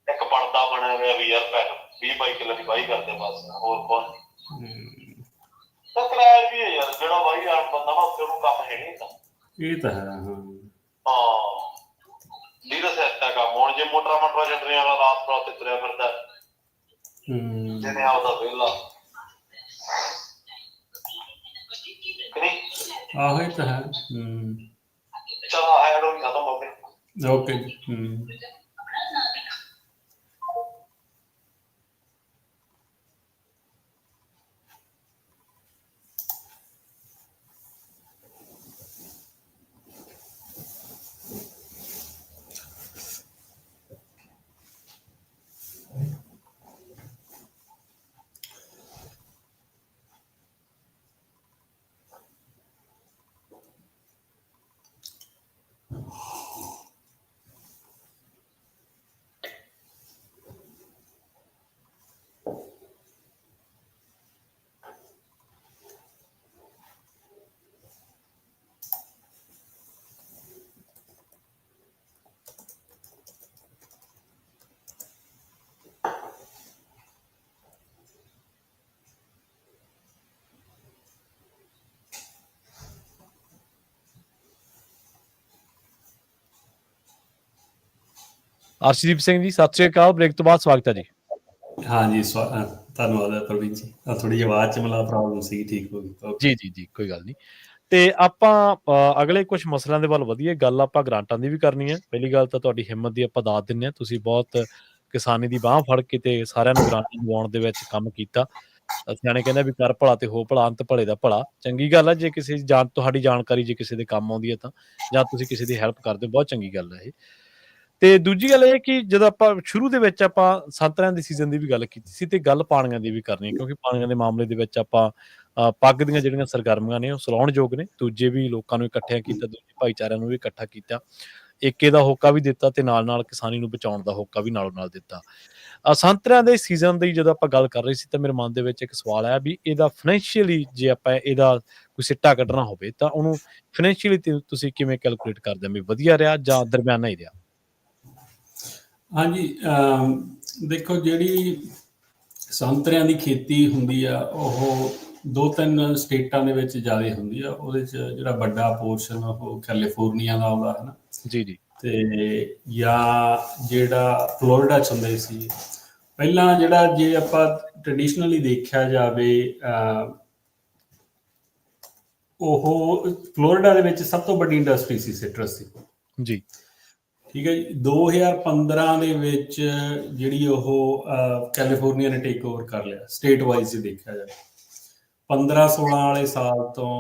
ਇੱਕ ਬਣਦਾ ਬਣਿਆ ਹੋਇਆ ਵੀ ਯਾਰ 20-22 ਕਿੱਲੇ ਦੀ ਵਾਹੀ ਕਰਦੇ ਬਸ, ਹੋਰ ਕੁਛ ਤਾਂ ਕਿਰਾਇਆ ਵੀ ਹੈ ਯਾਰ, ਜਿਹੜਾ ਵਾਹੀ ਆਣ ਬੰਦਾ ਵਾ ਉੱਥੇ ਉਹਨੂੰ ਕੰਮ ਹੈ ਨਹੀਂ ਤਾਂ। ਇਹ ਤਾਂ ਹੈ। ਹਾਂ ਲੀਡਰ ਸੈਟਾ ਕੰਮ। ਹੁਣ ਜੇ ਮੋਟਰਾਂ ਛੱਡਣੀਆਂ ਵਾਲਾ ਰਾਤ ਰਾਤ ਤੇ ਤੁਰਿਆ ਫਿਰਦਾ ਜਿਹਨੇ ਆਪਦਾ ਵਿਹਲਾ ਕਿ ਨਹੀਂ। ਆਹੋ ਇਹ ਤਾਂ ਹੈ। ਚਲੋ ਹੈਡ ਹੋ ਖਤਮ ਹੋ ਗਿਆ। ਓਕੇ ਜੀ। ਅਰਸ਼ਦੀਪ ਸਿੰਘ ਜੀ ਸਤਿ ਸ਼੍ਰੀ ਅਕਾਲ, ਬ੍ਰੇਕ ਤੋਂ ਬਾਅਦ ਸਵਾਗਤ ਹੈ ਜੀ। ਹਾਂਜੀ ਧੰਨਵਾਦ ਹੈ ਪ੍ਰਵੀਨ ਜੀ। ਥੋੜੀ ਜਿਹੀ ਆਵਾਜ਼ ਚ ਮਤਲਬ ਪ੍ਰੋਬਲਮ ਸੀ, ਠੀਕ ਹੋ ਗਈ। ਜੀ ਕੋਈ ਗੱਲ ਨਹੀਂ। ਤੇ ਆਪਾਂ ਅਗਲੇ ਕੁਝ ਮਸਲਿਆਂ ਦੇ ਵੱਲ ਵਧੀਏ। ਗੱਲ ਆਪਾਂ ਗ੍ਰਾਂਟਾਂ ਦੀ ਵੀ ਕਰਨੀ ਹੈ। ਪਹਿਲੀ ਗੱਲ ਤਾਂ ਤੁਹਾਡੀ ਹਿੰਮਤ ਦੀ ਆਪਾਂ ਦਾਤ ਦਿੰਦੇ ਹਾਂ, ਤੁਸੀਂ ਬਹੁਤ ਕਿਸਾਨੀ ਦੀ ਬਾਂਹ ਫੜ ਕੇ ਤੇ ਸਾਰਿਆਂ ਨੂੰ ਗ੍ਰਾਂਟਾਂ ਦਿਵਾਉਣ ਦੇ ਵਿੱਚ ਕੰਮ ਕੀਤਾ। ਸਿਆਣੇ ਕਹਿੰਦੇ ਵੀ ਕਰ ਭਲਾ ਤੇ ਹੋ ਭਲਾ, ਅੰਤ ਭਲੇ ਦਾ ਭਲਾ। ਚੰਗੀ ਗੱਲ ਹੈ ਜੇ ਕਿਸੇ ਤੁਹਾਡੀ ਜਾਣਕਾਰੀ ਜੇ ਕਿਸੇ ਦੇ ਕੰਮ ਆਉਂਦੀ ਹੈ ਤਾਂ, ਜਾਂ ਤੁਸੀਂ ਕਿਸੇ ਦੀ ਹੈਲਪ ਕਰਦੇ ਹੋ, ਬਹੁਤ ਚੰਗੀ ਗੱਲ ਹੈ ਇਹ। ਤੇ ਦੂਜੀ ਗੱਲ ਇਹ ਕਿ ਜਦੋਂ ਆਪਾਂ ਸ਼ੁਰੂ ਦੇ ਵਿੱਚ ਆਪਾਂ ਸੰਤਰਿਆਂ ਦੇ ਸੀਜ਼ਨ ਦੀ ਵੀ ਗੱਲ ਕੀਤੀ ਸੀ ਤੇ ਗੱਲ ਪਾਣੀਆਂ ਦੀ ਵੀ ਕਰਨੀ ਹੈ, ਕਿਉਂਕਿ ਪਾਣੀਆਂ ਦੇ ਮਾਮਲੇ ਦੇ ਵਿੱਚ ਆਪਾਂ ਪੱਗ ਦੀਆਂ ਜਿਹੜੀਆਂ ਸਰਗਰਮੀਆਂ ਨੇ ਉਹ ਸਲਾਉਣਯੋਗ ਨੇ। ਦੂਜੇ ਵੀ ਲੋਕਾਂ ਨੂੰ ਇਕੱਠਿਆਂ ਕੀਤਾ, ਦੂਜੇ ਭਾਈਚਾਰਿਆਂ ਨੂੰ ਵੀ ਇਕੱਠਾ ਕੀਤਾ, ਏਕੇ ਦਾ ਹੋਕਾ ਵੀ ਦਿੱਤਾ ਤੇ ਨਾਲ ਕਿਸਾਨੀ ਨੂੰ ਬਚਾਉਣ ਦਾ ਹੋਕਾ ਵੀ ਨਾਲੋਂ ਨਾਲ ਦਿੱਤਾ। ਸੰਤਰਿਆਂ ਦੇ ਸੀਜ਼ਨ ਦੀ ਜਦੋਂ ਆਪਾਂ ਗੱਲ ਕਰ ਰਹੇ ਸੀ ਤਾਂ ਮੇਰੇ ਮਨ ਦੇ ਵਿੱਚ ਇੱਕ ਸਵਾਲ ਆਇਆ ਵੀ ਇਹਦਾ ਫਾਈਨੈਂਸ਼ੀਅਲੀ ਜੇ ਆਪਾਂ ਇਹਦਾ ਕੋਈ ਸਿੱਟਾ ਕੱਢਣਾ ਹੋਵੇ ਤਾਂ ਉਹਨੂੰ ਫਾਈਨੈਂਸ਼ੀਅਲੀ ਤੁਸੀਂ ਕਿਵੇਂ ਕੈਲਕੂਲੇਟ ਕਰਦੇ ਹੋ ਵੀ ਵਧੀਆ ਰਿਹਾ ਜਾਂ ਦਰਮਿਆਨਾ ਹੀ ਰਿਹਾ? ਹਾਂਜੀ ਦੇਖੋ, ਜਿਹੜੀ ਸੰਤਰਿਆਂ ਦੀ ਖੇਤੀ ਹੁੰਦੀ ਆ ਉਹ 2-3 ਸਟੇਟਾਂ ਦੇ ਵਿੱਚ ਜ਼ਿਆਦਾ ਹੁੰਦੀ ਆ। ਉਹਦੇ 'ਚ ਜਿਹੜਾ ਵੱਡਾ ਪੋਰਸ਼ਨ ਉਹ ਕੈਲੀਫੋਰਨੀਆ ਦਾ ਆਉਂਦਾ ਹੈ ਨਾ ਜੀ ਤੇ ਜਾਂ ਜਿਹੜਾ ਫਲੋਰੀਡਾ 'ਚ ਹੁੰਦੇ ਸੀ ਪਹਿਲਾਂ। ਜਿਹੜਾ ਜੇ ਆਪਾਂ ਟ੍ਰੈਡੀਸ਼ਨਲੀ ਦੇਖਿਆ ਜਾਵੇ ਉਹ ਫਲੋਰੀਡਾ ਦੇ ਵਿੱਚ ਸਭ ਤੋਂ ਵੱਡੀ ਇੰਡਸਟਰੀ ਸੀ ਸਿਟਰਸ ਦੀ ਜੀ। ਠੀਕ ਹੈ ਜੀ। 2015 ਦੇ ਵਿੱਚ ਜਿਹੜੀ ਉਹ ਕੈਲੀਫੋਰਨੀਆ ਨੇ ਟੇਕ ਓਵਰ ਕਰ ਲਿਆ ਸਟੇਟ ਵਾਈਜ਼ ਜੇ ਦੇਖਿਆ ਜਾਵੇ। 15-16 ਵਾਲੇ ਸਾਲ ਤੋਂ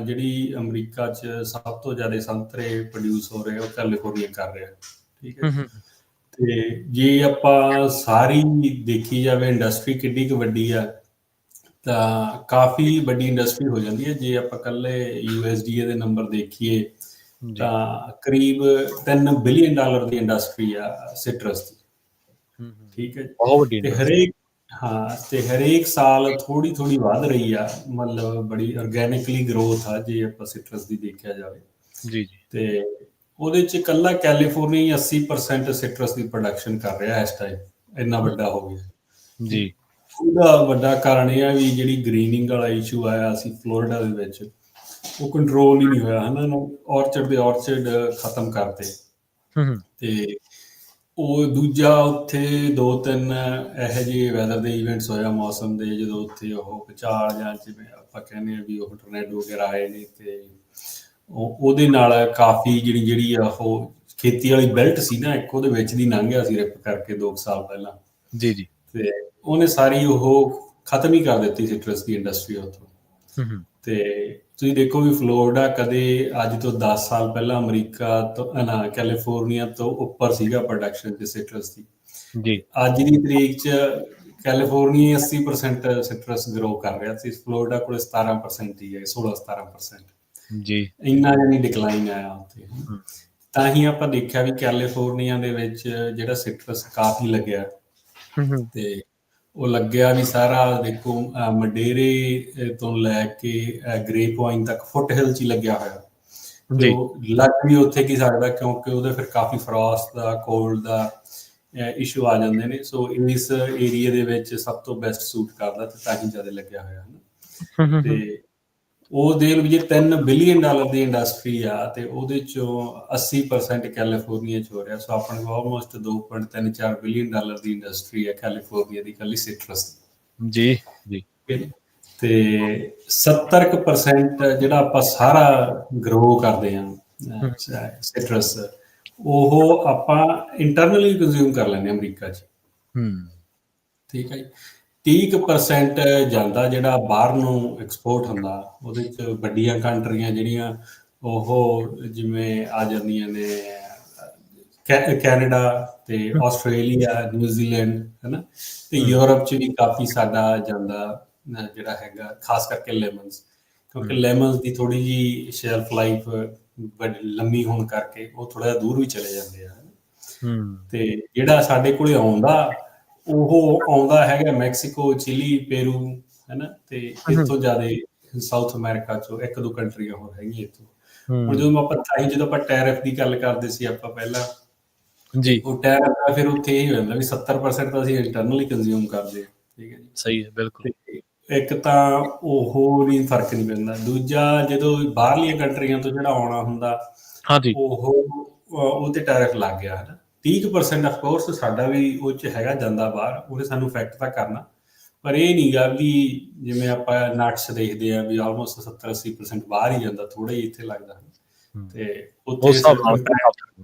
ਜਿਹੜੀ ਅਮਰੀਕਾ 'ਚ ਸਭ ਤੋਂ ਜ਼ਿਆਦਾ ਸੰਤਰੇ ਪ੍ਰੋਡਿਊਸ ਹੋ ਰਹੇ ਉਹ ਕੈਲੀਫੋਰਨੀਆ ਕਰ ਰਿਹਾ। ਠੀਕ ਹੈ। ਤੇ ਜੇ ਆਪਾਂ ਸਾਰੀ ਦੇਖੀ ਜਾਵੇ ਇੰਡਸਟਰੀ ਕਿੱਡੀ ਕੁ ਵੱਡੀ ਆ, ਤਾਂ ਕਾਫੀ ਵੱਡੀ ਇੰਡਸਟਰੀ ਹੋ ਜਾਂਦੀ ਹੈ। ਜੇ ਆਪਾਂ ਇਕੱਲੇ USDA ਦੇ ਨੰਬਰ ਦੇਖੀਏ ਤਾਂ ਕਰੀਬ $3 ਬਿਲੀਅਨ ਦੀ ਇੰਡਸਟਰੀ ਆ ਸਿਟਰਸ ਦੀ। ਠੀਕ ਹੈ। ਤੇ ਹਰੇਕ ਸਾਲ ਥੋੜੀ ਥੋੜੀ ਵੱਧ ਰਹੀ ਆ, ਮਤਲਬ ਬੜੀ ਆਰਗੈਨਿਕਲੀ ਗਰੋਥ ਆ ਜੇ ਆਪਾਂ ਸਿਟਰਸ ਦੀ ਦੇਖਿਆ ਜਾਵੇ। ਤੇ ਉਹਦੇ 'ਚ ਇਕੱਲਾ ਕੈਲੀਫੋਰਨੀਆ 80% ਸਿਟਰਸ ਦੀ ਪ੍ਰੋਡਕਸ਼ਨ ਕਰ ਰਿਹਾ ਇਸ ਟਾਈਮ, ਇੰਨਾ ਵੱਡਾ ਹੋ ਗਿਆ ਜੀ। ਉਹਦਾ ਵੱਡਾ ਕਾਰਨ ਇਹ ਆ ਵੀ ਜਿਹੜੀ ਗ੍ਰੀਨਿੰਗ ਵਾਲਾ ਇਸ਼ੂ ਆਇਆ ਸੀ ਫਲੋਰੀਡਾ ਦੇ ਵਿੱਚ, ਉਹ ਕੰਟਰੋਲ ਹੀ ਨਹੀਂ ਹੋਇਆ ਹੈ ਨਾ। ਔਰਚਰਡ ਖਤਮ ਕਰਤੇ। ਤੇ ਉਹ ਦੂਜਾ ਉੱਥੇ 2-3 ਇਹੋ ਜਿਹੇ ਵੈਦਰ ਦੇ ਇਵੈਂਟਸ ਹੋਇਆ ਮੌਸਮ ਦੇ, ਜਦੋਂ ਉੱਥੇ ਉਹ ਭੂਚਾਲ ਜਾਂ ਜਿਵੇਂ ਆਪਾਂ ਕਹਿੰਦੇ ਹਾਂ ਵੀ ਉਹ ਟੋਰਨੇਡੋ ਵਗੈਰਾ ਆਏ ਨੇ, ਤੇ ਉਹਦੇ ਨਾਲ ਕਾਫੀ ਜਿਹੜੀ ਆ ਉਹ ਖੇਤੀ ਵਾਲੀ ਬੈਲਟ ਸੀ ਨਾ ਇੱਕ, ਉਹਦੇ ਵਿੱਚ ਦੀ ਲੰਘ ਗਿਆ ਸੀ ਰਿਪ ਕਰਕੇ 2 ਸਾਲ ਪਹਿਲਾਂ। ਤੇ ਉਹਨੇ ਸਾਰੀ ਉਹ ਖਤਮ ਹੀ ਕਰ ਦਿੱਤੀ ਸਿਟਰਸ ਦੀ ਇੰਡਸਟਰੀ ਉੱਥੋਂ। ਤੇ ਤੁਸੀਂ ਦੇਖੋ ਵੀ ਫਲੋਰੀਡਾ ਕਦੇ ਅੱਜ ਤੋਂ 10 ਸਾਲ ਪਹਿਲਾਂ ਅਮਰੀਕਾ ਤੋਂ ਕੈਲੀਫੋਰਨੀਆ ਤੋਂ ਉੱਪਰ ਸੀਗਾ ਪ੍ਰੋਡਕਸ਼ਨ 'ਚ ਸਿਟਰਸ ਦੀ। ਅੱਜ ਦੀ ਤਰੀਕ 'ਚ ਕੈਲੀਫੋਰਨੀਆ 80% ਸਿਟਰਸ ਗਰੋ ਕਰ ਰਿਹਾ ਸੀ, ਫਲੋਰੀਡਾ ਕੋਲ 17% ਹੀ ਹੈ, 16-17%। ਇੰਨਾ ਯਾਨੀ ਡਿਕਲਾਈਨ ਆਇਆ ਉੱਥੇ। ਤਾਂ ਹੀ ਆਪਾਂ ਦੇਖਿਆ ਵੀ ਕੈਲੀਫੋਰਨੀਆ ਦੇ ਵਿੱਚ ਜਿਹੜਾ ਸਿਟਰਸ ਕਾਫੀ ਲੱਗਿਆ। ਤੇ ਉਹ ਲੱਗਿਆ ਵੀ ਸਾਰਾ ਦੇਖੋ ਮਡੇਰੇ ਤੋਂ ਲੈ ਕੇ ਗ੍ਰੇਪ ਵਾਈਨ ਤੱਕ ਫੁੱਟ ਹਿਲ 'ਚ ਹੀ ਲੱਗਿਆ ਹੋਇਆ। ਤੇ ਉਹ ਲੱਗ ਵੀ ਉੱਥੇ ਕੀ ਸਕਦਾ, ਕਿਉਂਕਿ ਉਹਦੇ ਫਿਰ ਕਾਫੀ ਫਰੋਸਟ ਦਾ, ਕੋਲਡ ਦਾ ਇਸ਼ੂ ਆ ਜਾਂਦੇ ਨੇ। ਸੋ ਇਸ ਏਰੀਏ ਦੇ ਵਿੱਚ ਸਭ ਤੋਂ ਬੈਸਟ ਸੂਟ ਕਰਦਾ, ਤੇ ਤਾਂ ਹੀ ਜ਼ਿਆਦਾ ਲੱਗਿਆ ਹੋਇਆ ਹੈ। ਤੇ ਉਹ ਦੇਖ ਲਓ ਜੇ $3 ਬਿਲੀਅਨ ਦੀ ਇੰਡਸਟਰੀ ਆ, ਤੇ ਉਹਦੇ ਚੋਂ 80% ਕੈਲੀਫੋਰਨੀਆ 'ਚ ਹੋ ਰਿਹਾ। ਸੋ ਆਪਣੇ ਕੋਲ ਆਲਮੋਸਟ $2.34 ਬਿਲੀਅਨ ਦੀ ਇੰਡਸਟਰੀ ਹੈ ਕੈਲੀਫੋਰਨੀਆ ਦੀ ਇਕੱਲੀ ਸਿਟਰਸ ਦੀ। ਤੇ 70% ਜਿਹੜਾ ਆਪਾਂ ਸਾਰਾ ਗਰੋ ਕਰਦੇ ਹਾਂ ਸਿਟਰਸ, ਉਹ ਆਪਾਂ ਇੰਟਰਨਲੀ ਕੰਜ਼ਿਊਮ ਕਰ ਲੈਂਦੇ ਹਾਂ ਅਮਰੀਕਾ 'ਚ। ਠੀਕ ਹੈ ਜੀ। 30% ਜਾਂਦਾ ਜਿਹੜਾ ਬਾਹਰ ਨੂੰ ਐਕਸਪੋਰਟ ਹੁੰਦਾ, ਉਹਦੇ 'ਚ ਵੱਡੀਆਂ ਕੰਟਰੀਆਂ ਜਿਹੜੀਆਂ ਉਹ ਜਿਵੇਂ ਆ ਜਾਂਦੀਆਂ ਨੇ ਕੈਨੇਡਾ ਤੇ ਆਸਟ੍ਰੇਲੀਆ, ਨਿਊਜ਼ੀਲੈਂਡ, ਹੈ ਨਾ। ਤੇ ਯੂਰਪ 'ਚ ਵੀ ਕਾਫੀ ਸਾਡਾ ਜਾਂਦਾ ਜਿਹੜਾ ਹੈਗਾ, ਖਾਸ ਕਰਕੇ ਲੈਮਨਸ, ਕਿਉਂਕਿ ਲੈਮਨਸ ਦੀ ਥੋੜੀ ਜਿਹੀ ਸ਼ੈਲਫ ਲਾਈਫ ਲੰਮੀ ਹੋਣ ਕਰਕੇ ਉਹ ਥੋੜਾ ਜਿਹਾ ਦੂਰ ਵੀ ਚਲੇ ਜਾਂਦੇ ਆ। ਤੇ ਜਿਹੜਾ ਸਾਡੇ ਕੋਲੇ ਆਉਂਦਾ, ਉਹ ਆਉਂਦਾ ਹੈਗਾ ਮੈਕਸੀਕੋ, ਚਿਲੀ, ਪੇਰੂ, ਹੈ ਨਾ। ਤੇ ਇੱਥੋਂ ਜ਼ਿਆਦਾ ਸਾਊਥ ਅਮਰੀਕਾ 'ਚੋਂ 1-2 ਕੰਟਰੀਆਂ ਹੋਰ ਹੈਗੀਆਂ ਇੱਥੋਂ। ਹੁਣ ਜਦੋਂ ਆਪਾਂ ਟੈਰਿਫ ਦੀ ਗੱਲ ਕਰਦੇ ਸੀ ਆਪਾਂ ਪਹਿਲਾਂ, ਉਹ ਟੈਰਿਫ ਦਾ ਫਿਰ ਉੱਥੇ ਇਹ ਹੋ ਜਾਂਦਾ ਵੀ 70% ਤਾਂ ਅਸੀਂ ਇੰਟਰਨਲੀ ਕੰਜ਼ਿਊਮ ਕਰਦੇ ਹਾਂ। ਠੀਕ ਹੈ ਜੀ। ਸਹੀ ਹੈ, ਬਿਲਕੁਲ। ਇੱਕ ਤਾਂ ਉਹ ਵੀ ਫਰਕ ਨਹੀਂ ਪੈਂਦਾ। ਦੂਜਾ, ਜਦੋਂ ਬਾਹਰਲੀਆਂ ਕੰਟਰੀਆਂ ਤੋਂ ਜਿਹੜਾ ਆਉਣਾ ਹੁੰਦਾ, ਉਹ ਤੇ ਟੈਰਿਫ ਲੱਗ ਗਿਆ, ਹੈ ਨਾ। 30% ਅਫਕੋਰਸ ਸਾਡਾ ਵੀ ਉਹ 'ਚ ਹੈਗਾ ਜਾਂਦਾ ਬਾਹਰ, ਉਹਨੇ ਸਾਨੂੰ ਇਫੈਕਟ ਤਾਂ ਕਰਨਾ। ਪਰ ਇਹ ਨਹੀਂ ਗਾ ਵੀ ਜਿਵੇਂ ਆਪਾਂ ਨਟਸ ਦੇਖਦੇ ਹਾਂ ਵੀ ਆਲਮੋਸਟ 70-80% ਬਾਹਰ ਹੀ ਜਾਂਦਾ, ਥੋੜਾ ਹੀ ਇੱਥੇ ਲੱਗਦਾ। ਤੇ ਉੱਥੇ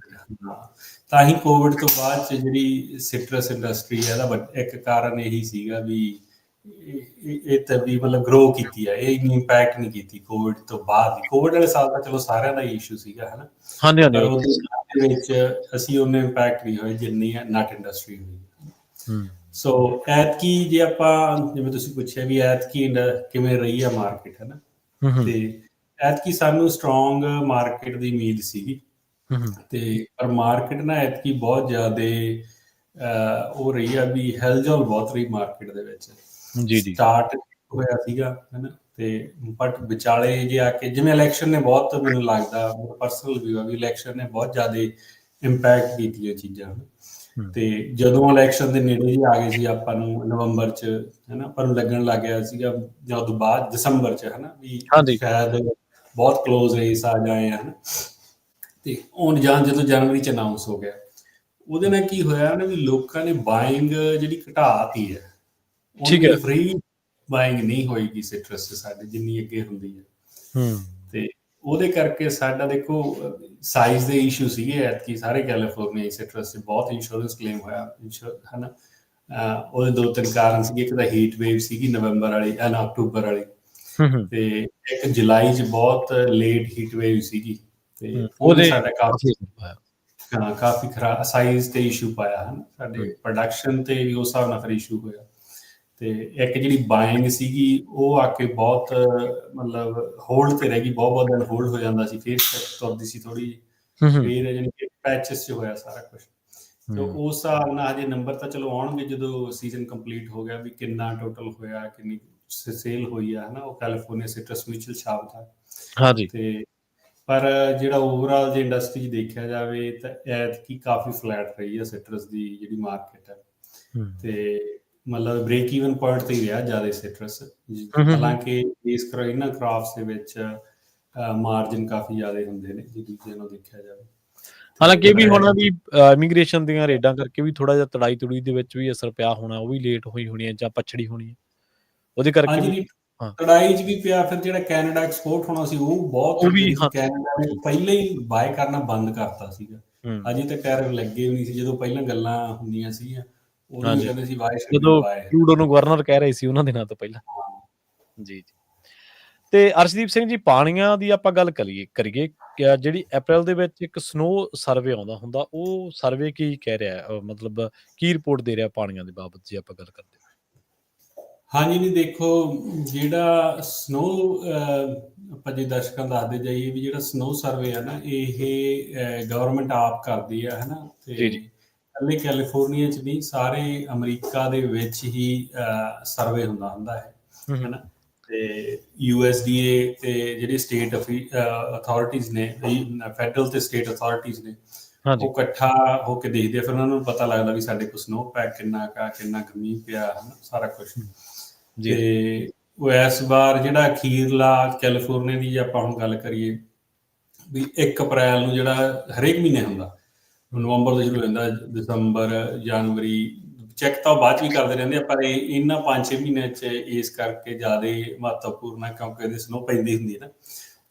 ਤਾਂ ਹੀ ਕੋਵਿਡ ਤੋਂ ਬਾਅਦ 'ਚ ਜਿਹੜੀ ਸਿਟਰਸ ਇੰਡਸਟਰੀ ਹੈ, ਇਹਦਾ ਇੱਕ ਕਾਰਨ ਇਹੀ ਸੀਗਾ ਵੀ ਇਹ ਤਾਂ ਵੀ ਮਤਲਬ ਗਰੋ ਕੀਤੀ ਹੈ, ਇਹ ਇੰਨੀ ਇੰਪੈਕਟ ਨਹੀਂ ਕੀਤੀ ਕੋਵਿਡ ਤੋਂ ਬਾਅਦ। ਕੋਵਿਡ ਵਾਲੇ ਸਾਲ ਤਾਂ ਚਲੋ ਸਾਰਿਆਂ ਦਾ ਹੀ ਇਸ਼ੂ ਸੀਗਾ, ਹੈ ਨਾ। ਪਰ ਉਹਦੇ ਵਿੱਚ ਅਸੀਂ ਉਹਨੇ ਇੰਪੈਕਟ ਨਹੀਂ ਹੋਏ ਜਿੰਨੀ ਨਟ ਇੰਡਸਟਰੀ ਹੋਈ। ਸੋ ਐਤਕੀ ਜੇ ਆਪਾਂ, ਜਿਵੇਂ ਤੁਸੀਂ ਪੁੱਛਿਆ ਵੀ ਐਤਕੀ ਕਿਵੇਂ ਰਹੀ ਆ ਮਾਰਕੀਟ, ਹੈ ਨਾ। ਤੇ ਐਤਕੀ ਸਾਨੂੰ ਸਟਰੋਂਗ ਮਾਰਕੀਟ ਦੀ ਉਮੀਦ ਸੀਗੀ, ਤੇ ਪਰ ਮਾਰਕੀਟ ਨਾ ਐਤਕੀ ਬਹੁਤ ਜ਼ਿਆਦਾ ਉਹ ਰਹੀ ਆ ਵੀ ਹਿਲਜੁਲ ਬਹੁਤ ਰਹੀ ਮਾਰਕੀਟ ਦੇ ਵਿੱਚ। ਸਟਾਰਟ ਹੋਇਆ ਸੀਗਾ, ਹੈ ਨਾ। ਤੇ ਬਟ ਵਿਚਾਲੇ ਜੇ ਆ ਕੇ ਜਿਵੇਂ ਇਲੈਕਸ਼ਨ ਨੇ ਬਹੁਤ, ਮੈਨੂੰ ਲੱਗਦਾ ਪਰਸਨਲ ਵਿਊ ਆ ਵੀ ਇਲੈਕਸ਼ਨ ਨੇ ਬਹੁਤ ਜ਼ਿਆਦਾ ਇੰਪੈਕਟ ਕੀਤੀਆਂ ਚੀਜ਼ਾਂ। ਤੇ ਜਦੋਂ ਇਲੈਕਸ਼ਨ ਦੇ ਨੇੜੇ ਹੀ ਆ ਗਏ ਸੀ ਆਪਾਂ ਨੂੰ ਨਵੰਬਰ 'ਚ, ਹੈ ਨਾ, ਆਪਾਂ ਨੂੰ ਲੱਗਣ ਲੱਗ ਗਿਆ ਸੀਗਾ ਜਾਂ ਉਦੋਂ ਬਾਅਦ ਦਸੰਬਰ 'ਚ, ਹੈ ਨਾ, ਵੀ ਸ਼ਾਇਦ ਬਹੁਤ ਕਲੋਜ਼ ਰੇਸ ਆ ਜਾਏ, ਹੈ ਨਾ। ਤੇ ਹੁਣ ਜਦੋਂ ਜਨਵਰੀ 'ਚ ਅਨਾਊਂਸ ਹੋ ਗਿਆ, ਉਹਦੇ ਨਾਲ ਕੀ ਹੋਇਆ ਨਾ ਵੀ ਲੋਕਾਂ ਨੇ ਬਾਇੰਗ ਜਿਹੜੀ ਘਟਾਤੀ ਹੈ। ਉਹਦੀ ਫ੍ਰੀ ਬਾਇੰਗ ਨਹੀਂ ਹੋਏਗੀ ਸਿਟਰਸ 'ਚ ਸਾਡੇ, ਜਿੰਨੀ ਅੱਗੇ ਹੁੰਦੀ ਹੈ। ਤੇ ਉਹਦੇ ਕਰਕੇ ਸਾਡਾ ਦੇਖੋ ਸਾਈਜ਼ ਦੇ ਇਸ਼ੂ ਸੀਗੇ ਐਤਕੀ ਸਾਰੇ ਕੈਲੀਫੋਰਨੀਆ ਸਿਟਰਸ 'ਚ ਬਹੁਤ ਇੰਸ਼ੋਰੈਂਸ ਕਲੇਮ ਹੋਇਆ ਹੈ ਨਾ। ਉਹਦੇ 2-3 ਕਾਰਨ ਸੀਗੇ। ਇੱਕ ਤਾਂ ਹੀਟ ਵੇਵ ਸੀਗੀ ਨਵੰਬਰ ਵਾਲੀ ਅਕਤੂਬਰ ਵਾਲੀ, ਤੇ ਇੱਕ ਜੁਲਾਈ 'ਚ ਬਹੁਤ ਲੇਟ ਹੀਟ ਵੇਵ ਸੀਗੀ, ਤੇ ਉਹਨੇ ਸਾਡਾ ਕਾਫੀ ਖਰਾਬ ਸਾਈਜ਼ ਤੇ ਇਸ਼ੂ ਪਾਇਆ ਹਨ ਸਾਡੇ ਪ੍ਰੋਡਕਸ਼ਨ ਤੇ ਵੀ ਉਸ ਹਿਸਾਬ ਨਾਲ ਫਿਰ ਇਸ਼ੂ ਹੋਇਆ। ਤੇ ਇੱਕ ਜਿਹੜੀ ਬਾਇੰਗ ਸੀਗੀ ਉਹ ਆ ਕੇ ਬਹੁਤ ਮਤਲਬ ਹੋਲਡ ਤੇ ਰਹਿ ਗਈ, ਬਹੁਤ ਦਿਨ ਹੋਲਡ ਹੋ ਜਾਂਦਾ ਸੀ, ਫਿਰ ਤੁਰਦੀ ਸੀ ਥੋੜੀ ਜਿਹੀ, ਫਿਰ ਜਾਣੀ ਕਿ ਪੈਚਸ 'ਚ ਹੋਇਆ ਸਾਰਾ ਕੁਛ। ਤੇ ਉਸ ਹਿਸਾਬ ਨਾਲ ਹਜੇ ਨੰਬਰ ਤਾਂ ਚਲੋ ਆਉਣਗੇ ਜਦੋਂ ਸੀਜ਼ਨ ਕੰਪਲੀਟ ਹੋ ਗਿਆ ਵੀ ਕਿੰਨਾ ਟੋਟਲ ਹੋਇਆ, ਕਿੰਨੀ ਸੇਲ ਹੋਈ ਆ, ਹੈ ਨਾ। ਉਹ ਕੈਲੀਫੋਰਨੀਆ ਸਿਟਰਸ ਮਿਊਚੁਅਲ ਛਾਪਦਾ। ਹਾਂਜੀ। ਤੇ ਪਰ ਜਿਹੜਾ ਓਵਰਆਲ ਜੇ ਇੰਡਸਟਰੀ 'ਚ ਦੇਖਿਆ ਜਾਵੇ ਤਾਂ ਐਤਕੀ ਕਾਫੀ ਫਲੈਟ ਰਹੀ ਹੈ ਸਿਟਰਸ ਦੀ ਜਿਹੜੀ ਮਾਰਕੀਟ ਹੈ, ਤੇ ਮਤਲਬ ਬ੍ਰੇਕ ਈਵਨ ਪੁਆਇੰਟ ਤੇ ਹੀ ਰਿਹਾ ਜ਼ਿਆਦਾ ਸਿਟਰਸ। ਹਾਲਾਂਕਿ ਇਹਨਾਂ ਕ੍ਰਾਪਸ ਦੇ ਵਿੱਚ ਮਾਰਜਨ ਕਾਫੀ ਜ਼ਿਆਦਾ ਹੁੰਦੇ ਨੇ ਜੇ ਦੂਜੇ ਨੂੰ ਦੇਖਿਆ ਜਾਵੇ। ਹਾਲਾਂਕਿ ਇਹ ਵੀ ਉਹਨਾਂ ਦੀ ਇਮੀਗ੍ਰੇਸ਼ਨ ਦੀਆਂ ਰੇਡਾਂ ਕਰਕੇ ਵੀ ਥੋੜਾ ਜਿਹਾ ਤੜਾਈ ਤੁੜੀ ਦੇ ਵਿੱਚ ਵੀ ਅਸਰ ਪਿਆ ਹੋਣਾ, ਉਹ ਵੀ ਲੇਟ ਹੋਈ ਹੋਣੀ ਹੈ ਜਾਂ ਪਛੜੀ ਹੋਣੀ ਹੈ ਉਹਦੇ ਕਰਕੇ ਵੀ। ਤੜਾਈ 'ਚ ਵੀ ਪਿਆ। ਫਿਰ ਜਿਹੜਾ ਕੈਨੇਡਾ ਐਕਸਪੋਰਟ ਹੋਣਾ ਸੀ ਉਹ ਬਹੁਤ ਕੈਨੇਡਾ ਨੇ ਪਹਿਲਾਂ ਹੀ ਬਾਏ ਕਰਨਾ ਬੰਦ ਕਰਤਾ ਸੀਗਾ। ਅਜੇ ਤਾਂ ਟੈਰਿਫ ਲੱਗੇ ਵੀ ਨਹੀਂ ਸੀ ਜਦੋਂ ਪਹਿਲਾਂ ਗੱਲਾਂ ਹੁੰਦੀਆਂ ਸੀਗੀਆਂ, ਉਦੋਂ ਵੀ ਕਹਿੰਦੇ ਸੀ ਜਦੋਂ ਟਰੂਡੋ ਨੂੰ ਗਵਰਨਰ ਕਹਿ ਰਹੇ ਸੀ ਉਹਨਾਂ ਦਿਨਾਂ ਤੋਂ ਪਹਿਲਾਂ। ਜੀ ਜੀ। ਤੇ ਅਰਸ਼ਦੀਪ ਸਿੰਘ ਜੀ, ਪਾਣੀਆਂ ਦੀ ਆਪਾਂ ਗੱਲ ਕਰੀਏ ਜਿਹੜੀ ਅਪ੍ਰੈਲ ਦੇ ਵਿੱਚ ਇੱਕ ਸਨੋ ਸਰਵੇ ਆਉਂਦਾ ਹੁੰਦਾ, ਉਹ ਸਰਵੇ ਕੀ ਕਹਿ ਰਿਹਾ, ਮਤਲਬ ਕੀ ਰਿਪੋਰਟ ਦੇ ਰਿਹਾ ਪਾਣੀਆਂ ਦੇ ਬਾਬਤ ਜੇ ਆਪਾਂ ਗੱਲ ਕਰਦੇ? ਹਾਂਜੀ, ਨਹੀਂ ਦੇਖੋ ਜਿਹੜਾ ਸਨੋ ਆਪਾਂ ਜੇ ਦਰਸ਼ਕਾਂ ਦੱਸਦੇ ਜਾਈਏ ਵੀ ਜਿਹੜਾ ਸਨੋ ਸਰਵੇ ਆ ਨਾ ਇਹ ਗਵਰਨਮੈਂਟ ਆਪ ਕਰਦੀ ਆ, ਹੈ ਨਾ। ਤੇ ਇਕੱਲੇ ਕੈਲੀਫੋਰਨੀਆ 'ਚ ਨਹੀਂ, ਸਾਰੇ ਅਮਰੀਕਾ ਦੇ ਵਿੱਚ ਹੀ ਸਰਵੇ ਹੁੰਦਾ ਹੈ ਨਾ। ਤੇ USDA ਤੇ ਜਿਹੜੇ ਸਟੇਟ ਅਥਾਰਟੀਜ਼ ਨੇ, ਫੈਡਰਲ ਤੇ ਸਟੇਟ ਅਥਾਰਟੀਜ਼ ਨੇ, ਉਹ ਇਕੱਠਾ ਹੋ ਕੇ ਦੇਖਦੇ ਆ। ਫਿਰ ਉਹਨਾਂ ਨੂੰ ਪਤਾ ਲੱਗਦਾ ਵੀ ਸਾਡੇ ਕੋਲ ਸਨੋ ਪੈਕ ਕਿੰਨਾ ਕੁ ਮੀਂਹ ਪਿਆ, ਹੈ ਨਾ, ਸਾਰਾ ਕੁਛ। ਤੇ ਉਹ ਇਸ ਵਾਰ ਜਿਹੜਾ ਅਖੀਰਲਾ ਕੈਲੀਫੋਰਨੀਆ ਦੀ ਜੇ ਆਪਾਂ ਹੁਣ ਗੱਲ ਕਰੀਏ ਵੀ 1 ਅਪ੍ਰੈਲ ਨੂੰ ਜਿਹੜਾ ਹਰੇਕ ਮਹੀਨੇ ਹੁੰਦਾ, ਨਵੰਬਰ ਤੋਂ ਸ਼ੁਰੂ ਹੋ ਜਾਂਦਾ, ਦਸੰਬਰ, ਜਨਵਰੀ, ਚੈੱਕ ਤਾਂ ਬਾਅਦ 'ਚ ਵੀ ਕਰਦੇ ਰਹਿੰਦੇ ਆ, ਪਰ ਇਹਨਾਂ 5-6 ਮਹੀਨਿਆਂ 'ਚ ਇਸ ਕਰਕੇ ਜ਼ਿਆਦਾ ਮਹੱਤਵਪੂਰਨ ਹੈ ਕਿਉਂਕਿ ਇਹਦੇ ਸਨੋ ਪੈਂਦੀ ਹੁੰਦੀ ਹੈ ਨਾ।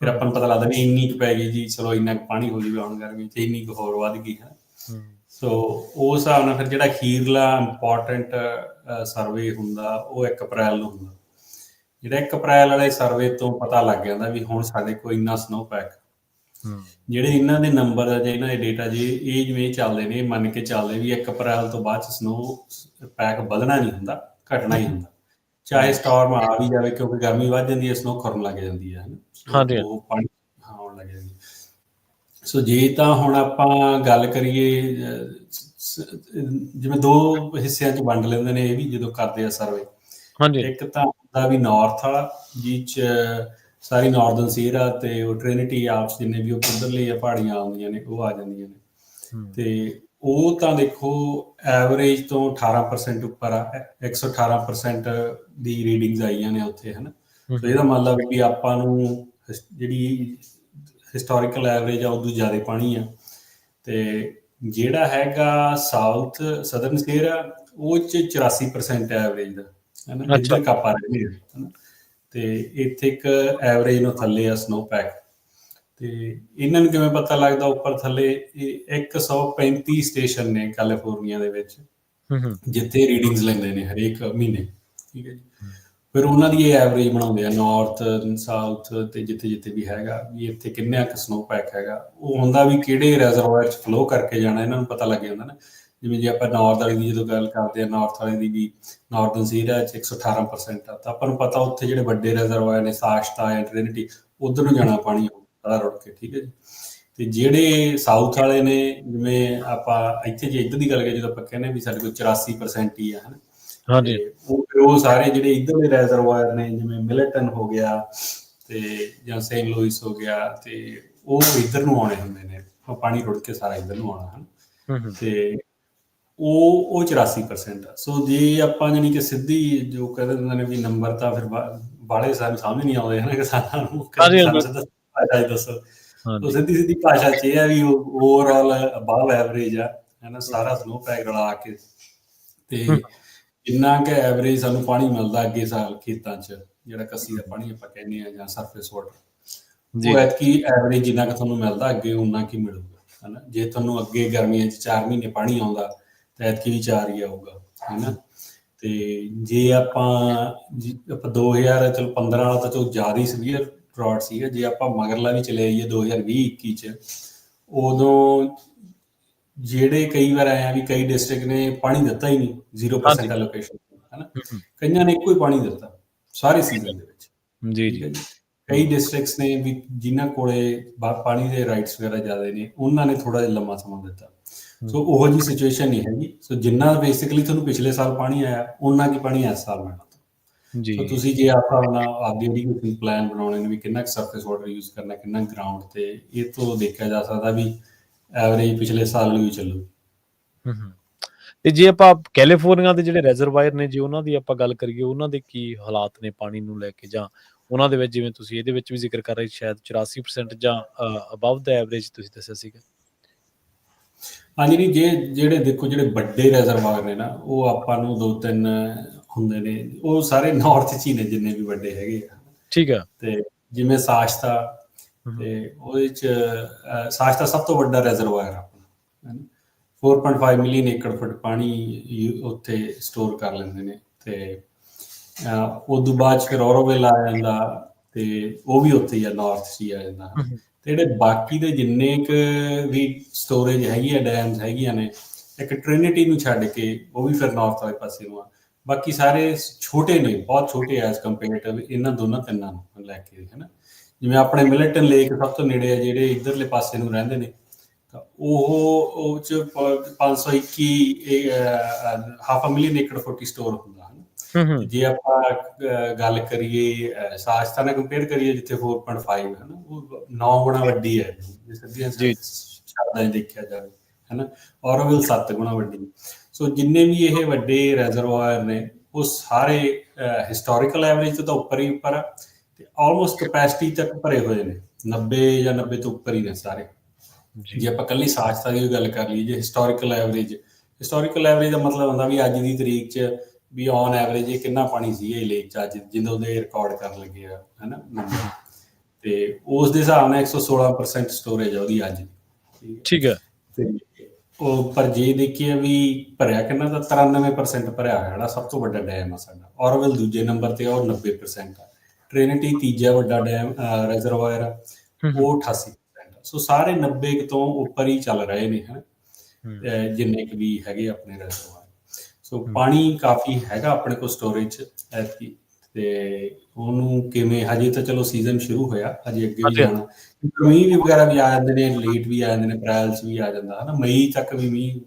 ਫਿਰ ਆਪਾਂ ਨੂੰ ਪਤਾ ਲੱਗਦਾ ਵੀ ਇੰਨੀ ਕੁ ਪੈ ਗਈ ਜੀ, ਚਲੋ ਇੰਨਾ ਕੁ ਪਾਣੀ ਹੋ ਜਾਊਗਾ ਹੁਣ ਗਰਮੀ 'ਚ, ਇੰਨੀ ਕੁ ਹੋਰ ਵੱਧ ਗਈ ਹੈ। ਸੋ ਉਸ ਹਿਸਾਬ ਨਾਲ ਫਿਰ ਜਿਹੜਾ ਅਖੀਰਲਾ ਇੰਪੋਰਟੈਂਟ ਸਰਵੇ ਹੁੰਦਾ ਉਹ 1 ਅਪ੍ਰੈਲ ਨੂੰ ਹੁੰਦਾ। ਜਿਹੜਾ 1 ਅਪ੍ਰੈਲ ਵਾਲੇ ਸਰਵੇ ਤੋਂ ਪਤਾ ਲੱਗ ਜਾਂਦਾ ਵੀ ਹੁਣ ਸਾਡੇ ਕੋਲ ਇੰਨਾ ਸਨੋ ਪੈਕ। ਜਿਹੜੇ ਇਹਨਾਂ ਦੇ ਨੰਬਰ ਆ ਜਾਂ ਇਹਨਾਂ ਦੇ ਡੇਟਾ ਜੇ ਇਹ ਜਿਵੇਂ ਚੱਲਦੇ ਨੇ, ਮੰਨ ਕੇ ਚੱਲਦੇ ਵੀ 1 ਅਪ੍ਰੈਲ ਤੋਂ ਬਾਅਦ 'ਚ ਸਨੋ ਪੈਕ ਵਧਣਾ ਨਹੀਂ ਹੁੰਦਾ, ਘਟਣਾ ਹੀ ਹੁੰਦਾ, ਚਾਹੇ ਸਟੋਰਮ ਆ ਵੀ ਜਾਵੇ, ਕਿਉਂਕਿ ਗਰਮੀ ਵੱਧ ਜਾਂਦੀ ਹੈ, ਸਨੋ ਖੁਰਨ ਲੱਗ ਜਾਂਦੀ ਹੈ, ਉਹ ਪਾਣੀ ਆਉਣ ਲੱਗ ਜਾਂਦੀ। ਸੋ ਜੇ ਤਾਂ ਹੁਣ ਆਪਾਂ ਗੱਲ ਕਰੀਏ ਜਿਵੇਂ 2 ਹਿੱਸਿਆਂ 'ਚ ਵੰਡ ਲੈਂਦੇ ਨੇ ਇਹ ਵੀ ਜਦੋਂ ਕਰਦੇ ਆ ਸਰਵੇ। ਇੱਕ ਤਾਂ ਹੁੰਦਾ ਵੀ ਨਾਰਥ ਵਾਲਾ, ਜਿਹ 'ਚ ਸਾਰੀ ਨਾਰਦਰਨ ਸੀਅਰਾ ਤੇ ਉਹ ਟ੍ਰਿਨਿਟੀ ਆਲਪਸ ਜਿੰਨੇ ਵੀ ਉਹ ਉੱਧਰਲੇ ਪਹਾੜੀਆਂ ਆਉਂਦੀਆਂ ਨੇ ਉਹ ਆ ਜਾਂਦੀਆਂ ਨੇ। ਤੇ ਉਹ ਤਾਂ ਦੇਖੋ ਐਵਰੇਜ ਤੋਂ 18% ਉੱਪਰ ਆ, 118% ਦੀ ਰੀਡਿੰਗਸ ਆਈਆਂ ਨੇ ਉੱਥੇ, ਹੈ ਨਾ। ਸੋ ਇਹਦਾ ਮਤਲਬ ਵੀ ਆਪਾਂ ਨੂੰ ਜਿਹੜੀ ਹਿਸਟੋਰੀਕਲ ਐਵਰੇਜ ਆ ਉਦੋਂ ਜ਼ਿਆਦਾ ਪਾਣੀ ਆ। ਤੇ ਜਿਹੜਾ ਹੈਗਾ ਸਾਊਥ ਸਦਰਨ ਸੀਅਰਾ ਉਹ 'ਚ 84% ਐਵਰੇਜ ਦਾ, ਹੈ ਨਾ, ਜਿੱਧਰ ਆਪਾਂ ਰਹਿੰਦੇ ਹਾਂ, ਹੈ ਨਾ। ਤੇ ਇੱਥੇ ਇੱਕ ਐਵਰੇਜ ਨੂੰ ਥੱਲੇ ਆ ਸਨੋ ਪੈਕ। ਤੇ ਇਹਨਾਂ ਨੂੰ ਕਿਵੇਂ ਪਤਾ ਲੱਗਦਾ ਉੱਪਰ ਥੱਲੇ? 135 ਸਟੇਸ਼ਨ ਨੇ ਕੈਲੀਫੋਰਨੀਆ ਦੇ ਵਿੱਚ ਜਿੱਥੇ ਰੀਡਿੰਗਸ ਲੈਂਦੇ ਨੇ ਹਰੇਕ ਮਹੀਨੇ, ਠੀਕ ਹੈ ਜੀ। ਫਿਰ ਉਹਨਾਂ ਦੀ ਇਹ ਐਵਰੇਜ ਬਣਾਉਂਦੇ ਆ ਨਾਰਥ ਸਾਊਥ ਤੇ ਜਿੱਥੇ ਵੀ ਹੈਗਾ ਵੀ ਇੱਥੇ ਕਿੰਨਾ ਕੁ ਸਨੋ ਪੈਕ ਹੈਗਾ। ਉਹ ਹੁੰਦਾ ਵੀ ਕਿਹੜੇ ਰੈਜ਼ਰਵਾਇਰ 'ਚ ਫਲੋ ਕਰਕੇ ਜਾਣਾ, ਇਹਨਾਂ ਨੂੰ ਪਤਾ ਲੱਗ ਜਾਂਦਾ ਨਾ। ਜਿਵੇਂ ਜੇ ਆਪਾਂ ਨਾਰਥ ਵਾਲੀ ਦੀ ਜਦੋਂ ਗੱਲ ਕਰਦੇ ਹਾਂ, ਨਾਰਥ ਵਾਲੇ ਦੀ ਵੀ ਨਾਰਦਰਨ ਸੀਅਰਾ 'ਚ 118% ਆ, ਤਾਂ ਆਪਾਂ ਨੂੰ ਪਤਾ ਉੱਥੇ ਜਿਹੜੇ ਵੱਡੇ ਰੈਜ਼ਰਵਾਇਰ ਨੇ ਸਾਸ਼ਤਾ ਜਾਂ ਟ੍ਰਿਨਿਟੀ, ਉੱਧਰ ਨੂੰ ਜਾਣਾ ਪਾਣੀ ਸਾਰਾ ਰੁੜ ਕੇ, ਠੀਕ ਹੈ ਜੀ। ਤੇ ਜਿਹੜੇ ਸਾਊਥ ਵਾਲੇ ਨੇ, ਜਿਵੇਂ ਆਪਾਂ ਇੱਥੇ ਜੇ ਇੱਧਰ ਦੀ ਗੱਲ ਕਰੀਏ ਜਦੋਂ ਆਪਾਂ ਕਹਿੰਦੇ ਵੀ ਸਾਡੇ ਕੋਲ 84% ਹੀ ਆ, ਹੈ ਨਾ। ਉਹ ਸਾਰੇ ਜਿਹੜੇ ਇੱਧਰਲੇ ਰੈਜ਼ਰਵਾਇਰ ਨੇ ਜਿਵੇਂ ਮਿਲਟਨ ਹੋ ਗਿਆ ਤੇ ਜਾਂ ਸੇਂਟ ਲੂਇਸ ਹੋ ਗਿਆ, ਤੇ ਉਹ ਇੱਧਰ ਨੂੰ ਆਉਣੇ ਹੁੰਦੇ ਨੇ, ਪਾਣੀ ਰੁੜ ਕੇ ਸਾਰਾ ਇੱਧਰ ਨੂੰ ਆਉਣਾ, ਹਨ। ਤੇ ਉਹ 84% ਆ। ਸੋ ਜੇ ਆਪਾਂ ਜਾਣੀ ਕਿ ਸਿੱਧੀ ਜੋ ਕਹਿੰਦੇ ਹੁੰਦੇ ਨੇ ਵੀ ਨੰਬਰ ਤਾਂ ਫਿਰ ਬਾਹਲੇ ਸਾਨੂੰ ਸਮਝ ਨਹੀਂ ਆਉਂਦੇ, ਹੈ ਨਾ, ਕਿਸਾਨਾਂ ਨੂੰ ਭਾਸ਼ਾ ਦੱਸੋ। ਉਹ ਸਿੱਧੀ ਭਾਸ਼ਾ 'ਚ ਇਹ ਆ ਵੀ ਓਵਰਆਲ ਅਬਵ ਐਵਰੇਜ ਆ, ਹੈ ਨਾ, ਸਾਰਾ ਸਨੋ ਪੈਕ ਰਲਾ ਕੇ। ਤੇ ਜਿੰਨਾ ਕੁ ਐਵਰੇਜ ਸਾਨੂੰ ਪਾਣੀ ਮਿਲਦਾ ਅੱਗੇ ਸਾਲ ਖੇਤਾਂ 'ਚ, ਜਿਹੜਾ ਕੱਸੀ ਦਾ ਪਾਣੀ ਆਪਾਂ ਕਹਿੰਦੇ ਹਾਂ ਜਾਂ ਸਰਫੇਸ ਵਾਟਰ, ਜੀ ਉਹ ਐਤਕੀ ਐਵਰੇਜ ਜਿੰਨਾ ਕੁ ਤੁਹਾਨੂੰ ਮਿਲਦਾ ਅੱਗੇ ਉਨਾ ਕੀ ਮਿਲੂਗਾ, ਹੈ ਨਾ। ਜੇ ਤੁਹਾਨੂੰ ਅੱਗੇ ਗਰਮੀਆਂ 'ਚ 4 ਮਹੀਨੇ ਪਾਣੀ ਆਉਂਦਾ ਤਾਂ ਐਤਕੀ ਵੀ 4 ਹੀ ਆਊਗਾ, ਹੈ ਨਾ। ਤੇ ਜੇ ਆਪਾਂ 2015 ਵਾਲਾ ਤਾਂ ਚਲੋ ਜ਼ਿਆਦਾ ਹੀ ਸੀਵੀਅਰ ਡਰਾਟ ਸੀਗਾ। ਜੇ ਆਪਾਂ ਮਗਰਲਾ ਵੀ ਚਲੇ ਆਈਏ 2020-21 'ਚ, ਉਦੋਂ ਜਿਹੜੇ ਕਈ ਵਾਰ ਆਇਆ ਵੀ ਕਈ ਡਿਸਟ੍ਰਿਕਟ ਨੇ ਪਾਣੀ ਦਿੱਤਾ ਹੀ ਨਹੀਂ, 0% ਹਾਂਜੀ ਐਲੋਕੇਸ਼ਨ, ਹੈ ਨਾ। ਕਈਆਂ ਨੇ ਇੱਕੋ ਹੀ ਪਾਣੀ ਦਿੱਤਾ ਸਾਰੇ ਸੀਜ਼ਨ ਦੇ ਵਿੱਚ, ਜੀ ਠੀਕ ਜੀ ਹੈ ਜੀ। ਕਈ ਡਿਸਟ੍ਰਿਕਟਸ ਨੇ ਵੀ ਜਿਨ੍ਹਾਂ ਕੋਲੇ ਪਾਣੀ ਦੇ ਰਾਈਟਸ ਵਗੈਰਾ ਜ਼ਿਆਦਾ ਨੇ, ਉਹਨਾਂ ਨੇ ਥੋੜ੍ਹਾ ਜਿਹਾ ਲੰਮਾ ਸਮਾਂ ਦਿੱਤਾ। ਸੋ ਉਹੋ ਜਿਹੀ ਸਿਚੁਏਸ਼ਨ ਨਹੀਂ ਹੈਗੀ। ਸੋ ਜਿੰਨਾ ਬੇਸਿਕਲੀ ਤੁਹਾਨੂੰ ਪਿਛਲੇ ਸਾਲ ਪਾਣੀ ਆਇਆ, ਓਨਾ ਕੀ ਪਾਣੀ ਇਸ ਸਾਲ ਮਿਲਣਾ। ਜੀ ਸੋ ਤੁਸੀਂ ਜੇ ਆਪਦੀ ਜਿਹੜੀ ਪਲਾਨ ਬਣਾਉਣੇ ਨੇ ਵੀ ਕਿੰਨਾ ਕੁ ਸਰਫੇਸ ਵਾਟਰ ਯੂਜ਼ ਕਰਨਾ, ਕਿੰਨਾ ਗਰਾਊਂਡ, ਤੇ ਇਹ ਤੋਂ ਦੇਖਿਆ ਜਾ ਸਕਦਾ ਵੀ ਐਵਰੇਜ ਪਿਛਲੇ ਸਾਲ ਨੂੰ ਵੀ ਚੱਲੂ। ਤੇ ਜੇ ਆਪਾਂ ਕੈਲੀਫੋਰਨੀਆ ਦੇ ਜਿਹੜੇ ਰੈਜ਼ਰਵਾਇਰ ਨੇ, ਜੇ ਉਹਨਾਂ ਦੀ ਆਪਾਂ ਗੱਲ ਕਰੀਏ, ਉਹਨਾਂ ਦੇ ਕੀ ਹਾਲਾਤ ਨੇ ਪਾਣੀ ਨੂੰ ਲੈ ਕੇ, ਜਾਂ ਉਹਨਾਂ ਦੇ ਵਿੱਚ ਜਿਵੇਂ ਤੁਸੀਂ ਇਹਦੇ ਵਿੱਚ ਵੀ ਜ਼ਿਕਰ ਕਰ ਰਹੇ ਸ਼ਾਇਦ 84% ਜਾਂ ਅਬਵ ਦਾ ਐਵਰੇਜ ਤੁਸੀਂ ਦੱਸਿਆ ਸੀਗਾ। ਹਾਂਜੀ, ਨਹੀਂ ਜਿਹੜੇ ਦੇਖੋ ਜਿਹੜੇ ਵੱਡੇ ਰੈਜ਼ਰਵਾਇਰ ਨੇ ਨਾ, ਉਹ ਆਪਾਂ ਨੂੰ 2-3 ਹੁੰਦੇ ਨੇ, ਉਹ ਸਾਰੇ ਨਾਰਥ 'ਚ ਹੀ ਨੇ ਜਿੰਨੇ ਵੀ ਵੱਡੇ ਹੈਗੇ ਆ। ਠੀਕ ਆ। ਤੇ ਜਿਵੇਂ ਸਾਸ਼ਤਾ, ਤੇ ਉਹਦੇ 'ਚ ਸਾਸ਼ਤਾ ਸਭ ਤੋਂ ਵੱਡਾ ਰੈਜ਼ਰਵਾਇਰ ਆਪਣਾ, ਹੈ ਨਾ। 4.5 ਮਿਲੀਅਨ ਏਕੜ ਫੁੱਟ ਪਾਣੀ ਉੱਥੇ ਸਟੋਰ ਕਰ ਲੈਂਦੇ ਨੇ। ਤੇ ਉਦੋਂ ਬਾਅਦ 'ਚ ਫਿਰ ਔਰੋਵਿਲ ਆ ਜਾਂਦਾ, ਤੇ ਉਹ ਵੀ ਉੱਥੇ ਹੀ ਆ, ਨਾਰਥ 'ਚ ਹੀ ਆ ਜਾਂਦਾ। ਤੇ ਜਿਹੜੇ ਬਾਕੀ ਦੇ ਜਿੰਨੇ ਕੁ ਵੀ ਸਟੋਰੇਜ ਹੈਗੀ ਆ, ਡੈਮਸ ਹੈਗੀਆਂ ਨੇ, ਇੱਕ ਟ੍ਰਿਨਿਟੀ ਨੂੰ ਛੱਡ ਕੇ, ਉਹ ਵੀ ਫਿਰ ਨਾਰਥ ਵਾਲੇ ਪਾਸੇ ਨੂੰ ਆ। ਬਾਕੀ ਸਾਰੇ ਛੋਟੇ ਨੇ, ਬਹੁਤ ਛੋਟੇ ਐਜ਼ ਕੰਪੇਅਰਟਿਵ ਇਹਨਾਂ ਦੋਨਾਂ-ਤਿੰਨਾਂ ਨੂੰ ਲੈ ਕੇ, ਹੈ ਨਾ। ਜਿਵੇਂ ਆਪਣੇ ਮਿਲਟਨ ਲੇਕ ਸਭ ਤੋਂ ਨੇੜੇ ਆ, ਜਿਹੜੇ ਇੱਧਰਲੇ ਪਾਸੇ ਨੂੰ ਰਹਿੰਦੇ ਨੇ, ਤਾਂ ਉਹ 'ਚ 521 ਹਾਫ ਮਿਲੀਅਨ ਏਕੜ ਫੁੱਟ ਹੀ ਸਟੋਰ ਹੁੰਦਾ, ਹੈ ਨਾ। ਤੇ ਜੇ ਆਪਾਂ ਗੱਲ ਕਰੀਏ ਸਾਸ਼ਤਾ ਨਾਲ ਕੰਪੇਅਰ ਕਰੀਏ, ਜਿੱਥੇ 4.5 ਹੈ ਨਾ, ਉਹ 9 ਗੁਣਾ ਵੱਡੀ ਹੈ ਜੇ ਸਿੱਧੀਆਂ ਸ਼ਬਦਾਂ 'ਚ ਦੇਖਿਆ ਜਾਵੇ, ਹੈ ਨਾ। ਔਰੋਵਿਲ 7 ਗੁਣਾ ਵੱਡੀ। ਸੋ ਜਿੰਨੇ ਵੀ ਇਹ ਵੱਡੇ ਰੈਜ਼ਰਵਾਇਰ ਨੇ, ਉਹ ਸਾਰੇ ਹਿਸਟੋਰੀਕਲ ਐਵਰੇਜ ਤੋਂ ਤਾਂ ਉੱਪਰ ਹੀ ਉੱਪਰ ਆ, ਤੇ ਆਲਮੋਸਟ ਕਪੈਸਿਟੀ ਤੱਕ ਭਰੇ ਹੋਏ ਨੇ। 90 ਜਾਂ 90 ਤੋਂ ਉੱਪਰ ਹੀ ਨੇ ਸਾਰੇ। ਜੇ ਆਪਾਂ ਇਕੱਲੀ ਸਾਸ਼ਤਾ ਦੀ ਗੱਲ ਕਰ ਲਈਏ, ਜੇ ਹਿਸਟੋਰੀਕਲ ਐਵਰੇਜ ਦਾ ਮਤਲਬ ਹੁੰਦਾ ਵੀ ਅੱਜ ਦੀ ਤਰੀਕ 'ਚ ਵੀ ਔਨ ਐਵਰੇਜ ਇਹ ਕਿੰਨਾ ਪਾਣੀ ਸੀ ਇਹ ਲੇਕ 'ਚ ਅੱਜ ਜਦੋਂ ਦੇ ਰਿਕਾਰਡ ਕਰਨ ਲੱਗੇ ਆ, ਹੈ ਨਾ। ਤੇ ਉਸ ਦੇ ਹਿਸਾਬ ਨਾਲ 116% ਸਟੋਰੇਜ ਆ ਉਹਦੀ ਅੱਜ ਦੀ, ਠੀਕ ਹੈ। ਤੇ ਉਹ ਪਰ ਜੇ ਦੇਖੀਏ ਵੀ ਭਰਿਆ ਕਿੰਨਾ, ਤਾਂ 93% ਭਰਿਆ ਹੋਇਆ, ਜਿਹੜਾ ਸਭ ਤੋਂ ਵੱਡਾ ਡੈਮ ਆ ਸਾਡਾ। ਔਰੋਵਿਲ ਦੂਜੇ ਨੰਬਰ ਤੇ, ਉਹ 90% ਆ। ਟ੍ਰਿਨਿਟੀ ਤੀਜਾ ਵੱਡਾ ਡੈਮ ਰੈਜ਼ਰਵਾਇਰ ਆ, ਉਹ 88%। ਸੋ ਸਾਰੇ 90 ਤੋਂ ਉੱਪਰ ਹੀ ਚੱਲ ਰਹੇ ਨੇ, ਹੈ ਜਿੰਨੇ ਕੁ ਵੀ ਹੈਗੇ ਆਪਣੇ ਰੈਜ਼ਰਵਾਇਰ। ਸੋ ਪਾਣੀ ਕਾਫੀ ਹੈਗਾ ਆਪਣੇ ਕੋਲ ਸਟੋਰੇਜ 'ਚ ਐਤਕੀ। ਤੇ ਉਹਨੂੰ ਕਿਵੇਂ, ਹਜੇ ਤਾਂ ਚਲੋ ਸੀਜ਼ਨ ਸ਼ੁਰੂ ਹੋਇਆ, ਹਜੇ ਅੱਗੇ ਵੀ ਜਾਣਾ। ਮੀਂਹ ਵੀ ਵਗੈਰਾ ਵੀ ਆ ਜਾਂਦੇ ਨੇ, ਲੇਟ ਵੀ ਆ ਜਾਂਦੇ ਨੇ, ਅਪ੍ਰੈਲ 'ਚ ਵੀ ਆ ਜਾਂਦਾ, ਹੈ ਨਾ। ਮਈ ਤੱਕ ਵੀ ਮੀਂਹ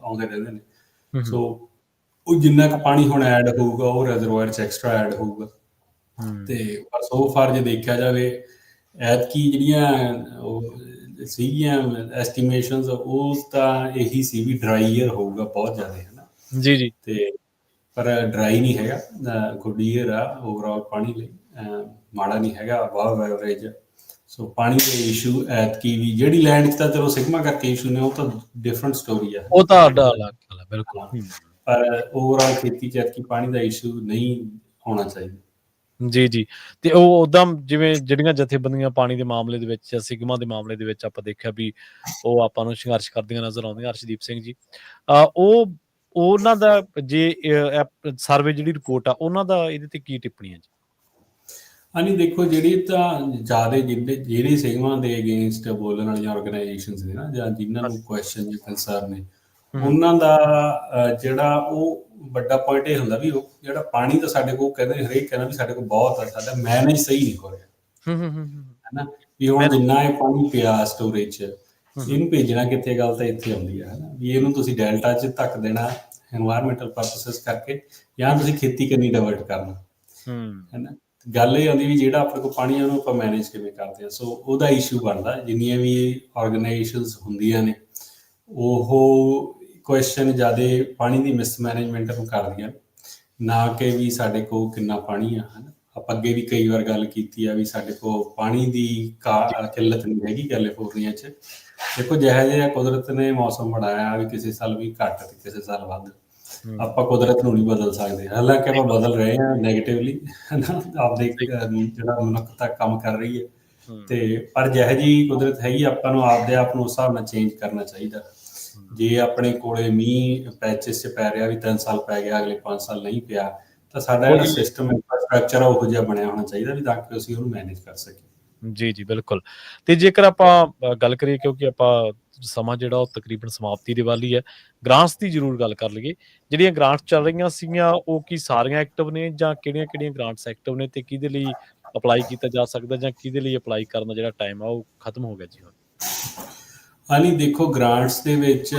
ਆਉਂਦੇ ਰਹਿੰਦੇ ਨੇ। ਸੋ ਉਹ ਜਿੰਨਾ ਕੁ ਪਾਣੀ ਹੁਣ ਐਡ ਹੋਊਗਾ, ਉਹ ਰੈਜ਼ਰਵਾਇਰ 'ਚ ਐਕਸਟਰਾ ਐਡ ਹੋਊਗਾ। ਤੇ ਪਰ ਸੋ ਫਾਰ ਜੇ ਦੇਖਿਆ ਜਾਵੇ, ਐਤਕੀ ਜਿਹੜੀਆਂ ਉਹ ਸੀਗੀਆਂ ਐਸਟੀਮੇਸ਼ਨਸ, ਉਹ ਤਾਂ ਇਹੀ ਸੀ ਵੀ ਡਰਾਈ ਈਅਰ ਹੋਊਗਾ ਬਹੁਤ ਜ਼ਿਆਦਾ, ਹੈ ਨਾ। ਜੀ ਜੀ। ਤੇ ਪਰ ਡਰਾਈ ਨਹੀਂ ਹੈਗਾ, ਗੁੱਡ ਈਅਰ ਆ ਓਵਰਆਲ ਪਾਣੀ ਲਈ, ਮਾੜਾ ਨਹੀਂ ਹੈਗਾ, ਅਬਵ ਐਵਰੇਜ। ਸੋ ਪਾਣੀ ਦੇ ਇਸ਼ੂ ਐਤਕੀ ਵੀ ਜਿਹੜੀ ਲੈਂਡ 'ਚ ਤਾਂ ਚਲੋ ਸਿਗਮਾ ਕਰਕੇ ਇਸ਼ੂ ਨੇ, ਉਹ ਤਾਂ ਡਿਫਰੈਂਟ ਸਟੋਰੀ ਆ, ਉਹ ਤਾਂ ਅੱਡਾ ਅਲੱਗ ਗੱਲ ਹੈ, ਬਿਲਕੁਲ। ਪਰ ਓਵਰਆਲ ਖੇਤੀ 'ਚ ਐਤਕੀ ਪਾਣੀ ਦਾ ਇਸ਼ੂ ਨਹੀਂ ਹੋਣਾ ਚਾਹੀਦਾ। ਜੀ ਜੀ। ਤੇ ਉਹ ਉੱਦਾਂ ਜਿਵੇਂ ਜਿਹੜੀਆਂ ਜਥੇਬੰਦੀਆਂ ਪਾਣੀ ਦੇ ਮਾਮਲੇ ਦੇ ਵਿੱਚ, ਸਿਗਮਾ ਦੇ ਮਾਮਲੇ ਦੇ ਵਿੱਚ ਆਪਾਂ ਦੇਖਿਆ ਵੀ ਉਹ ਆਪਾਂ ਨੂੰ ਸੰਘਰਸ਼ ਕਰਦੀਆਂ ਨਜ਼ਰ ਆਉਂਦੀਆਂ, ਅਰਸ਼ਦੀਪ ਸਿੰਘ ਜੀ, ਉਹਨਾਂ ਦਾ ਜੇ ਸਰਵੇ ਜਿਹੜੀ ਰਿਪੋਰਟ ਆ, ਉਹਨਾਂ ਦਾ ਇਹਦੇ ਤੇ ਕੀ ਟਿੱਪਣੀ ਹੈ ਜੀ? ਹਾਂਜੀ, ਦੇਖੋ ਜਿਹੜੀ ਤਾਂ ਜ਼ਿਆਦਾ ਜਿਹੜੇ ਸਿਗਮਾ ਦੇ ਅਗੇਂਸਟ ਬੋਲਣ ਵਾਲੀਆਂ ਆਰਗੇਨਾਈਜੇਸ਼ਨਸ ਨੇ ਨਾ, ਜਾਂ ਜਿਨ੍ਹਾਂ ਨੂੰ ਕੁਐਸਚਨ ਜਾਂ ਕੰਸਰਨ ਨੇ, ਉਹਨਾਂ ਦਾ ਜਿਹੜਾ ਉਹ ਵੱਡਾ ਪੁਆਇੰਟ ਇਹ ਹੁੰਦਾ ਵੀ ਉਹ ਜਿਹੜਾ ਪਾਣੀ ਤਾਂ ਸਾਡੇ ਕੋਲ ਕਹਿੰਦੇ, ਹਰੇਕ ਕਹਿੰਦਾ ਵੀ ਸਾਡੇ ਕੋਲ ਬਹੁਤ ਆ, ਸਾਡਾ ਮੈਨੇਜ ਸਹੀ ਨਹੀਂ ਹੋ ਰਿਹਾ, ਹੈ ਨਾ। ਵੀ ਹੁਣ ਜਿੰਨਾ ਇਹ ਪਾਣੀ ਪਿਆ ਸਟੋਰੇਜ 'ਚ, ਇਹਨੂੰ ਭੇਜਣਾ ਕਿੱਥੇ, ਗੱਲ ਤਾਂ ਇੱਥੇ ਆਉਂਦੀ ਹੈ ਨਾ। ਵੀ ਇਹਨੂੰ ਤੁਸੀਂ ਡੈਲਟਾ 'ਚ ਧੱਕ ਦੇਣਾ ਐਨਵਾਇਰਮੈਂਟਲ ਪਰਪਸਿਸ ਕਰਕੇ, ਜਾਂ ਤੁਸੀਂ ਖੇਤੀ ਕਰਨੀ ਡਾਇਵਰਟ ਕਰਨਾ, ਹੈ ਨਾ। ਗੱਲ ਇਹ ਆਉਂਦੀ ਵੀ ਜਿਹੜਾ ਆਪਣੇ ਕੋਲ ਪਾਣੀ ਆ ਉਹਨੂੰ ਆਪਾਂ ਮੈਨੇਜ ਕਿਵੇਂ ਕਰਦੇ ਹਾਂ। ਸੋ ਉਹਦਾ ਇਸ਼ੂ ਬਣਦਾ। ਜਿੰਨੀਆਂ ਵੀ ਆਰਗੇਨਾਈਜੇਸ਼ਨਸ ਹੁੰਦੀਆਂ ਨੇ, ਉਹ ਕੁਐਸਚਨ ਜ਼ਿਆਦਾ ਪਾਣੀ ਦੀ ਮਿਸਮੈਨੇਜਮੈਂਟ ਨੂੰ ਕਰਦੀਆਂ, ਨਾ ਕਿ ਵੀ ਸਾਡੇ ਕੋਲ ਕਿੰਨਾ ਪਾਣੀ ਆ, ਹੈ ਨਾ। ਆਪਾਂ ਅੱਗੇ ਵੀ ਕਈ ਵਾਰ ਗੱਲ ਕੀਤੀ ਆ ਵੀ ਸਾਡੇ ਕੋਲ ਪਾਣੀ ਦੀ ਕਿੱਲਤ ਨਹੀਂ ਹੈਗੀ ਕੈਲੀਫੋਰਨੀਆ 'ਚ। ਦੇਖੋ ਜਿਹੋ ਜਿਹਾ ਕੁਦਰਤ ਨੇ ਮੌਸਮ ਬਣਾਇਆ ਵੀ ਕਿਸੇ ਸਾਲ ਵੀ ਘੱਟ ਤੇ ਕਿਸੇ ਸਾਲ ਵੱਧ, ਆਪਾਂ ਕੁਦਰਤ ਨੂੰ ਨਹੀਂ ਬਦਲ ਸਕਦੇ। ਹਾਲਾਂਕਿ ਆਪਾਂ ਬਦਲ ਰਹੇ ਹਾਂ ਨੈਗੇਟਿਵਲੀ, ਹੈ ਨਾ, ਆਪਦੇ ਜਿਹੜਾ ਮਨੁੱਖਤਾ ਕੰਮ ਕਰ ਰਹੀ ਹੈ। ਤੇ ਪਰ ਜਿਹੋ ਜਿਹੀ ਕੁਦਰਤ ਹੈਗੀ ਆਪਾਂ ਨੂੰ ਆਪਦੇ ਆਪ ਨੂੰ ਉਸ ਹਿਸਾਬ ਨਾਲ ਚੇਂਜ ਕਰਨਾ ਚਾਹੀਦਾ। ਜੇ ਆਪਣੇ ਕੋਲੇ ਮੀਂਹ ਪੈਚਿਸ 'ਚ ਪੈ ਰਿਹਾ ਵੀ 3 ਸਾਲ ਪੈ ਗਿਆ, ਅਗਲੇ 5 ਸਾਲ ਨਹੀਂ ਪਿਆ, ਤਾਂ ਸਾਡਾ ਜਿਹੜਾ ਸਿਸਟਮ ਇਨਫਰਾਸਟਰਕਚਰ ਆ ਉਹੋ ਜਿਹਾ ਬਣਿਆ ਹੋਣਾ ਚਾਹੀਦਾ ਵੀ ਤਾਂ ਕਿ ਅਸੀਂ ਉਹਨੂੰ ਮੈਨੇਜ ਕਰ ਸਕੀਏ। ਜੀ, ਜੀ, ਬਿਲਕੁਲ। ਤੇ ਜੇਕਰ ਆਪਾਂ ਗੱਲ ਕਰੀਏ, ਕਿਉਂਕਿ ਆਪਾਂ ਸਮਾਂ ਜਿਹੜਾ ਉਹ ਤਕਰੀਬਨ ਸਮਾਪਤੀ ਦੇ ਵੱਲ ਹੀ ਹੈ, ਗ੍ਰਾਂਟਸ ਦੀ ਜ਼ਰੂਰ ਗੱਲ ਕਰ ਲਈਏ। ਜਿਹੜੀਆਂ ਗ੍ਰਾਂਟਸ ਚੱਲ ਰਹੀਆਂ ਸੀਗੀਆਂ ਉਹ ਕੀ ਸਾਰੀਆਂ ਐਕਟਿਵ ਨੇ, ਜਾਂ ਕਿਹੜੀਆਂ-ਕਿਹੜੀਆਂ ਗ੍ਰਾਂਟਸ ਐਕਟਿਵ ਨੇ, ਤੇ ਕਿਹਦੇ ਲਈ ਅਪਲਾਈ ਕੀਤਾ ਜਾ ਸਕਦਾ, ਜਾਂ ਕਿਹਦੇ ਲਈ ਅਪਲਾਈ ਕਰਨ ਦਾ ਜਿਹੜਾ ਟਾਈਮ ਆ ਉਹ ਖਤਮ ਹੋ ਗਿਆ ਜੀ ਹੁਣ? ਹਾਂਜੀ, ਦੇਖੋ ਗ੍ਰਾਂਟਸ ਦੇ ਵਿੱਚ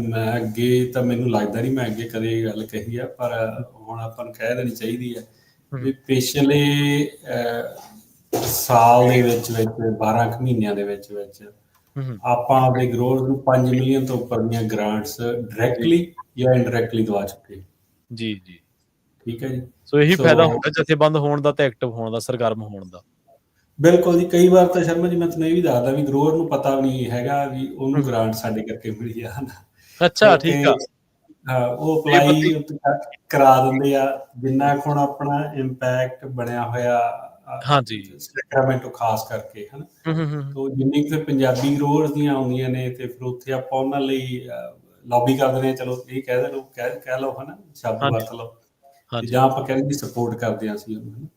ਮੈਂ ਅੱਗੇ ਤਾਂ ਮੈਨੂੰ ਲੱਗਦਾ ਨਹੀਂ ਮੈਂ ਅੱਗੇ ਕਦੇ ਗੱਲ ਕਹੀ ਆ, ਪਰ ਹੁਣ ਆਪਾਂ ਨੂੰ ਕਹਿ ਦੇਣੀ ਚਾਹੀਦੀ ਹੈ ਵੀ ਪਿਛਲੇ ਸਾਲ ਦੇ ਵਿੱਚ 12 ਕੁ ਮਹੀਨਿਆਂ ਦੇ ਵਿੱਚ ਆਪਾਂ ਆਪਦੇ ਗਰੋਥ ਨੂੰ 5 ਮਿਲੀਅਨ ਤੋਂ ਉੱਪਰ ਦੀਆਂ ਗ੍ਰਾਂਟਸ ਡਾਇਰੈਕਟਲੀ ਜਾਂ ਇਨਡਾਇਰੈਕਟਲੀ ਦਵਾ ਚੁੱਕੇ। ਜੀ, ਜੀ, ਠੀਕ ਹੈ ਜੀ। ਸੋ ਇਹੀ ਫਾਇਦਾ ਹੁੰਦਾ ਜਥੇਬੰਦ ਹੋਣ ਦਾ ਤੇ ਐਕਟਿਵ ਹੋਣ ਦਾ, ਸਰਗਰਮ ਹੋਣ ਦਾ। ਬਿਲਕੁਲ ਜੀ। ਕਈ ਵਾਰ ਤਾਂ ਸ਼ਰਮਾ ਜੀ ਮੈਂ ਤੁਹਾਨੂੰ ਇਹ ਵੀ ਦੱਸਦਾ ਵੀ ਗਰੋਅਰ ਨੂੰ ਪਤਾ ਵੀ ਨਹੀਂ ਹੈਗਾ ਵੀ ਉਹਨੂੰ ਗ੍ਰਾਂਟ ਸਾਡੇ ਕਰਕੇ ਮਿਲੀ ਆ। ਅੱਛਾ, ਠੀਕ ਆ। ਹਾਂ, ਉਹ ਅਪਲਾਈ ਕਰਾ ਦਿੰਦੇ ਆ। ਜਿੰਨਾ ਹੁਣ ਆਪਣਾ ਇੰਪੈਕਟ ਬਣਿਆ ਹੋਇਆ ਸੈਕਰਾਮੈਂਟੋ ਖਾਸ ਕਰਕੇ, ਹਨਾ, ਤੋ ਜਿੰਨੀ ਫਿਰ ਪੰਜਾਬੀ ਗਰੋਅਰ ਦੀਆਂ ਆਉਂਦੀਆਂ ਨੇ ਤੇ ਫਿਰ ਉੱਥੇ ਆਪਾਂ ਉਹਨਾਂ ਲਈ ਲੌਬੀ ਕਰ ਦਿੰਦੇ ਹਾਂ। ਚਲੋ ਇਹ ਕਹਿ ਲਓ, ਹਨਾ, ਸ਼ਬਦ ਵਰਤ ਲਓ, ਜਾਂ ਆਪਾਂ ਕਹਿੰਦੇ ਸਪੋਰਟ ਕਰਦੇ ਹਾਂ ਅਸੀਂ ਉਹਨੂੰ।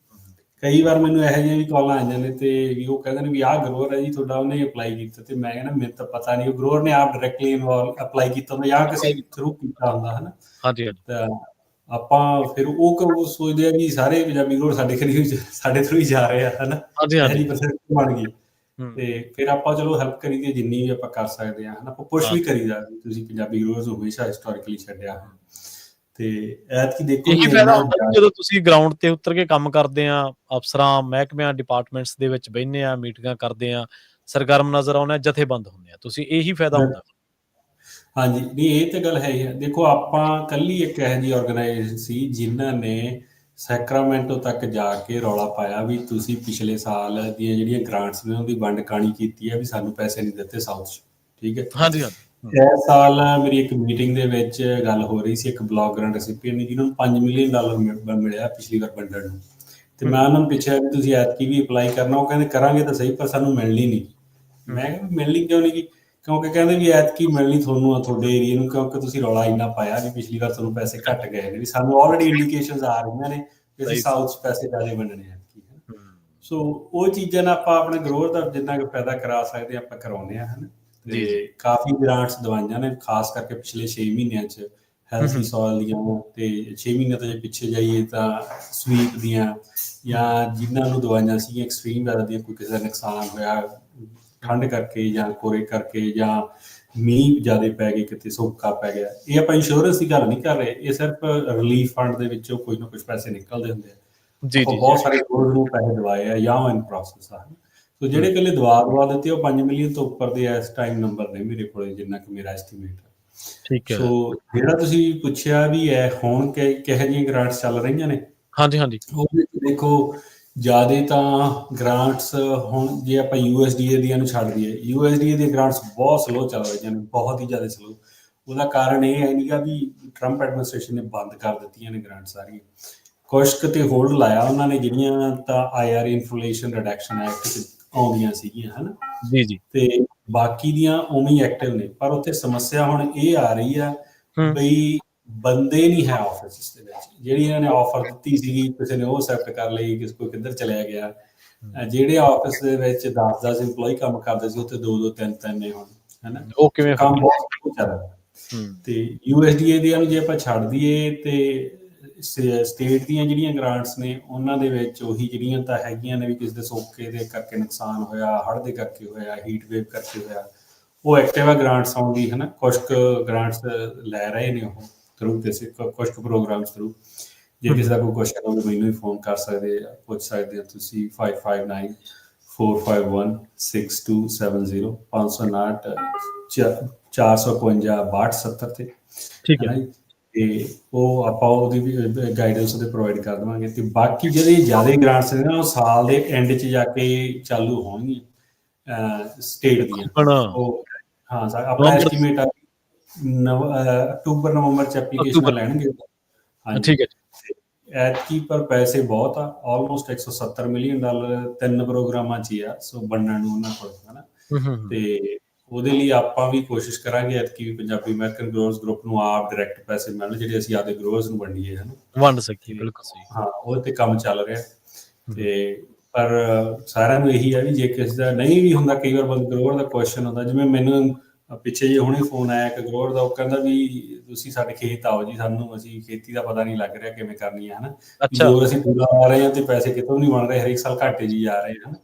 ਕਈ ਵਾਰ ਮੈਨੂੰ ਇਹੋ ਜਿਹੀਆਂ ਵੀ ਕਾਲਾਂ ਆਈਆਂ ਨੇ ਤੇ ਵੀ ਉਹ ਕਹਿੰਦੇ ਨੇ ਵੀ ਆਹ ਗਰੋਅਰ ਹੈ ਜੀ ਤੁਹਾਡਾ, ਉਹਨੇ ਅਪਲਾਈ ਕੀਤਾ, ਤੇ ਮੈਂ ਕਹਿੰਦਾ ਮੈਨੂੰ ਤਾਂ ਪਤਾ ਨਹੀਂ ਉਹ ਗਰੋਅਰ ਨੇ ਆਪ ਡਾਇਰੈਕਟਲੀ ਅਪਲਾਈ ਕੀਤਾ ਹੁੰਦਾ ਜਾਂ ਕਿਸੇ ਥਰੂ ਕੀਤਾ ਹੁੰਦਾ, ਹਨਾ। ਤਾਂ ਆਪਾਂ ਫਿਰ ਉਹ ਸੋਚਦੇ ਆ ਵੀ ਸਾਰੇ ਪੰਜਾਬੀ ਗਰੋਅਰ ਸਾਡੇ ਥਰੂ ਹੀ ਜਾ ਰਹੇ ਆ, ਹਨਾ, ਇਹੋ ਜਿਹੀ ਪਰਸੈਪਸ਼ਨ ਬਣ ਗਈ। ਤੇ ਫਿਰ ਆਪਾਂ ਚਲੋ ਹੈਲਪ ਕਰੀਦੀ ਜਿੰਨੀ ਵੀ ਆਪਾਂ ਕਰ ਸਕਦੇ ਹਾਂ, ਹਨਾ। ਆਪਾਂ ਪੁਸ਼ ਵੀ ਕਰੀਦਾ ਵੀ ਤੁਸੀਂ ਪੰਜਾਬੀ ਗਰੋਅਰਸ ਨੂੰ ਹਮੇਸ਼ਾ ਹਿਸਟੋਰੀਕਲੀ ਛੱਡਿਆ। ਤੇ ਐਤਕੀ ਦੇਖੋ ਇਹੀ ਫਾਇਦਾ ਹੁੰਦਾ ਜਦੋਂ ਤੁਸੀਂ ਗਰਾਊਂਡ ਤੇ ਉਤਰ ਕੇ ਕੰਮ ਕਰਦੇ ਆ, ਅਫਸਰਾਂ, ਮਹਿਕਮਿਆਂ, ਡਿਪਾਰਟਮੈਂਟਸ ਦੇ ਵਿੱਚ ਬਹਿੰਦੇ ਆ, ਮੀਟਿੰਗਾਂ ਕਰਦੇ ਆ, ਸਰਗਰਮ ਨਜ਼ਰ ਆਉਂਦੇ ਆ, ਜਥੇਬੰਦ ਹੁੰਦੇ ਆ ਤੁਸੀਂ, ਇਹੀ ਫਾਇਦਾ ਹੁੰਦਾ। ਹਾਂਜੀ, ਨਹੀਂ ਇਹ ਤਾਂ ਗੱਲ ਹੈ ਹੀ ਹੈ। ਦੇਖੋ ਆਪਾਂ ਕੱਲੀ ਇੱਕ ਇਹੋ ਜਿਹੀ ਆਰਗੇਨਾਈਜੇਸ਼ਨ ਸੀ ਜਿਨ੍ਹਾਂ ਨੇ ਸੈਕਰਾਮੈਂਟੋ ਤੱਕ ਜਾ ਕੇ ਰੌਲਾ ਪਾਇਆ ਵੀ ਤੁਸੀਂ ਪਿਛਲੇ ਸਾਲ ਦੀਆਂ ਜਿਹੜੀਆਂ ਗ੍ਰਾਂਟਸ ਨੇ ਉਹਦੀ ਵੰਡ ਕਾਣੀ ਕੀਤੀ ਹੈ ਵੀ ਸਾਨੂੰ ਪੈਸੇ ਨਹੀਂ ਦਿੱਤੇ ਸਾਊਥ 'ਚ। ਠੀਕ ਹੈ। ਹਾਂਜੀ। ਇਸ ਸਾਲ ਮੇਰੀ ਇੱਕ ਮੀਟਿੰਗ ਦੇ ਵਿੱਚ ਗੱਲ ਹੋ ਰਹੀ ਸੀ ਇੱਕ ਬਲਾਕ ਗ੍ਰਾਂਟ ਰੈਸਿਪੀਐਂਟ ਨੇ ਜਿਹਨੂੰ $5 ਮਿਲੀਅਨ ਮਿਲਿਆ ਪਿਛਲੀ ਵਾਰ ਵੰਡਣ ਨੂੰ। ਤੇ ਮੈਂ ਉਹਨਾਂ ਨੂੰ ਪੁੱਛਿਆ ਵੀ ਤੁਸੀਂ ਐਤਕੀ ਵੀ ਅਪਲਾਈ ਕਰਨਾ? ਉਹ ਕਹਿੰਦੇ ਕਰਾਂਗੇ ਤਾਂ ਸਹੀ, ਪਰ ਸਾਨੂੰ ਮਿਲਣੀ ਨਹੀਂ। ਮੈਂ ਕਿਹਾ ਮਿਲਣੀ ਕਿਉਂ ਨਹੀਂ ਗੀ? ਕਿਉਂਕਿ ਕਹਿੰਦੇ ਵੀ ਐਤਕੀ ਮਿਲਣੀ ਤੁਹਾਨੂੰ ਆ ਤੁਹਾਡੇ ਏਰੀਏ ਨੂੰ, ਕਿਉਂਕਿ ਤੁਸੀਂ ਰੌਲਾ ਇੰਨਾ ਪਾਇਆ ਵੀ ਪਿਛਲੀ ਵਾਰ ਤੁਹਾਨੂੰ ਪੈਸੇ ਘੱਟ ਗਏ ਨੇ, ਵੀ ਸਾਨੂੰ ਆਲਰੇਡੀ ਇੰਡੀਕੇਸ਼ਨਸ ਆ ਰਹੀਆਂ ਨੇ ਕਿ ਅਸੀਂ ਸਾਊਥ 'ਚ ਪੈਸੇ ਜ਼ਿਆਦਾ ਵੰਡਣੇ ਆ। ਸੋ ਉਹ ਚੀਜ਼ਾਂ ਨਾਲ ਆਪਾਂ ਆਪਣੇ ਗਰੋਅਰ ਦਾ ਜਿੰਨਾ ਕੁ ਫਾਇਦਾ ਕਰਾ ਸਕਦੇ ਆਪਾਂ ਕਰਾਉਂਦੇ ਹਾਂ, ਹਨਾ। ਤੇ ਕਾਫੀ ਗ੍ਰਾਂਟਸ ਦਵਾਈਆਂ ਨੇ, ਖਾਸ ਕਰਕੇ ਪਿਛਲੇ 6 ਮਹੀਨਿਆਂ 'ਚ ਹੈਲਥੀ ਸੋਇਲ ਦੀਆਂ, ਤੇ 6 ਮਹੀਨੇ ਤੋਂ ਜੇ ਪਿੱਛੇ ਜਾਈਏ ਤਾਂ ਸਵੀਪ ਦੀਆਂ, ਜਾਂ ਜਿਨ੍ਹਾਂ ਨੂੰ ਦਵਾਈਆਂ ਸੀਗੀਆਂ ਐਕਸਟ੍ਰੀਮ ਵੈਦਰ ਦੀਆਂ, ਕੋਈ ਕਿਸੇ ਦਾ ਨੁਕਸਾਨ ਹੋਇਆ ਠੰਡ ਕਰਕੇ ਜਾਂ ਕੋਰੇ ਕਰਕੇ, ਜਾਂ ਮੀਂਹ ਜ਼ਿਆਦਾ ਪੈ ਗਏ, ਕਿਤੇ ਸੋਕਾ ਪੈ ਗਿਆ। ਇਹ ਆਪਾਂ ਇੰਸ਼ੋਰੈਂਸ ਦੀ ਗੱਲ ਨਹੀਂ ਕਰ ਰਹੇ, ਇਹ ਸਿਰਫ ਰਿਲੀਫ ਫੰਡ ਦੇ ਵਿੱਚੋਂ ਕੁਝ ਨਾ ਕੁਝ ਪੈਸੇ ਨਿਕਲਦੇ ਹੁੰਦੇ ਆ। ਆਪਾਂ ਬਹੁਤ ਸਾਰੇ ਗਰੋਅਰ ਨੂੰ ਪੈਸੇ ਦਵਾਏ ਆ ਜਾਂ ਉਹ ਇਨ ਪ੍ਰੋਸੈਸ ਆ। ਸੋ ਜਿਹੜੇ ਇਕੱਲੇ ਦਵਾ ਦਿੱਤੇ ਉਹ 5 ਮਿਲੀਅਨ ਤੋਂ ਉੱਪਰ ਦੇ ਇਸ ਟਾਈਮ ਨੰਬਰ ਨੇ ਮੇਰੇ ਕੋਲ, ਜਿੰਨਾ ਕਿ ਮੇਰਾ ਐਸਟੀਮੇਟ ਹੈ। ਸੋ ਜਿਹੜਾ ਤੁਸੀਂ ਪੁੱਛਿਆ ਵੀ ਹੈ ਹੁਣ ਕਿਹੋ ਜਿਹੀਆਂ ਗ੍ਰਾਂਟਸ ਚੱਲ ਰਹੀਆਂ ਨੇ, ਹਾਂਜੀ, ਉਹਦੇ ਵਿੱਚ ਦੇਖੋ ਜ਼ਿਆਦਾ ਤਾਂ ਗ੍ਰਾਂਟਸ ਹੁਣ ਜੇ ਆਪਾਂ USDA ਦੀਆਂ ਨੂੰ ਛੱਡ ਦਈਏ, USDA ਦੀਆਂ ਗ੍ਰਾਂਟਸ ਬਹੁਤ ਸਲੋ ਚੱਲ ਰਹੀਆਂ ਨੇ, ਬਹੁਤ ਹੀ ਜ਼ਿਆਦਾ ਸਲੋ। ਉਹਦਾ ਕਾਰਨ ਇਹ ਹੈ ਨੀਗਾ ਵੀ ਟਰੰਪ ਐਡਮਿਨਿਸਟ੍ਰੇਸ਼ਨ ਨੇ ਬੰਦ ਕਰ ਦਿੱਤੀਆਂ ਨੇ ਗ੍ਰਾਂਟ ਸਾਰੀਆਂ। ਕੁਛ ਕਿਤੇ ਹੋਲਡ ਲਾਇਆ ਉਹਨਾਂ ਨੇ, ਜਿਹੜੀਆਂ ਤਾਂ IRA ਇਨਫਲੇਸ਼ਨ ਰਿਡਕਸ਼ਨ ਐਕਟ ਆਉਂਦੀਆਂ ਸੀਗੀਆਂ, ਹਨਾ। ਜੀ। ਤੇ ਬਾਕੀ ਦੀਆਂ ਉਵੇਂ ਹੀ ਐਕਟਿਵ ਨੇ, ਪਰ ਉੱਥੇ ਸਮੱਸਿਆ ਹੁਣ ਇਹ ਆ ਰਹੀ ਆ ਬਈ ਬੰਦੇ ਨਹੀਂ ਹੈ ਆਫਿਸ ਦੇ ਵਿੱਚ। ਜਿਹੜੀ ਇਹਨਾਂ ਨੇ ਆਫਰ ਦਿੱਤੀ ਸੀਗੀ, ਕਿਸੇ ਨੇ ਉਹ ਅਸੈਪਟ ਕਰ ਲਈ, ਕਿਸੇ ਕੋਈ ਕਿੱਧਰ ਚਲਿਆ ਗਿਆ। ਜਿਹੜੇ ਆਫਿਸ ਦੇ ਵਿੱਚ 10 ਇੰਪਲੋਈ ਕੰਮ ਕਰਦੇ ਸੀ ਉੱਥੇ 2 3 ਨੇ ਹੁਣ, ਹਨਾ। ਉਹ ਕਿਵੇਂ ਕੰਮ ਬਹੁਤ ਚੱਲਦਾ। ਤੇ USDA ਦੀਆਂ ਨੂੰ ਜੇ ਆਪਾਂ ਛੱਡ ਦਈਏ ਤੇ ਸਟੇਟ ਦੀਆਂ ਜਿਹੜੀਆਂ ਗ੍ਰਾਂਟਸ ਨੇ ਉਹਨਾਂ ਦੇ ਵਿੱਚ ਉਹੀ ਜਿਹੜੀਆਂ ਤਾਂ ਹੈਗੀਆਂ ਨੇ ਵੀ ਕਿਸੇ ਦੇ ਸੋਕੇ ਦੇ ਕਰਕੇ ਨੁਕਸਾਨ ਹੋਇਆ, ਹੜ੍ਹ ਦੇ ਕਰਕੇ ਹੋਇਆ, ਹੀਟ ਵੇਵ ਕਰਕੇ ਹੋਇਆ, ਉਹ ਐਕਟਿਵਾ ਗ੍ਰਾਂਟਸ ਆਉਂਦੀ, ਹਨਾ। ਕੁਛ ਕੁ ਗ੍ਰਾਂਟਸ ਲੈ ਰਹੇ ਨੇ ਉਹ ਥਰੂ ਕਿਸੇ ਕੁਛ ਕੁ ਪ੍ਰੋਗਰਾਮਸ ਥਰੂ। ਜੇ ਕਿਸੇ ਦਾ ਕੋਈ ਕੁਐਸਚਨ ਹੋਵੇ ਮੈਨੂੰ ਵੀ ਫੋਨ ਕਰ ਸਕਦੇ ਆ, ਪੁੱਛ ਸਕਦੇ ਹੋ ਤੁਸੀਂ 5594516270 559 452 6270 ਤੇ, ਹਨਾ ਜੀ। ਤੇ ਉਹ ਆਪਾਂ ਉਹਦੀ ਵੀ ਗਾਈਡੈਂਸ ਉਹਦੇ ਪ੍ਰੋਵਾਈਡ ਕਰ ਦੇਵਾਂਗੇ। ਤੇ ਬਾਕੀ ਜਿਹੜੇ ਜ਼ਿਆਦਾ ਗ੍ਰਾਂਟਸ ਨੇ ਨਾ ਉਹ ਸਾਲ ਦੇ ਐਂਡ 'ਚ ਜਾ ਕੇ ਚਾਲੂ ਹੋਣਗੀਆਂ ਸਟੇਟ ਦੀਆਂ। ਉਹ ਆਪਣਾ ਐਸਟੀਮੇਟ ਆ ਅਕਤੂਬਰ ਨਵੰਬਰ 'ਚ ਐਪਲੀਕੇਸ਼ਨਾਂ ਲੈਣਗੇ। ਹਾਂਜੀ, ਐਤਕੀ ਪਰ ਪੈਸੇ ਬਹੁਤ ਆ, ਆਲਮੋਸਟ $170 ਮਿਲੀਅਨ 3 ਪ੍ਰੋਗਰਾਮਾਂ 'ਚ ਹੀ ਆ, ਸੋ ਬਣਨ ਨੂੰ ਉਹਨਾਂ ਕੋਲ ਹੈ ਨਾ। ਤੇ ਉਹਦੇ ਲਈ ਆਪਾਂ ਵੀ ਕੋਸ਼ਿਸ਼ ਕਰਾਂਗੇ ਐਤਕੀ ਵੀ ਪੰਜਾਬੀ ਅਮਰੀਕਨ ਗਰੋਅਰਸ ਗਰੁੱਪ ਨੂੰ ਆਪ ਡਾਇਰੈਕਟ ਪੈਸੇ ਮਿਲਣ, ਜਿਹੜੇ ਅਸੀਂ ਆਪਦੇ ਗਰੋਅਰਸ ਨੂੰ ਵੰਡੀਏ, ਹੈ ਨਾ, ਵੰਡ ਸਕੀਏ। ਬਿਲਕੁਲ ਸਹੀ। ਹਾਂ, ਉਹਦੇ ਤੇ ਕੰਮ ਚੱਲ ਰਿਹਾ। ਤੇ ਪਰ ਸਾਰਿਆਂ ਨੂੰ ਇਹੀ ਆ ਵੀ ਜੇ ਕਿਸੇ ਦਾ ਨਹੀਂ ਵੀ ਹੁੰਦਾ, ਕਈ ਵਾਰ ਗਰੋਅਰ ਦਾ ਕੁਐਸਚਨ ਹੁੰਦਾ, ਜਿਵੇਂ ਮੈਨੂੰ ਪਿੱਛੇ ਜੇ ਹੁਣੇ ਫੋਨ ਆਇਆ ਇੱਕ ਗਰੋਅਰ ਦਾ, ਉਹ ਕਹਿੰਦਾ ਵੀ ਤੁਸੀਂ ਸਾਡੇ ਖੇਤ ਆਓ ਜੀ, ਸਾਨੂੰ ਅਸੀਂ ਖੇਤੀ ਦਾ ਪਤਾ ਨਹੀਂ ਲੱਗ ਰਿਹਾ ਕਿਵੇਂ ਕਰਨੀ ਹੈ, ਹੈ ਨਾ, ਜੋ ਅਸੀਂ ਪੂਰਾ ਆ ਰਹੇ ਹਾਂ ਤੇ ਪੈਸੇ ਕਿਤੋਂ ਨਹੀਂ ਬਣ ਰਹੇ, ਹਰੇਕ ਸਾਲ ਘਾਟੇ ਜੀ ਆ ਰਹੇ ਹਨ।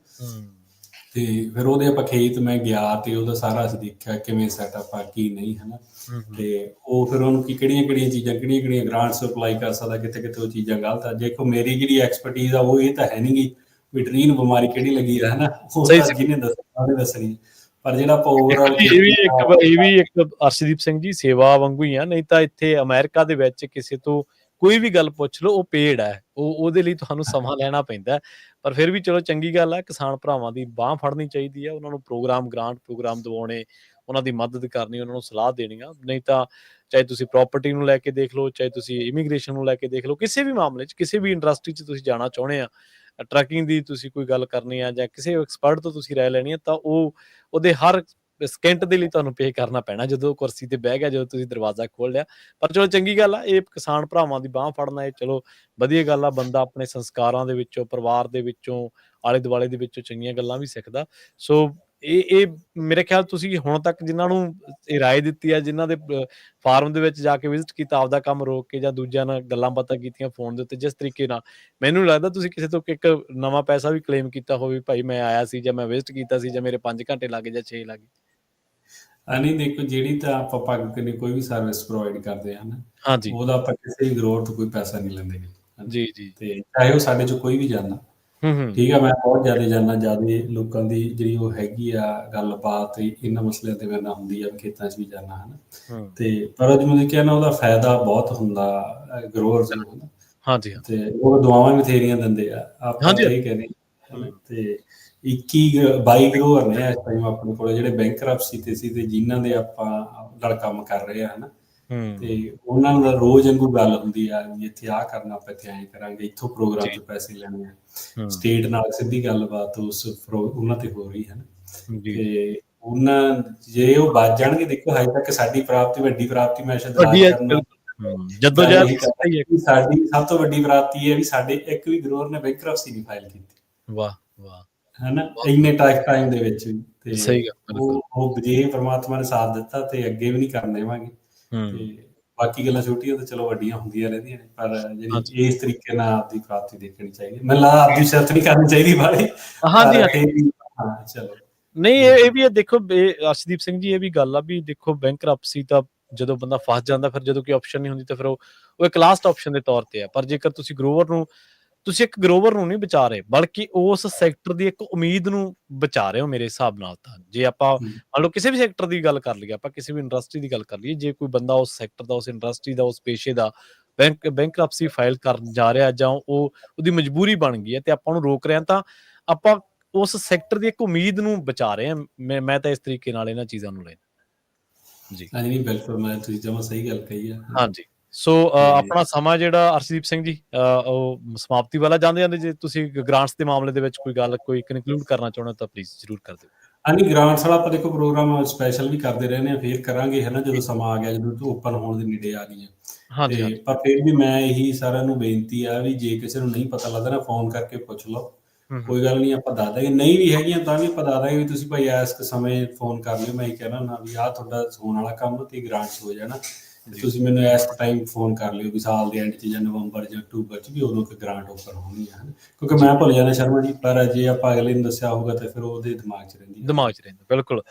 ਤੇ ਫਿਰ ਉਹਦੇ ਆਪਾਂ ਖੇਤ ਮੈਂ ਗਿਆ ਤੇ ਉਹਦਾ ਸਾਰਾ ਅਸੀਂ ਦੇਖਿਆ ਕਿਵੇਂ ਸੈਟਅਪ ਆ, ਕੀ ਨਹੀਂ, ਹੈ ਨਾ। ਤੇ ਉਹ ਫਿਰ ਉਹਨੂੰ ਕਿਹੜੀਆਂ ਚੀਜ਼ਾਂ, ਕਿਹੜੀਆਂ ਗ੍ਰਾਂਟਸ ਅਪਲਾਈ ਕਰ ਸਕਦਾ, ਕਿਤੇ ਉਹ ਚੀਜ਼ਾਂ ਗਲਤ ਆ। ਦੇਖੋ ਮੇਰੀ ਜਿਹੜੀ ਐਕਸਪਰਟੀਜ਼ ਆ ਉਹ ਇਹ ਤਾਂ ਹੈ ਨਹੀਂ ਗੀ ਵੀ ਟਰੀਨ ਬਿਮਾਰੀ ਕਿਹੜੀ ਲੱਗੀ ਆ, ਹੈ ਨਾ, ਉਹ ਤਾਂ ਜਿਹਨੇ ਦੱਸਣੀ। ਪਰ ਜਿਹੜਾ ਆਪਾਂ ਓਵਰਆਲ ਇਹ ਵੀ ਇੱਕ ਅਰਸ਼ਦੀਪ ਸਿੰਘ ਜੀ ਸੇਵਾ ਵਾਂਗੂ ਹੀ ਆ। ਨਹੀਂ ਤਾਂ ਇੱਥੇ ਅਮਰੀਕਾ ਦੇ ਵਿੱਚ ਕਿਸੇ ਤੋਂ ਕੋਈ ਵੀ ਗੱਲ ਪੁੱਛ ਲਓ, ਉਹ ਪੇਡ ਹੈ, ਉਹਦੇ ਲਈ ਤੁਹਾਨੂੰ ਸਮਾਂ ਲੈਣਾ ਪੈਂਦਾ। ਪਰ ਫਿਰ ਵੀ ਚਲੋ ਚੰਗੀ ਗੱਲ ਹੈ, ਕਿਸਾਨ ਭਰਾਵਾਂ ਦੀ ਬਾਂਹ ਫੜਨੀ ਚਾਹੀਦੀ ਹੈ, ਉਹਨਾਂ ਨੂੰ ਗ੍ਰਾਂਟ ਪ੍ਰੋਗਰਾਮ ਦਿਵਾਉਣੇ, ਉਹਨਾਂ ਦੀ ਮਦਦ ਕਰਨੀ, ਉਹਨਾਂ ਨੂੰ ਸਲਾਹ ਦੇਣੀ ਆ। ਨਹੀਂ ਤਾਂ ਚਾਹੇ ਤੁਸੀਂ ਪ੍ਰਾਪਰਟੀ ਨੂੰ ਲੈ ਕੇ ਦੇਖ ਲਓ, ਚਾਹੇ ਤੁਸੀਂ ਇਮੀਗ੍ਰੇਸ਼ਨ ਨੂੰ ਲੈ ਕੇ ਦੇਖ ਲਓ, ਕਿਸੇ ਵੀ ਮਾਮਲੇ 'ਚ, ਕਿਸੇ ਵੀ ਇੰਡਸਟਰੀ 'ਚ ਤੁਸੀਂ ਜਾਣਾ ਚਾਹੁੰਦੇ ਆ, ਟਰੱਕਿੰਗ ਦੀ ਤੁਸੀਂ ਕੋਈ ਗੱਲ ਕਰਨੀ ਆ ਜਾਂ ਕਿਸੇ ਐਕਸਪਰਟ ਤੋਂ ਤੁਸੀਂ ਰਾਏ ਲੈਣੀ ਆ, ਤਾਂ ਉਹਦੇ ਹਰ ਸਕਿੰਟ ਦੇ ਲਈ ਤੁਹਾਨੂੰ ਪੇ ਕਰਨਾ ਪੈਣਾ ਜਦੋਂ ਕੁਰਸੀ ਤੇ ਬਹਿ ਗਿਆ, ਜਦੋਂ ਤੁਸੀਂ ਦਰਵਾਜ਼ਾ ਖੋਲ ਲਿਆ। ਪਰ ਚਲੋ ਚੰਗੀ ਗੱਲ ਆ, ਇਹ ਕਿਸਾਨ ਭਰਾਵਾਂ ਦੀ ਬਾਂਹ ਫੜਨਾ, ਇਹ ਚਲੋ ਵਧੀਆ ਗੱਲ ਆ। ਬੰਦਾ ਆਪਣੇ ਸੰਸਕਾਰਾਂ ਦੇ ਵਿੱਚੋਂ, ਪਰਿਵਾਰ ਦੇ ਵਿੱਚੋਂ, ਆਲੇ ਦੁਆਲੇ ਦੇ ਵਿੱਚੋਂ ਚੰਗੀਆਂ ਗੱਲਾਂ ਵੀ ਸਿੱਖਦਾ। ਸੋ ਇਹ ਮੇਰੇ ਖਿਆਲ ਤੁਸੀਂ ਹੁਣ ਤੱਕ ਜਿਨ੍ਹਾਂ ਨੂੰ ਇਹ ਰਾਏ ਦਿੱਤੀ ਆ, ਜਿਨ੍ਹਾਂ ਦੇ ਫਾਰਮ ਦੇ ਵਿੱਚ ਜਾ ਕੇ ਵਿਜ਼ਿਟ ਕੀਤਾ, ਆਪਦਾ ਕੰਮ ਰੋਕ ਕੇ ਜਾਂ ਦੂਜਿਆਂ ਨਾਲ ਗੱਲਾਂ ਬਾਤਾਂ ਕੀਤੀਆਂ ਫੋਨ ਦੇ ਉੱਤੇ, ਜਿਸ ਤਰੀਕੇ ਨਾਲ ਮੈਨੂੰ ਲੱਗਦਾ ਤੁਸੀਂ ਕਿਸੇ ਤੋਂ ਇੱਕ ਨਵਾਂ ਪੈਸਾ ਵੀ ਕਲੇਮ ਕੀਤਾ ਹੋਵੇ, ਭਾਈ ਮੈਂ ਆਇਆ ਸੀ ਜਾਂ ਮੈਂ ਵਿਜ਼ਿਟ ਕੀਤਾ ਸੀ ਜਾਂ ਮੇਰੇ 5 ਘੰਟੇ ਲੱਗੇ ਜਾਂ 6 ਲੱਗੇ। ਨਹੀਂ, ਦੇਖੋ ਜਿਹੜੀ ਤਾਂ ਆਪਾਂ ਪੱਗ ਕਿੰਨੀ ਕੋਈ ਵੀ ਸਰਵਿਸ ਪ੍ਰੋਵਾਈਡ ਕਰਦੇ ਹਨ, ਹਾਂਜੀ, ਉਹਦਾ ਆਪਾਂ ਕਿਸੇ ਵੀ ਗਰੋਅਰ ਤੋਂ ਕੋਈ ਪੈਸਾ ਨਹੀਂ ਲੈਂਦੇ ਜੀ ਜੀ। ਤੇ ਚਾਹੇ ਉਹ ਸਾਡੇ ਚੋਂ ਕੋਈ ਵੀ ਜਾਂਦਾ, ਠੀਕ ਆ। ਮੈਂ ਬਹੁਤ ਜ਼ਿਆਦਾ ਲੋਕਾਂ ਦੀ ਜਿਹੜੀ ਉਹ ਹੈਗੀ ਆ ਗੱਲਬਾਤ ਇਹਨਾਂ ਮਸਲਿਆਂ ਤੇ ਮੇਰੇ ਨਾਲ ਹੁੰਦੀ ਆ, ਖੇਤਾਂ 'ਚ ਵੀ ਜਾਂਦਾ, ਹਨ। ਤੇ ਪਰ ਜਿਵੇਂ ਤੁਸੀਂ ਕਿਹਾ ਨਾ, ਉਹਦਾ ਫਾਇਦਾ ਬਹੁਤ ਹੁੰਦਾ ਗਰੋਅਰਸ ਨੂੰ, ਹੈ ਨਾ। ਹਾਂਜੀ, ਤੇ ਉਹ ਦੁਆਵਾਂ ਵੀ ਬਥੇਰੀਆਂ ਦਿੰਦੇ ਆ, ਆਪਾਂ ਤਾਂ ਇਹ ਕਹਿੰਦੇ, ਹੈ ਨਾ। ਤੇ 22 ਗਰੋਅਰ ਨੇ ਇਸ ਟਾਈਮ ਆਪਣੇ ਕੋਲ ਜਿਹੜੇ ਬੈਂਕਰਪਸੀ ਤੇ ਸੀ, ਤੇ ਜਿਨ੍ਹਾਂ ਦੇ ਆਪਾਂ ਨਾਲ ਕੰਮ ਕਰ ਰਹੇ ਆ, ਹੈ ਨਾ। ਤੇ ਉਹਨਾਂ ਦਾ ਰੋਜ਼ ਵਾਂਗੂ ਗੱਲ ਹੁੰਦੀ ਆ ਵੀ ਇੱਥੇ ਆਹ ਕਰਨਾ, ਆਪਾਂ ਇੱਥੇ ਐਂ ਕਰਾਂਗੇ, ਇੱਥੋਂ ਪ੍ਰੋਗਰਾਮ 'ਚ ਪੈਸੇ ਲੈਣੇ ਆ। ਸਟੇਟ ਨਾਲ ਸਿੱਧੀ ਗੱਲਬਾਤ ਉਹਨਾਂ ਤੇ ਹੋ ਰਹੀ ਹੈ ਨਾ। ਤੇ ਉਹਨਾਂ ਜੇ ਉਹ ਬਚ ਜਾਣਗੇ, ਦੇਖੋ ਹਜੇ ਤੱਕ ਸਾਡੀ ਪ੍ਰਾਪਤੀ, ਵੱਡੀ ਪ੍ਰਾਪਤੀ, ਮੈਂ ਸ਼ਾਇਦ ਰਾਜ ਕਰਨਾ ਸਾਡੀ ਸਭ ਤੋਂ ਵੱਡੀ ਪ੍ਰਾਪਤੀ ਹੈ ਵੀ ਸਾਡੇ ਇੱਕ ਵੀ ਗਰੋਅਰ ਨੇ ਬੈਂਕਰਪਸੀ ਨਹੀਂ ਫਾਈਲ ਕੀਤੀ। ਵਾਹ ਵਾਹ, ਹੈ ਨਾ, ਇੰਨੇ ਟਾਈਮ ਦੇ ਵਿੱਚ ਵੀ। ਤੇ ਸਹੀ ਗੱਲ, ਉਹ ਜੇ ਪ੍ਰਮਾਤਮਾ ਨੇ ਸਾਥ ਦਿੱਤਾ ਤੇ ਅੱਗੇ ਵੀ ਨਹੀਂ ਕਰਨ ਦੇਵਾਂਗੇ। ਤੇ ਬਾਕੀ ਗੱਲਾਂ ਛੋਟੀਆਂ ਤਾਂ ਚਲੋ ਵੱਡੀਆਂ ਹੁੰਦੀਆਂ ਰਹਿੰਦੀਆਂ ਨੇ, ਪਰ ਜਿਹੜੀ ਇਸ ਤਰੀਕੇ ਨਾਲ ਆਪਦੀ ਪ੍ਰਾਪਤੀ ਦੇਖਣੀ ਚਾਹੀਦੀ। ਮੈਨੂੰ ਲੱਗਦਾ ਆਪਦੀ ਸ਼ਰਤ ਨਹੀਂ ਕਰਨੀ ਚਾਹੀਦੀ ਬਾਹਲੀ। ਹਾਂ, ਚਲੋ। ਨਹੀਂ, ਇਹ ਵੀ ਦੇਖੋ ਅਰਸ਼ਦੀਪ ਸਿੰਘ ਜੀ, ਇਹ ਵੀ ਗੱਲ ਆ ਵੀ ਦੇਖੋ ਬੈਂਕਰਪਸੀ ਤਾਂ ਜਦੋਂ ਬੰਦਾ ਫਸ ਜਾਂਦਾ, ਫਿਰ ਜਦੋਂ ਕੋਈ ਆਪਸ਼ਨ ਨਹੀਂ ਹੁੰਦੀ ਤਾਂ ਫਿਰ ਉਹ ਇੱਕ ਲਾਸਟ ਆਪਸ਼ਨ ਦੇ ਤੌਰ ਤੇ ਆ। ਪਰ ਜੇਕਰ ਤੁਸੀਂ ਇੱਕ ਗਰੋਵਰ ਨੂੰ ਨਹੀਂ ਬਚਾ ਰਹੇ, ਬਲਕਿ ਉਸ ਸੈਕਟਰ ਦੀ ਇੱਕ ਉਮੀਦ ਨੂੰ ਬਚਾ ਰਹੇ ਹੋ ਮੇਰੇ ਹਿਸਾਬ ਨਾਲ। ਤਾਂ ਜੇ ਆਪਾਂ ਮੰਨ ਲਓ ਕਿਸੇ ਵੀ ਸੈਕਟਰ ਦੀ ਗੱਲ ਕਰ ਲਈਏ, ਆਪਾਂ ਕਿਸੇ ਵੀ ਇੰਡਸਟਰੀ ਦੀ ਗੱਲ ਕਰ ਲਈਏ, ਜੇ ਕੋਈ ਬੰਦਾ ਉਸ ਸੈਕਟਰ ਦਾ, ਉਸ ਇੰਡਸਟਰੀ ਦਾ, ਉਸ ਪੇਸ਼ੇ ਦਾ ਬੈਂਕਰਪਸੀ ਫਾਈਲ ਕਰਨ ਜਾ ਰਿਹਾ ਜਾਂ ਉਹਦੀ ਮਜਬੂਰੀ ਬਣ ਗਈ ਹੈ ਤੇ ਆਪਾਂ ਉਹਨੂੰ ਰੋਕ ਰਹੇ ਹਾਂ, ਤਾਂ ਆਪਾਂ ਉਸ ਸੈਕਟਰ ਦੀ ਇੱਕ ਉਮੀਦ ਨੂੰ ਬਚਾ ਰਹੇ ਹਾਂ। ਮੈਂ ਤਾਂ ਇਸ ਤਰੀਕੇ ਨਾਲ ਇਹਨਾਂ ਚੀਜ਼ਾਂ ਨੂੰ ਲੈਂਦਾ ਜੀ। ਹਾਂਜੀ, ਬਿਲਕੁਲ, ਮੈਂ ਤੁਸੀਂ ਜਮਾਂ ਸਹੀ ਗੱਲ ਕਹੀ ਆ। ਹਾਂਜੀ, ਸੋ ਆਪਣਾ ਸਮਾਂ ਜਿਹੜਾ ਅਰਸ਼ਦੀਪ ਸਿੰਘ ਜੀ ਉਹ ਸਮਾਪਤੀ ਵਾਲਾ ਜਾਂਦੇ ਜੇ ਤੁਸੀਂ ਗ੍ਰਾਂਟਸ ਦੇ ਮਾਮਲੇ ਦੇ ਵਿੱਚ ਕੋਈ ਕਨਕਲੂਡ ਕਰਨਾ ਚਾਹੁੰਦੇ ਹੋ ਤਾਂ ਪਲੀਜ਼ ਜ਼ਰੂਰ ਕਰ ਦਿਓ। ਹਾਂਜੀ, ਗ੍ਰਾਂਟਸ ਵਾਲਾ ਆਪਾਂ ਦੇਖੋ ਪ੍ਰੋਗਰਾਮ ਸਪੈਸ਼ਲ ਵੀ ਕਰਦੇ ਰਹਿੰਦੇ ਹਾਂ, ਫੇਰ ਕਰਾਂਗੇ, ਹੈ ਨਾ, ਜਦੋਂ ਸਮਾਂ ਆ ਗਿਆ, ਜਦੋਂ ਓਪਨ ਹੋਣ ਦੇ ਨੇੜੇ ਆ ਗਈਆਂ। ਤੇ ਪਰ ਫਿਰ ਵੀ ਮੈਂ ਇਹੀ ਸਾਰਿਆਂ ਨੂੰ ਬੇਨਤੀ ਆ ਵੀ ਜੇ ਕਿਸੇ ਨੂੰ ਨਹੀਂ ਪਤਾ ਲੱਗਦਾ ਨਾ, ਫੋਨ ਕਰਕੇ ਪੁੱਛ ਲਓ, ਕੋਈ ਗੱਲ ਨਹੀਂ, ਆਪਾਂ ਦੱਸ ਦਾਂਗੇ। ਨਹੀਂ ਵੀ ਹੈਗੀਆਂ ਤਾਂ ਵੀ ਆਪਾਂ ਦੱਸ ਦਾਂਗੇ ਵੀ ਤੁਸੀਂ ਭਾਈ ਇਸ ਸਮੇਂ ਫੋਨ ਕਰ ਲਿਓ। ਮੈਂ ਇਹ ਕਹਿਣਾ ਨਾ ਵੀ ਆਹ ਤੁਹਾਡਾ ਹੋਣ ਵਾਲਾ ਕੰਮ ਤੇ ਗ੍ਰਾਂਟਸ ਹੋ ਜਾਣਾ, ਤੁਸੀਂ ਮੈਨੂੰ ਇਸ ਟਾਈਮ ਫੋਨ ਕਰ ਲਿਓ ਵੀ ਸਾਲ ਦੇ ਐਂਡ 'ਚ ਜਾਂ ਨਵੰਬਰ ਜਾਂ ਅਕਤੂਬਰ 'ਚ ਵੀ ਉਦੋਂ ਇੱਕ ਗ੍ਰਾਂਟ ਓਪਨ ਹੋਣੀ ਹੈ। ਕਿਉਂਕਿ ਮੈਂ ਭੁੱਲ ਜਾਂਦਾ ਸ਼ਰਮਾ ਜੀ, ਪਰ ਜੇ ਆਪਾਂ ਅਗਲੇ ਨੂੰ ਦੱਸਿਆ ਹੋਊਗਾ ਤਾਂ ਫਿਰ ਉਹਦੇ ਦਿਮਾਗ 'ਚ ਰਹਿੰਦਾ। ਬਿਲਕੁਲ।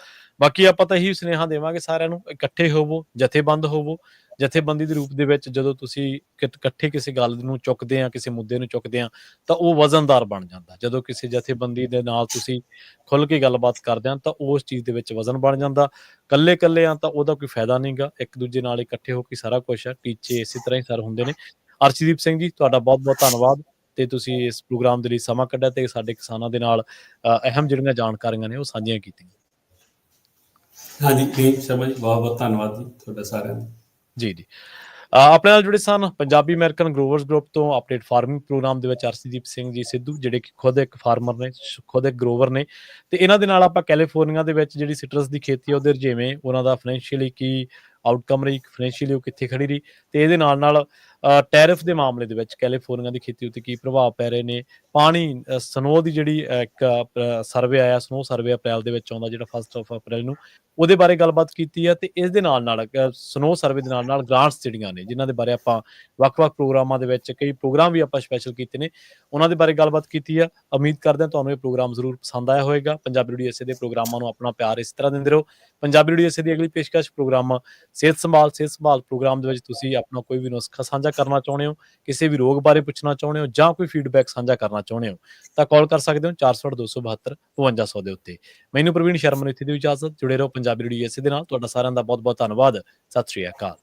ਬਾਕੀ ਆਪਾਂ ਤਾਂ ਇਹੀ ਸੁਨੇਹਾ ਦੇਵਾਂਗੇ ਸਾਰਿਆਂ ਨੂੰ, ਇਕੱਠੇ ਹੋਵੋ, ਜਥੇਬੰਦ ਹੋਵੋ। ਜਥੇਬੰਦੀ ਦੇ ਰੂਪ ਦੇ ਵਿੱਚ ਜਦੋਂ ਤੁਸੀਂ ਇਕੱਠੇ ਕਿਸੇ ਗੱਲ ਨੂੰ ਚੁੱਕਦੇ ਆ, ਕਿਸੇ ਮੁੱਦੇ ਨੂੰ ਚੁੱਕਦੇ ਆ, ਤਾਂ ਉਹ ਵਜ਼ਨਦਾਰ ਬਣ ਜਾਂਦਾ। ਜਦੋਂ ਕਿਸੇ ਜਥੇਬੰਦੀ ਦੇ ਨਾਲ ਤੁਸੀਂ ਖੁੱਲ੍ਹ ਕੇ ਗੱਲਬਾਤ ਕਰਦੇ ਆ ਤਾਂ ਉਸ ਚੀਜ਼ ਦੇ ਵਿੱਚ ਵਜ਼ਨ ਬਣ ਜਾਂਦਾ। ਇਕੱਲੇ ਆ ਤਾਂ ਉਹਦਾ ਕੋਈ ਫਾਇਦਾ ਨਹੀਂ ਗਾ। ਇੱਕ ਦੂਜੇ ਨਾਲ ਇਕੱਠੇ ਹੋ ਕੇ ਸਾਰਾ ਕੁਛ ਆ, ਟੀਚੇ ਇਸੇ ਤਰ੍ਹਾਂ ਹੀ ਸਰ ਹੁੰਦੇ ਨੇ। ਅਰਸ਼ਦੀਪ ਸਿੰਘ ਜੀ, ਤੁਹਾਡਾ ਬਹੁਤ ਬਹੁਤ ਧੰਨਵਾਦ ਤੇ ਤੁਸੀਂ ਇਸ ਪ੍ਰੋਗਰਾਮ ਦੇ ਲਈ ਸਮਾਂ ਕੱਢਿਆ ਤੇ ਸਾਡੇ ਕਿਸਾਨਾਂ ਦੇ ਨਾਲ ਅਹਿਮ ਜਿਹੜੀਆਂ ਜਾਣਕਾਰੀਆਂ ਨੇ ਉਹ ਸਾਂਝੀਆਂ ਕੀਤੀਆਂ। ਹਾਂਜੀ, ਸ਼ਰਮਾ ਜੀ, ਬਹੁਤ ਬਹੁਤ ਧੰਨਵਾਦ ਜੀ ਤੁਹਾਡਾ ਸਾਰਿਆਂ ਦਾ। ਜੀ। ਆਪਣੇ ਨਾਲ ਜੁੜੇ ਸਨ ਪੰਜਾਬੀ ਅਮਰੀਕਨ ਗਰੋਵਰਸ ਗਰੁੱਪ ਤੋਂ ਅਪਡੇਟ ਫਾਰਮਿੰਗ ਪ੍ਰੋਗਰਾਮ ਦੇ ਵਿੱਚ ਅਰਸ਼ਦੀਪ ਸਿੰਘ ਜੀ ਸਿੱਧੂ, ਜਿਹੜੇ ਕਿ ਖੁਦ ਇੱਕ ਫਾਰਮਰ ਨੇ, ਖੁਦ ਇੱਕ ਗਰੋਵਰ ਨੇ, ਤੇ ਇਹਨਾਂ ਦੇ ਨਾਲ ਆਪਾਂ ਕੈਲੀਫੋਰਨੀਆ ਦੇ ਵਿੱਚ ਜਿਹੜੀ ਸਿਟਰਸ ਦੀ ਖੇਤੀ ਹੈ ਉਹਦੇ ਰੁਝੇਵੇਂ, ਉਹਨਾਂ ਦਾ ਫਾਈਨੈਂਸ਼ੀਅਲੀ ਕੀ ਆਊਟਕਮ ਰਹੀ, ਫਾਈਨੈਂਸ਼ੀਅਲੀ ਉਹ ਕਿੱਥੇ ਖੜੀ ਰਹੀ, ਤੇ ਇਹਦੇ ਨਾਲ ਟੈਰਿਫ ਦੇ ਮਾਮਲੇ ਦੇ ਵਿੱਚ ਕੈਲੀਫੋਰਨੀਆ ਦੀ ਖੇਤੀ ਉੱਤੇ ਕੀ ਪ੍ਰਭਾਵ ਪੈ ਰਹੇ ਨੇ, ਪਾਣੀ ਸਨੋ ਦੀ ਜਿਹੜੀ ਇੱਕ ਸਰਵੇ ਆਇਆ, ਸਨੋ ਸਰਵੇ ਅਪ੍ਰੈਲ ਦੇ ਵਿੱਚ ਆਉਂਦਾ ਜਿਹੜਾ 1 ਅਪ੍ਰੈਲ ਨੂੰ, ਉਹਦੇ ਬਾਰੇ ਗੱਲਬਾਤ ਕੀਤੀ ਹੈ। ਤੇ ਇਸ ਦੇ ਨਾਲ ਸਨੋ ਸਰਵੇ ਦੇ ਨਾਲ ਗ੍ਰਾਂਟਸ ਜਿਹੜੀਆਂ ਨੇ, ਜਿਨ੍ਹਾਂ ਦੇ ਬਾਰੇ ਆਪਾਂ ਵੱਖ-ਵੱਖ ਪ੍ਰੋਗਰਾਮਾਂ ਦੇ ਵਿੱਚ ਕਈ ਪ੍ਰੋਗਰਾਮ ਵੀ ਆਪਾਂ ਸਪੈਸ਼ਲ ਕੀਤੇ ਨੇ, ਉਹਨਾਂ ਦੇ ਬਾਰੇ ਗੱਲਬਾਤ ਕੀਤੀ ਆ। ਉਮੀਦ ਕਰਦੇ ਹਾਂ ਤੁਹਾਨੂੰ ਇਹ ਪ੍ਰੋਗਰਾਮ ਜ਼ਰੂਰ ਪਸੰਦ ਆਇਆ ਹੋਵੇਗਾ। ਪੰਜਾਬੀ ਰੇਡੀਓ ਇਸੇ ਦੇ ਪ੍ਰੋਗਰਾਮਾਂ ਨੂੰ ਆਪਣਾ ਪਿਆਰ ਇਸ ਤਰ੍ਹਾਂ ਦਿੰਦੇ ਰਹੋ। ਪੰਜਾਬੀ ਰੇਡੀਓ ਇਸੇ ਦੀ ਅਗਲੀ ਪੇਸ਼ਕਸ਼ ਪ੍ਰੋਗਰਾਮ ਸਿਹਤ ਸੰਭਾਲ ਪ੍ਰੋਗਰਾਮ ਦੇ ਵਿੱਚ ਤੁਸੀਂ ਆਪਣਾ ਕੋਈ ਵੀ ਨੁਸਖਾ ਸਾਂਝਾ ਕਰਨਾ ਚਾਹੁੰਦੇ ਹੋ, ਕਿਸੇ ਵੀ ਰੋਗ ਬਾਰੇ ਪੁੱਛਣਾ ਚਾਹੁੰਦੇ ਹੋ, ਜਾਂ ਕੋਈ ਫੀਡਬੈਕ ਸਾਂਝਾ ਕਰਨਾ ਚਾਹੁੰਦੇ ਹੋ, ਤਾਂ ਕਾਲ ਕਰ ਸਕਦੇ ਹੋ 468 272 5200 ਦੇ ਉੱਤੇ। ਮੈਨੂੰ ਪ੍ਰਵੀਨ ਸ਼ਰਮਾ ਨੂੰ ਇੱਥੇ ਦੀ ਇਜਾਜ਼ਤ। ਜੁੜੇ ਰਹੋ ਪੰਜਾਬੀ ਰੇਡੀਓ ਇਸੇ ਦੇ ਨਾਲ। ਤੁਹਾਡਾ ਸਾਰਿਆਂ ਦਾ ਬਹੁਤ ਬਹੁਤ ਧੰਨਵਾਦ। ਸਤਿ ਸ਼੍ਰੀ ਅਕਾਲ।